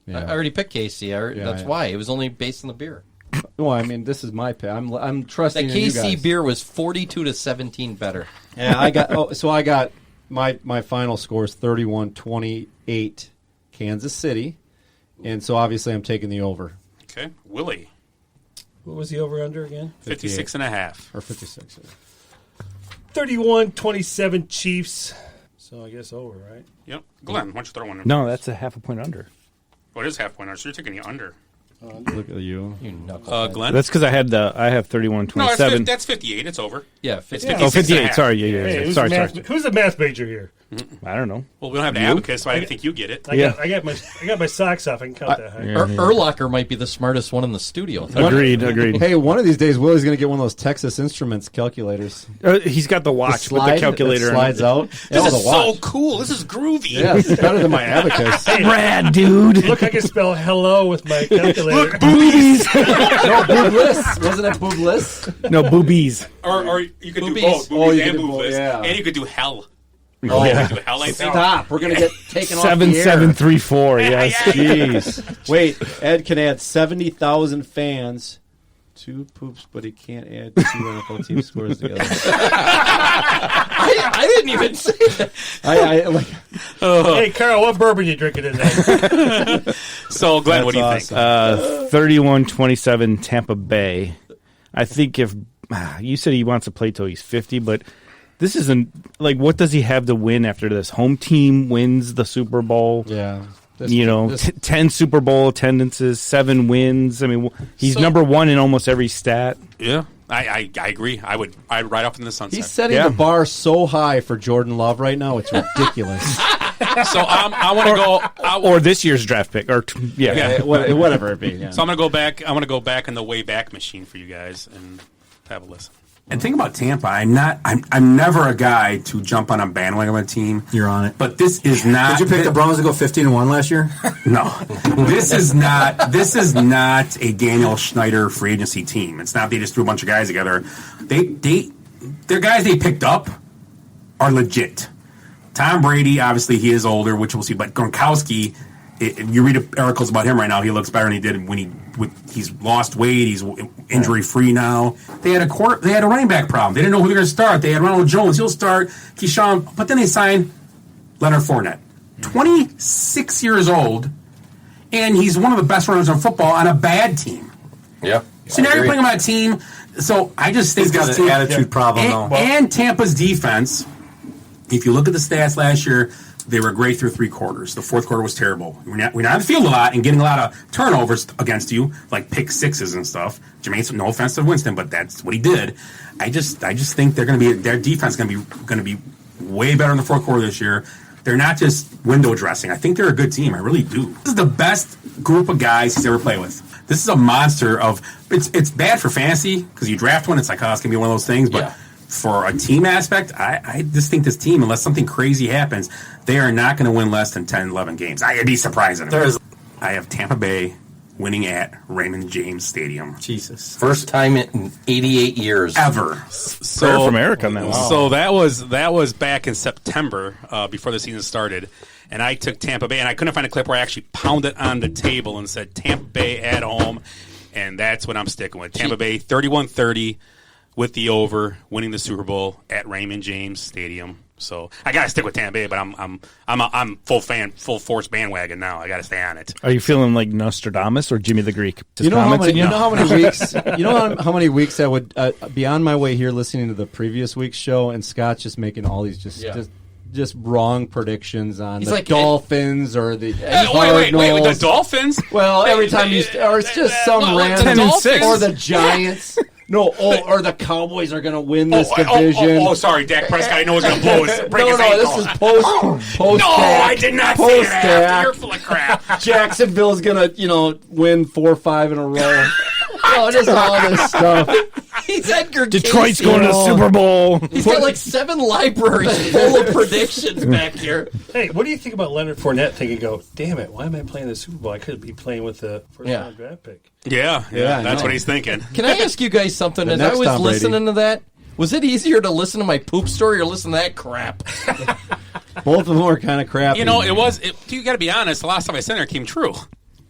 Speaker 4: I already picked KC. That's why. It was only based on the beer.
Speaker 3: Well, I mean, this is my pick. I'm trusting
Speaker 4: The
Speaker 3: in you guys.
Speaker 4: KC beer was 42-17 better.
Speaker 3: Yeah, I got my final score is 31-28 Kansas City, and so obviously I'm taking the over.
Speaker 2: Okay, Willie.
Speaker 5: What was the over-under again?
Speaker 2: 56.5.
Speaker 3: Or 56.
Speaker 5: 31-27 Chiefs. So I guess over, right?
Speaker 2: Yep. Glenn, why don't you throw one in?
Speaker 6: No, that's a half a point under.
Speaker 2: What is half point under? So you're taking the under.
Speaker 3: Look at you.
Speaker 4: You knucklehead.
Speaker 2: Glenn?
Speaker 6: That's because I have 31-27.
Speaker 2: No, that's 58. It's over.
Speaker 4: Yeah,
Speaker 2: It's
Speaker 4: 58.
Speaker 2: 56
Speaker 6: 58.
Speaker 2: and a half.
Speaker 6: Sorry. Yeah.
Speaker 5: Hey,
Speaker 6: Sorry.
Speaker 5: who's the math major here?
Speaker 6: I don't know.
Speaker 2: Well, we don't have the abacus, so I didn't think you get it.
Speaker 5: I got my socks off. I can count that high.
Speaker 4: Urlacher might be the smartest one in the studio.
Speaker 6: Agreed.
Speaker 3: Hey, one of these days, Willie's going to get one of those Texas Instruments calculators.
Speaker 6: He's got the watch with
Speaker 3: slide
Speaker 6: the calculator.
Speaker 3: that slides out.
Speaker 2: This is so cool. This is groovy.
Speaker 3: Yeah, it's better than my abacus.
Speaker 6: Rad, dude.
Speaker 5: Look, I can spell hello with my calculator.
Speaker 6: Boobies.
Speaker 3: No, boobless. Wasn't it boobless?
Speaker 6: No, boobies.
Speaker 2: Or you could do
Speaker 4: Boobies.
Speaker 2: both.
Speaker 3: Oh, you
Speaker 2: Boobies and
Speaker 3: could do both,
Speaker 2: boobless.
Speaker 3: yeah.
Speaker 2: And you could do hell.
Speaker 3: Oh,
Speaker 2: You could do hell, I think.
Speaker 3: Stop. We're going to get taken off the air.
Speaker 6: 7734. Yes.
Speaker 3: Jeez. Wait, Ed can add 70,000 fans. 2 poops, but he can't add 2 NFL team scores together.
Speaker 4: I didn't even say that.
Speaker 3: I like.
Speaker 5: Hey, Carl, what bourbon you drinking today?
Speaker 2: So, Glenn, what do you
Speaker 3: That's
Speaker 2: think?
Speaker 6: 31-27 Tampa Bay. I think if you said he wants to play till he's 50, but this isn't like what does he have to win after this? Home team wins the Super Bowl.
Speaker 3: Yeah.
Speaker 6: 10 Super Bowl attendances, 7 wins. I mean, he's number 1 in almost every stat.
Speaker 2: Yeah. I agree. I'd ride off in the sunset.
Speaker 3: He's setting the bar so high for Jordan Love right now. It's ridiculous.
Speaker 2: So I want to go.
Speaker 6: Or this year's draft pick.
Speaker 3: Whatever it be. Yeah.
Speaker 2: So I'm going to go back. I want to go back in the way back machine for you guys and have a listen.
Speaker 11: And think about Tampa. I'm never a guy to jump on a bandwagon of a team.
Speaker 12: You're on it.
Speaker 11: But this is not.
Speaker 12: Did you pick the Browns to go 15-1 last year?
Speaker 11: No. This is not a Daniel Schneider free agency team. It's not they just threw a bunch of guys together. Their guys they picked up are legit. Tom Brady, obviously he is older, which we'll see, but Gronkowski, you read articles about him right now, he looks better than he did when he's lost weight, he's injury free now. They had a running back problem. They didn't know who they were going to start. They had Ronald Jones, he'll start, Keyshawn, but then they signed Leonard Fournette. 26 years old, and he's one of the best runners in football on a bad team.
Speaker 4: Yeah.
Speaker 11: So now you're playing him on a team, so I just think
Speaker 12: he's got an attitude problem, though.
Speaker 11: And Tampa's defense, if you look at the stats last year, they were great through 3 quarters. The 4th quarter was terrible. We're not on the field a lot and getting a lot of turnovers against you, like pick sixes and stuff. Jermaine's no offense to Winston, but that's what he did. I just think they're going to be their defense going to be way better in the 4th quarter this year. They're not just window dressing. I think they're a good team. I really do. This is the best group of guys he's ever played with. This is a monster of. It's bad for fantasy because you draft one. It's like, it's going to be one of those things, but. For a team aspect, I just think this team, unless something crazy happens, they are not going to win less than 10, 11 games. I'd be surprised. I have Tampa Bay winning at Raymond James Stadium.
Speaker 12: Jesus.
Speaker 4: First time in 88 years.
Speaker 11: Ever.
Speaker 6: Prayer from Eric on that one.
Speaker 2: So that was back in September before the season started. And I took Tampa Bay, and I couldn't find a clip where I actually pounded on the table and said Tampa Bay at home. and that's what I'm sticking with. Tampa Bay 31-30 with the over, winning the Super Bowl at Raymond James Stadium. So I gotta stick with Tampa Bay, but I'm full force bandwagon now. I gotta stay on it.
Speaker 6: Are you feeling like Nostradamus or Jimmy the Greek?
Speaker 3: You know how many weeks? You know how many weeks I would be on my way here listening to the previous week's show, and Scott's just making all these just wrong predictions on the Dolphins or the
Speaker 2: wait, with the Dolphins?
Speaker 3: Well, every time or it's just some random or the Giants. No, or the Cowboys are going to win this division.
Speaker 2: Sorry, Dak Prescott. I know he's going to blow his break his
Speaker 3: ankle. This is post.
Speaker 2: No, I did not say that. You're full of crap.
Speaker 3: Jacksonville's going to, win 4-5 in a row. Just all this stuff.
Speaker 13: He's Edgar
Speaker 6: Detroit's
Speaker 13: Casey.
Speaker 6: going to the Super Bowl.
Speaker 13: He's got like 7 libraries full of predictions back here.
Speaker 5: Hey, what do you think about Leonard Fournette thinking, damn it, why am I playing the Super Bowl? I could be playing with the first-round draft pick.
Speaker 2: Yeah, that's what he's thinking.
Speaker 13: Can I ask you guys something? As I was listening to that, was it easier to listen to my poop story or listen to that crap?
Speaker 3: Both of them were kind of crappy.
Speaker 2: You got to be honest, the last time I sent there came true.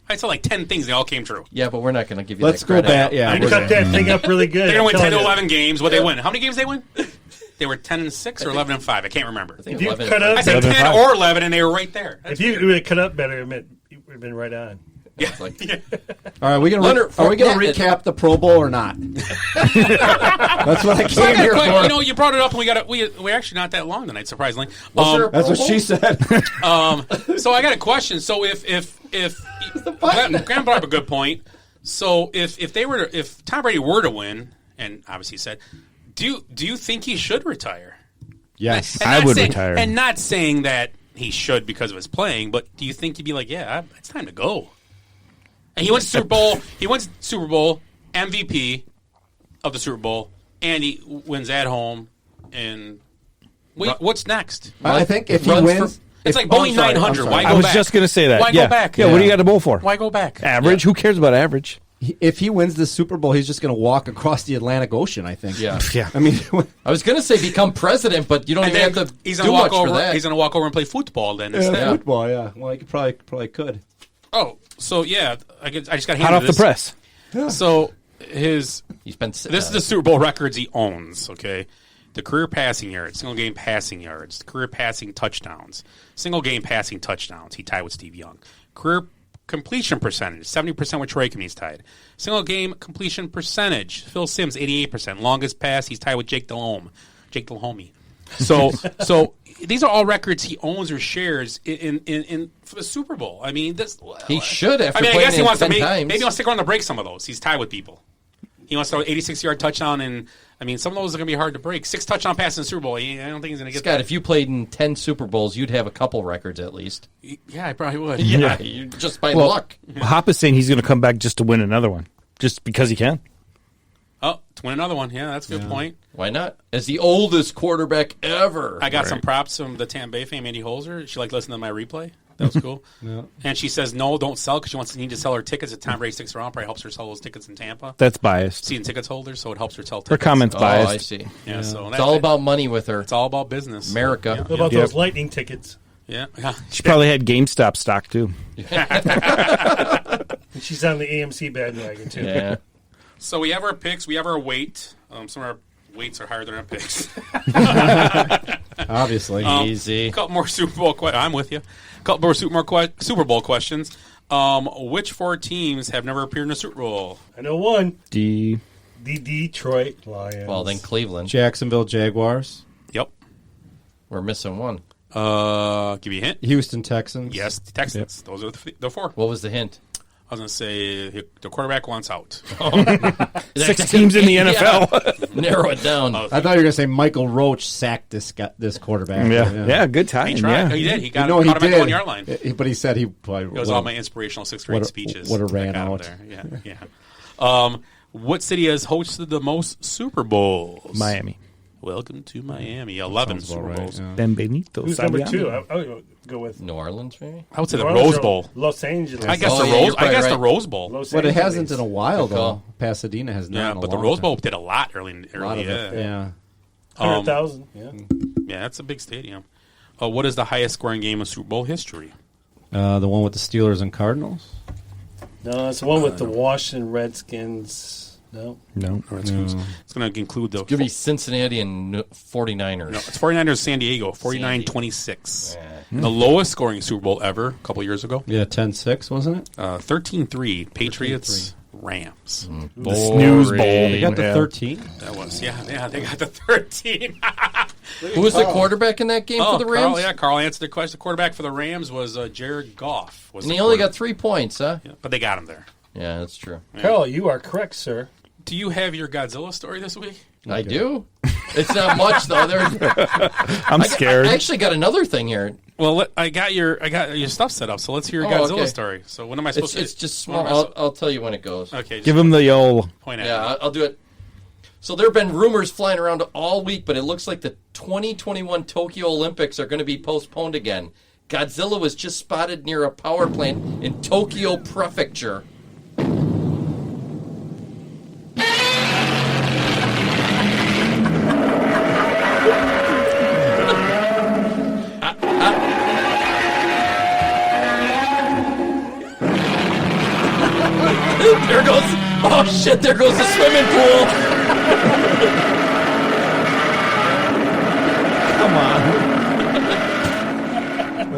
Speaker 2: I saw like 10 things. They all came true.
Speaker 13: Yeah, but we're not going to give you
Speaker 3: Let's
Speaker 13: that credit.
Speaker 3: go back. Yeah,
Speaker 5: I cut that thing up really good.
Speaker 2: They're going to win 10 to 11 games. What they win? How many games they win? They were 10-6 or 11-5. I can't remember.
Speaker 5: If you cut up,
Speaker 2: I said 10 or 11, and they were right there.
Speaker 5: If you would have cut up better, it meant you would have been right on.
Speaker 2: Yeah.
Speaker 3: All right, are we going to recap the Pro Bowl or not? That's what I came here for.
Speaker 2: You brought it up, and we're actually not that long tonight, surprisingly.
Speaker 3: That's what she said.
Speaker 2: So I got a question. So if Graham brought up a good point. So if Tom Brady were to win, and obviously he said, do you think he should retire?
Speaker 3: Yes,
Speaker 6: I would retire.
Speaker 2: And not saying that he should because of his playing, but do you think he'd be like, yeah, it's time to go? And he went Super Bowl. He wins Super Bowl MVP of the Super Bowl, and he wins at home. And what's next?
Speaker 3: I think if he wins.
Speaker 2: It's like Boeing 900. Why go back?
Speaker 6: I was just going to say that.
Speaker 2: Why go back?
Speaker 6: Yeah, what do you got to bowl for?
Speaker 2: Why go back?
Speaker 6: Average? Who cares about average?
Speaker 3: If he wins the Super Bowl, he's just going to walk across the Atlantic Ocean, I think.
Speaker 13: Yeah.
Speaker 3: I mean,
Speaker 13: I was going to say become president, but you don't even have to do much for that.
Speaker 2: He's going to walk over and play football then instead.
Speaker 3: Football, yeah. Well, he probably could.
Speaker 2: Oh, so yeah, I just got
Speaker 6: hot off the press.
Speaker 2: Yeah. So this is the Super Bowl records he owns. Okay, the career passing yards, single game passing yards, the career passing touchdowns, single game passing touchdowns. He tied with Steve Young. Career completion percentage, 70% with Troy Aikman. He's tied. Single game completion percentage, Phil Simms 88%. Longest pass, he's tied with Jake Delhomme. So these are all records he owns or shares in for the Super Bowl. I mean,
Speaker 13: he should have.
Speaker 2: I guess he wants to maybe he'll stick around to break some of those. He's tied with people. He wants to throw an 86-yard touchdown, and I mean, some of those are going to be hard to break. 6 touchdown passes in the Super Bowl. I don't think he's going to get
Speaker 13: Scott,
Speaker 2: that.
Speaker 13: if you played in 10 Super Bowls, you'd have a couple records at least.
Speaker 2: Yeah, I probably would.
Speaker 13: Yeah, just by luck.
Speaker 6: Hop is saying he's going to come back just to win another one, just because he can.
Speaker 2: Oh, to win another one. Yeah, that's a good point.
Speaker 13: Why not? As the oldest quarterback ever.
Speaker 2: I got some props from the Tampa Bay fan, Andy Holzer. She liked listening to my replay. That was cool.
Speaker 3: Yeah.
Speaker 2: And she says, no, don't sell because she needs to sell her tickets at Tom Brady sticks around. Probably helps her sell those tickets in Tampa.
Speaker 6: That's biased.
Speaker 2: Season tickets holders, so it helps her sell
Speaker 6: Her
Speaker 2: tickets.
Speaker 6: comment's biased.
Speaker 13: Oh, I see.
Speaker 2: Yeah, so
Speaker 13: it's all about money with her.
Speaker 2: It's all about business.
Speaker 13: America.
Speaker 2: Yeah.
Speaker 5: What about those Lightning tickets?
Speaker 2: Yeah.
Speaker 6: She probably had GameStop stock, too.
Speaker 5: And she's on the AMC bandwagon, too.
Speaker 13: Yeah.
Speaker 2: So we have our picks. We have our weight. Some of our weights are higher than our picks.
Speaker 3: Obviously.
Speaker 13: Easy.
Speaker 2: A couple more Super Bowl questions. I'm with you. A couple more Super Bowl questions. Which 4 teams have never appeared in a Super Bowl?
Speaker 5: I know one.
Speaker 6: The
Speaker 5: Detroit Lions.
Speaker 13: Well, then Cleveland.
Speaker 3: Jacksonville Jaguars.
Speaker 2: Yep.
Speaker 13: We're missing one.
Speaker 2: Give you a hint.
Speaker 3: Houston Texans.
Speaker 2: Yes, the Texans. Yep. Those are the 4.
Speaker 13: What was the hint?
Speaker 2: I was going to say the quarterback wants out.
Speaker 6: 6 teams in the NFL.
Speaker 13: Yeah. Narrow it down.
Speaker 3: I thought you were going to say Michael Roach sacked this quarterback.
Speaker 6: Yeah, good time.
Speaker 2: He tried.
Speaker 6: Yeah.
Speaker 2: He did. He got him at the 1-yard line.
Speaker 3: But he said he probably
Speaker 2: it was all my inspirational 6th grade speeches.
Speaker 3: Would have ran out.
Speaker 2: There. Yeah. What city has hosted the most Super Bowls?
Speaker 6: Miami.
Speaker 2: Welcome to Miami. 11 Super Bowls.
Speaker 3: Right, yeah.
Speaker 6: Benvenito.
Speaker 5: Who's number 2? I would go with
Speaker 13: New Orleans, maybe?
Speaker 2: I would say the Rose Bowl.
Speaker 5: Los Angeles.
Speaker 2: I guess the Rose Bowl.
Speaker 3: But it hasn't in a while, though. Pasadena has not.
Speaker 2: Yeah, but the Rose Bowl did a lot early.
Speaker 3: A lot of it, yeah.
Speaker 5: 100,000.
Speaker 2: Yeah, that's a big stadium. What is the highest scoring game of Super Bowl history?
Speaker 3: The one with the Steelers and Cardinals.
Speaker 5: No, it's the one with the Washington Redskins. No.
Speaker 2: Redskins. It's going to include the...
Speaker 13: It's going to be Cincinnati and 49ers.
Speaker 2: No, it's 49ers San Diego, 49-26. The lowest scoring Super Bowl ever, a couple years ago.
Speaker 3: Yeah, 10-6, wasn't it?
Speaker 2: 13-3 Patriots, Rams.
Speaker 6: The snooze bowl.
Speaker 3: They got the 13?
Speaker 2: That was, yeah, they got the 13.
Speaker 13: Who was the quarterback in that game for the Rams?
Speaker 2: Carl answered the question. The quarterback for the Rams was Jared Goff.
Speaker 13: And he only got 3 points, huh?
Speaker 2: Yeah, but they got him there.
Speaker 13: Yeah, that's true.
Speaker 2: Yeah.
Speaker 5: Carl, you are correct, sir.
Speaker 2: Do you have your Godzilla story this week?
Speaker 13: I do. It's not much though.
Speaker 6: I'm scared.
Speaker 13: I actually got another thing here.
Speaker 2: Well, I got your stuff set up, so let's hear your Godzilla story. So when am I supposed to?
Speaker 13: It's just small. I'll tell you when it goes.
Speaker 2: Okay.
Speaker 6: Give him the old
Speaker 2: point.
Speaker 13: Yeah, I'll do it. So there have been rumors flying around all week, but it looks like the 2021 Tokyo Olympics are going to be postponed again. Godzilla was just spotted near a power plant in Tokyo Prefecture. There goes, oh shit, there goes the swimming pool.
Speaker 3: Come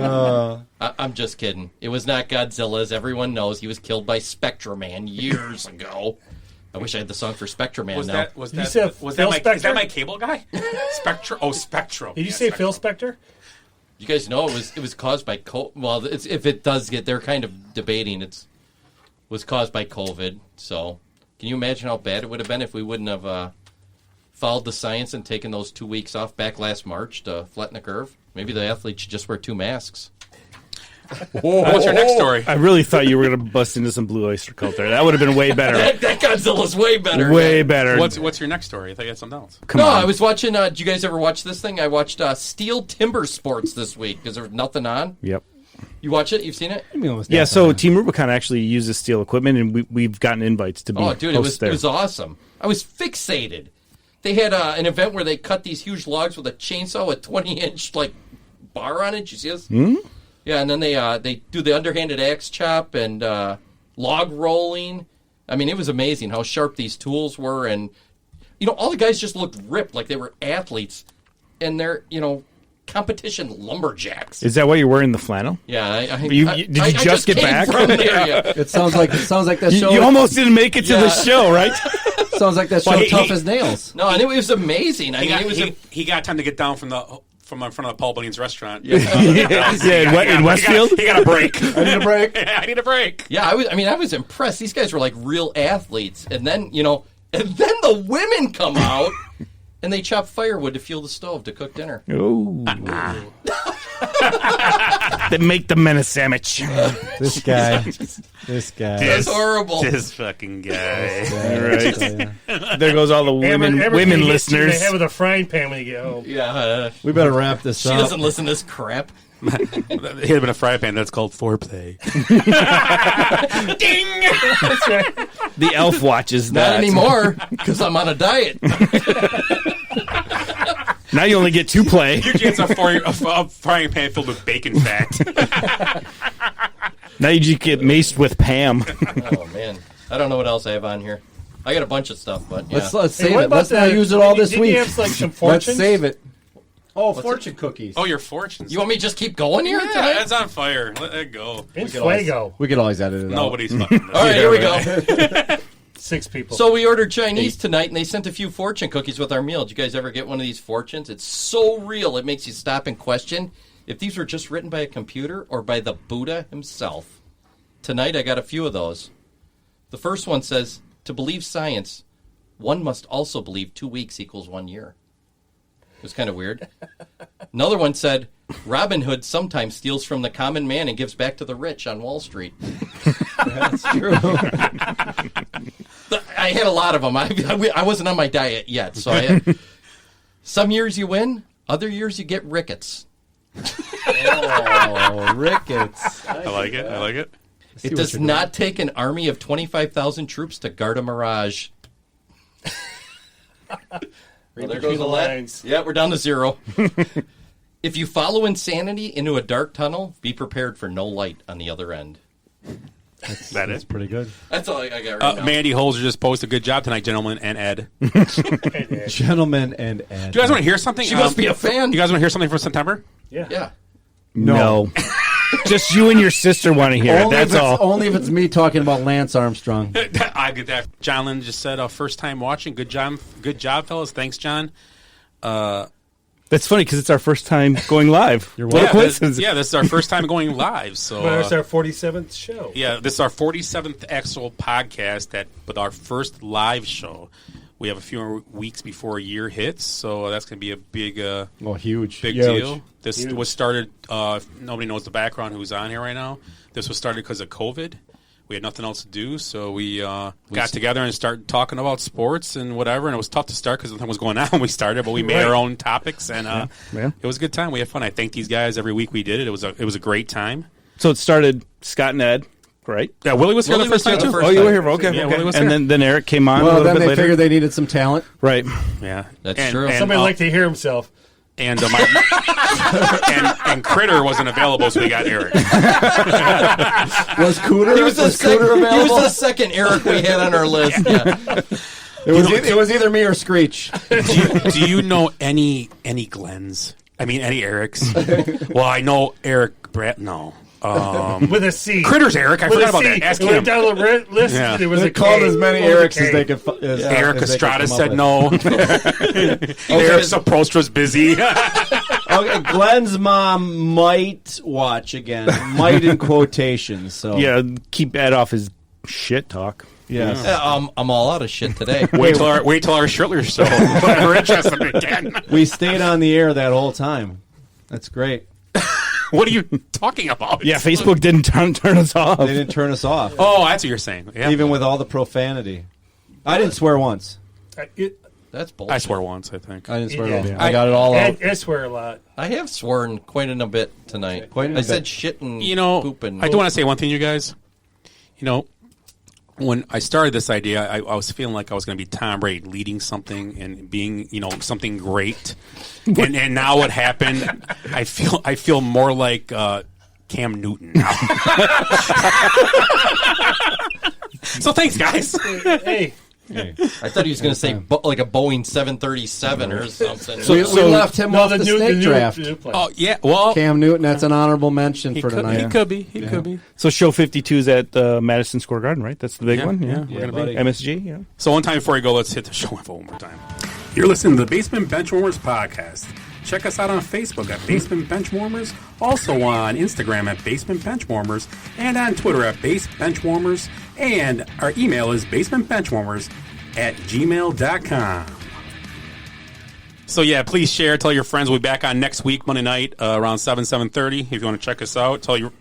Speaker 3: on.
Speaker 13: I'm just kidding. It was not Godzilla, as everyone knows. He was killed by Spectra Man years ago. I wish I had the song for Spectra Man now.
Speaker 2: Is that my cable guy? Spectra? Oh, Spectrum.
Speaker 5: Did you say Phil Spector?
Speaker 13: You guys know it was caused by COVID. Well, if it does get, they're kind of debating was caused by COVID. So, can you imagine how bad it would have been if we wouldn't have followed the science and taken those 2 weeks off back last March to flatten the curve? Maybe the athletes should just wear 2 masks.
Speaker 2: What's your next story?
Speaker 6: I really thought you were going to bust into some Blue Oyster Cult there. That would have been way better.
Speaker 13: that Godzilla's way better.
Speaker 6: Way better.
Speaker 2: What's your next story? I thought you had something else.
Speaker 13: I was watching. Did you guys ever watch this thing? I watched Steel Timber Sports this week because there's nothing on.
Speaker 6: Yep.
Speaker 13: You watch it? You've seen it?
Speaker 6: Yeah. So Team Rubicon actually uses steel equipment, and we've gotten invites to be.
Speaker 13: Oh, dude, it was awesome. I was fixated. They had an event where they cut these huge logs with a chainsaw with 20-inch bar on it. Did you see this?
Speaker 6: Hmm?
Speaker 13: Yeah, and then they do the underhanded axe chop and log rolling. I mean, it was amazing how sharp these tools were, and all the guys just looked ripped like they were athletes, and they're competition lumberjacks.
Speaker 6: Is that why you're wearing the flannel?
Speaker 13: Yeah,
Speaker 6: did you just get back?
Speaker 13: From there, yeah.
Speaker 3: It sounds like that show.
Speaker 6: You almost didn't make it to the show, right?
Speaker 3: Sounds like that show, Tough as Nails.
Speaker 13: No, and it was amazing.
Speaker 2: He got time to get down from in front of the Paul Bunyan's restaurant.
Speaker 6: In Westfield?
Speaker 2: He got a break.
Speaker 3: I need a break.
Speaker 2: Yeah, I need a break.
Speaker 13: Yeah, I was impressed. These guys were like real athletes. And then, the women come out and they chop firewood to fuel the stove to cook dinner.
Speaker 6: Oh. They make the men a sandwich.
Speaker 3: This guy.
Speaker 13: That's horrible.
Speaker 2: This fucking guy.
Speaker 6: Right. There goes all the women listeners.
Speaker 5: They have with a frying pan when you get home.
Speaker 13: Yeah.
Speaker 3: We better wrap this up.
Speaker 13: She doesn't listen to this crap.
Speaker 2: He had been a fry pan. That's called foreplay.
Speaker 13: Ding!
Speaker 5: That's right.
Speaker 6: The elf watches that.
Speaker 13: Not anymore, because I'm on a diet.
Speaker 6: Now you only get 2 play.
Speaker 2: You get a frying pan filled with bacon fat.
Speaker 6: Now you just get maced with Pam.
Speaker 13: Oh, man. I don't know what else I have on here. I got a bunch of stuff, but yeah.
Speaker 3: Let's save it. Let's not use it all this week.
Speaker 5: Didn't you have some fortunes?
Speaker 3: Let's save it. Oh, fortune cookies.
Speaker 2: Oh, your fortunes.
Speaker 13: You want me to just keep going here tonight?
Speaker 2: Yeah, it's on fire. Let it go.
Speaker 5: In fuego.
Speaker 3: We could always edit it out.
Speaker 2: Nobody's fucking.
Speaker 13: All right, here we go.
Speaker 5: 6 people.
Speaker 13: So we ordered Chinese tonight, and they sent a few fortune cookies with our meal. Did you guys ever get one of these fortunes? It's so real, it makes you stop and question if these were just written by a computer or by the Buddha himself. Tonight, I got a few of those. The first one says, to believe science, one must also believe 2 weeks equals 1 year. It was kind of weird. Another one said, Robin Hood sometimes steals from the common man and gives back to the rich on Wall Street.
Speaker 3: That's true.
Speaker 13: I had a lot of them. I wasn't on my diet yet, so I had... Some years you win, other years you get rickets.
Speaker 3: Oh, rickets.
Speaker 2: I like it.
Speaker 13: It does not take an army of 25,000 troops to guard a mirage. Well, there goes the lines. Yeah, we're down to 0. If you follow insanity into a dark tunnel, be prepared for no light on the other end.
Speaker 2: That's
Speaker 3: pretty good.
Speaker 13: That's all I got right now.
Speaker 2: Mandy Holzer just posted, "Good job tonight, gentlemen and Ed."
Speaker 3: Gentlemen and Ed.
Speaker 2: Do you guys want to hear something?
Speaker 13: She must be a fan.
Speaker 2: You guys want to hear something from September?
Speaker 13: Yeah.
Speaker 6: No. Just you and your sister want to hear it. That's all.
Speaker 3: Only if it's me talking about Lance Armstrong.
Speaker 2: I get that. John Lynn just said, first time watching. Good job, fellas. Thanks, John.
Speaker 6: That's funny because it's our first time going live.
Speaker 2: What a coincidence. This is our first time going live. So
Speaker 5: Well, it's our 47th show.
Speaker 2: Yeah, this is our 47th actual podcast, but our first live show. We have a few more weeks before a year hits, so that's going to be a big,
Speaker 3: huge
Speaker 2: deal. This was started. Nobody knows the background who's on here right now. This was started because of COVID. We had nothing else to do, so we got together and started talking about sports and whatever. And it was tough to start because nothing was going on when we started, but we made our own topics, and it was a good time. We had fun. I thank these guys every week we did it. It was a great time.
Speaker 6: So it started Scott and Ed, right?
Speaker 2: Yeah, Willie was here the first time too.
Speaker 6: Oh, you were here. Okay,
Speaker 2: yeah,
Speaker 6: okay.
Speaker 2: Willie was
Speaker 6: and
Speaker 2: here.
Speaker 6: then Eric came on.
Speaker 3: Well, then they
Speaker 6: later.
Speaker 3: figured they needed some talent,
Speaker 6: right?
Speaker 2: Yeah,
Speaker 13: that's true.
Speaker 5: Somebody liked to hear himself.
Speaker 2: And and Critter wasn't available, so we got Eric.
Speaker 3: Was Cooter?
Speaker 13: He was the second Eric we had on our list. Yeah.
Speaker 3: It was either me or Screech.
Speaker 2: Do you know any Glens? I mean, any Erics? Well, I know Eric Brett. No.
Speaker 5: With a C.
Speaker 2: Critter's Eric. I forgot about that. Ask him.
Speaker 5: Down the list, there was
Speaker 3: they
Speaker 5: a
Speaker 3: called
Speaker 5: K.
Speaker 3: as many Erics as they could.
Speaker 2: Eric Estrada said no. Eric Saprostra's busy.
Speaker 3: Okay, Glenn's mom might watch again. Might in quotations. So
Speaker 6: yeah, keep Ed off his shit talk.
Speaker 3: Yes.
Speaker 13: I'm all out of shit today.
Speaker 2: Wait till our Schrittler show. We're interested again.
Speaker 3: We stayed on the air that whole time. That's great.
Speaker 2: What are you talking about?
Speaker 6: Yeah, Facebook didn't turn us off.
Speaker 3: They didn't turn us off.
Speaker 2: Oh, that's what you're saying. Yeah.
Speaker 3: Even with all the profanity. I didn't swear once.
Speaker 13: That's bullshit.
Speaker 2: I swear once, I think.
Speaker 3: I didn't swear
Speaker 5: Yeah.
Speaker 3: at all. I got it all out.
Speaker 5: I swear a lot.
Speaker 13: I have sworn quite in a bit tonight. I said shit and poop and...
Speaker 2: I do want to say one thing, you guys. When I started this idea, I was feeling like I was going to be Tom Brady, leading something and being, something great. and now what happened? I feel more like Cam Newton now. So thanks, guys.
Speaker 5: Hey.
Speaker 13: I thought he was going to say like a Boeing 737 or something.
Speaker 3: So we left him off the snake draft.
Speaker 2: Oh yeah, well,
Speaker 3: Cam Newton. That's an honorable mention for tonight.
Speaker 2: He could be. He could be.
Speaker 6: So show 52 is at Madison Square Garden, right? That's the big one. Yeah,
Speaker 2: we're gonna be
Speaker 6: MSG. Yeah.
Speaker 2: So one time before you go, let's hit the show info one more time. You're listening to the Basement Benchwarmers podcast. Check us out on Facebook at Basement Benchwarmers, also on Instagram at Basement Benchwarmers, and on Twitter at Base Benchwarmers, and our email is basementbenchwarmers@gmail.com. So yeah, please share, tell your friends. We'll be back on next week, Monday night, around 7:30. If you want to check us out, tell your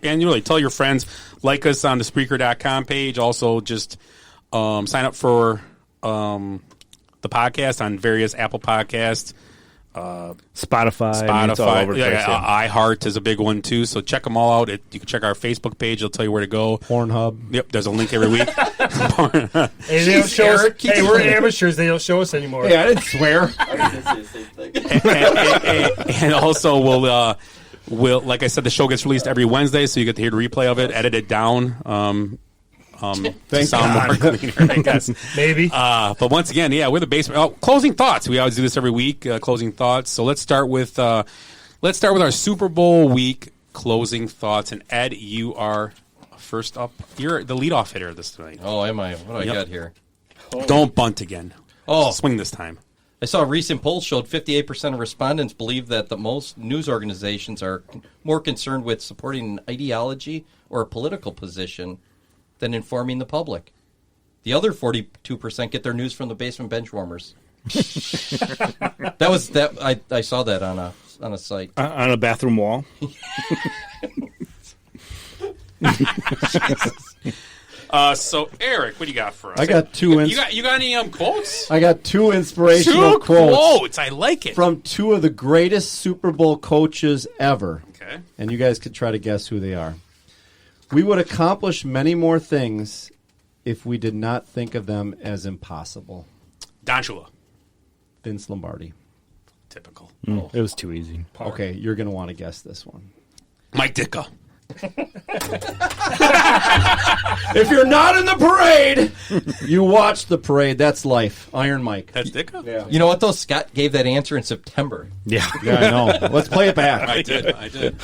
Speaker 2: friends, like us on the Spreaker.com page. Also, just sign up for the podcast on various Apple Podcasts.
Speaker 6: Spotify, I mean, it's all over the place,
Speaker 2: iHeart is a big one too. So check them all out. You can check our Facebook page; it'll tell you where to go.
Speaker 3: Pornhub.
Speaker 2: Yep, there's a link every week.
Speaker 5: Hey, they don't show us. Hey, we're amateurs. They don't show us anymore.
Speaker 3: Yeah, I didn't swear.
Speaker 2: and also, we'll like I said, the show gets released every Wednesday, so you get to hear the replay of it, edited down.
Speaker 3: Thank
Speaker 2: sound
Speaker 3: God.
Speaker 2: more cleaner, I guess.
Speaker 5: Maybe.
Speaker 2: But once again, we're the basement. Oh, closing thoughts. We always do this every week. Closing thoughts. So let's start with our Super Bowl week closing thoughts. And Ed, you are first up. You're the leadoff hitter this night.
Speaker 13: Oh, am I? What do I got here?
Speaker 2: Don't bunt again.
Speaker 13: Oh,
Speaker 2: swing this time.
Speaker 13: I saw a recent poll showed 58% of respondents believe that the most news organizations are more concerned with supporting an ideology or a political position than informing the public. The other 42% get their news from the Basement Benchwarmers. I saw that on a site.
Speaker 6: On a bathroom wall.
Speaker 2: So Eric, what do you got for us?
Speaker 3: I got two.
Speaker 2: You got any quotes?
Speaker 3: I got two inspirational
Speaker 2: quotes. I like it.
Speaker 3: From two of the greatest Super Bowl coaches ever.
Speaker 2: Okay.
Speaker 3: And you guys could try to guess who they are. We would accomplish many more things if we did not think of them as impossible.
Speaker 2: Don Shula.
Speaker 3: Vince Lombardi.
Speaker 2: Typical.
Speaker 6: It was too easy.
Speaker 3: Okay, you're going to want to guess this one.
Speaker 2: Mike Ditka.
Speaker 3: If you're not in the parade, you watch the parade. That's life. Iron Mike.
Speaker 2: That's Dicka?
Speaker 3: Yeah.
Speaker 13: You know what, though? Scott gave that answer in September.
Speaker 6: Yeah.
Speaker 3: Yeah, I know. Let's play it back.
Speaker 2: I did.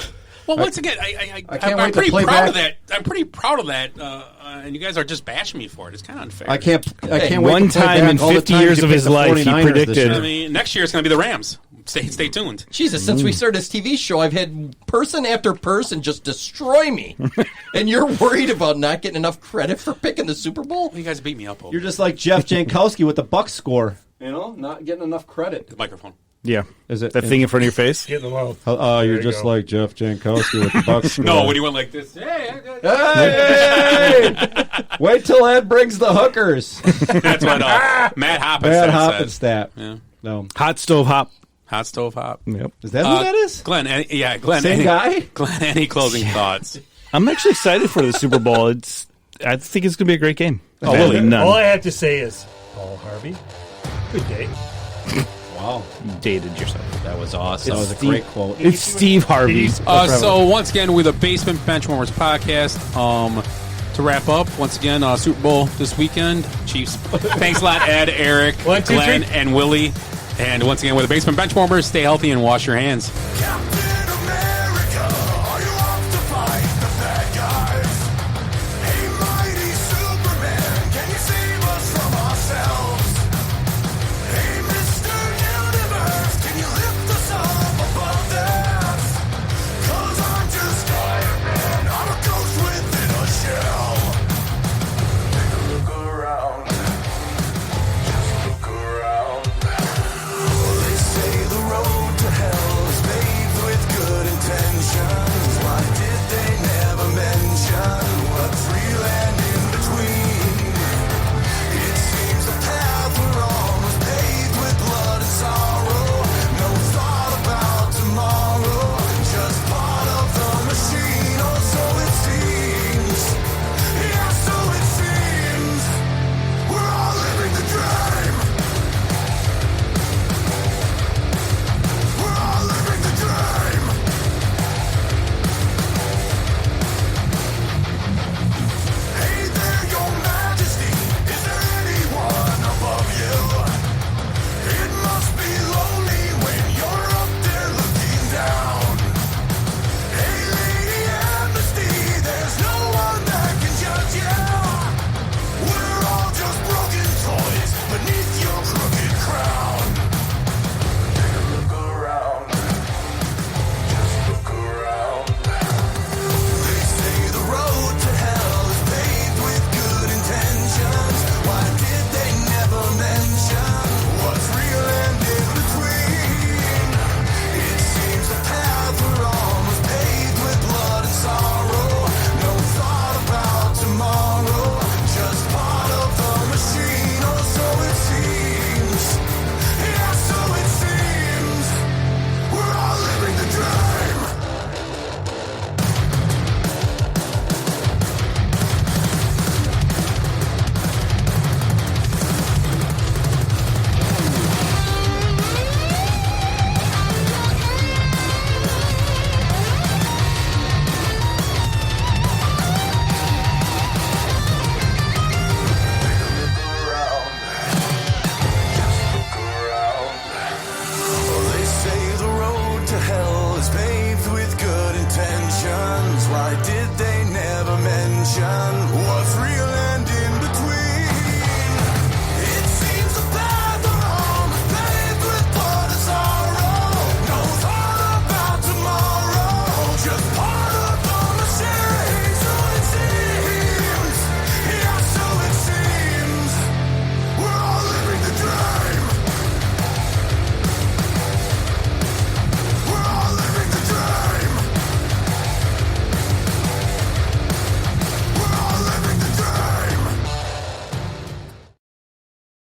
Speaker 2: Well, once again, I'm
Speaker 3: can't wait to
Speaker 2: pretty
Speaker 3: play
Speaker 2: proud
Speaker 3: back.
Speaker 2: of that. I'm pretty proud of that, and you guys are just bashing me for it. It's kind of unfair.
Speaker 3: I can't wait
Speaker 6: One
Speaker 3: to play
Speaker 6: time
Speaker 3: back
Speaker 6: in
Speaker 3: all the
Speaker 6: 50
Speaker 3: times
Speaker 6: years
Speaker 3: you
Speaker 6: of
Speaker 3: picked
Speaker 6: his
Speaker 3: the
Speaker 6: life, he
Speaker 3: 49ers this
Speaker 6: predicted-
Speaker 3: year.
Speaker 2: I mean, next year it's going to be the Rams. Stay tuned.
Speaker 13: Jesus, since we started this TV show, I've had person after person just destroy me. And you're worried about not getting enough credit for picking the Super Bowl?
Speaker 2: You guys beat me up.
Speaker 3: You're just like Jeff Jankowski with the Bucs score. You know, not getting enough credit.
Speaker 2: The microphone.
Speaker 6: Yeah.
Speaker 3: Is it
Speaker 6: that thing in front of your face?
Speaker 5: Get in the mouth.
Speaker 3: Oh, you're
Speaker 5: you
Speaker 3: just
Speaker 5: go.
Speaker 3: like Jeff Jankowski with the Bucs score.
Speaker 2: No, when he went like this. Hey!
Speaker 3: Hey! Wait till Ed brings the hookers.
Speaker 2: That's what Matt
Speaker 3: Bad
Speaker 2: Hoppenstedt
Speaker 3: Hoppenstedt.
Speaker 2: said. Yeah.
Speaker 3: No.
Speaker 6: Hot stove hop.
Speaker 2: Hot stove hop.
Speaker 6: Yep.
Speaker 3: Is that who that is?
Speaker 2: Glenn, Glenn.
Speaker 3: Same guy?
Speaker 2: Glenn, any closing thoughts?
Speaker 6: I'm actually excited for the Super Bowl. I think it's going to be a great game.
Speaker 3: Oh,
Speaker 6: Badly
Speaker 3: really?
Speaker 6: none.
Speaker 5: All I have to say is, Paul Harvey, good day.
Speaker 3: Wow.
Speaker 6: You dated yourself.
Speaker 13: That was awesome.
Speaker 3: That was a great quote.
Speaker 6: It's Steve Harvey.
Speaker 2: So once again, we're the Basement Benchwarmers podcast. To wrap up, once again, Super Bowl this weekend. Chiefs. Thanks a lot, Ed, Eric,
Speaker 5: 1, 2,
Speaker 2: Glenn,
Speaker 5: 3.
Speaker 2: and Willie. And once again, we're the Basement Benchwarmers. Stay healthy and wash your hands.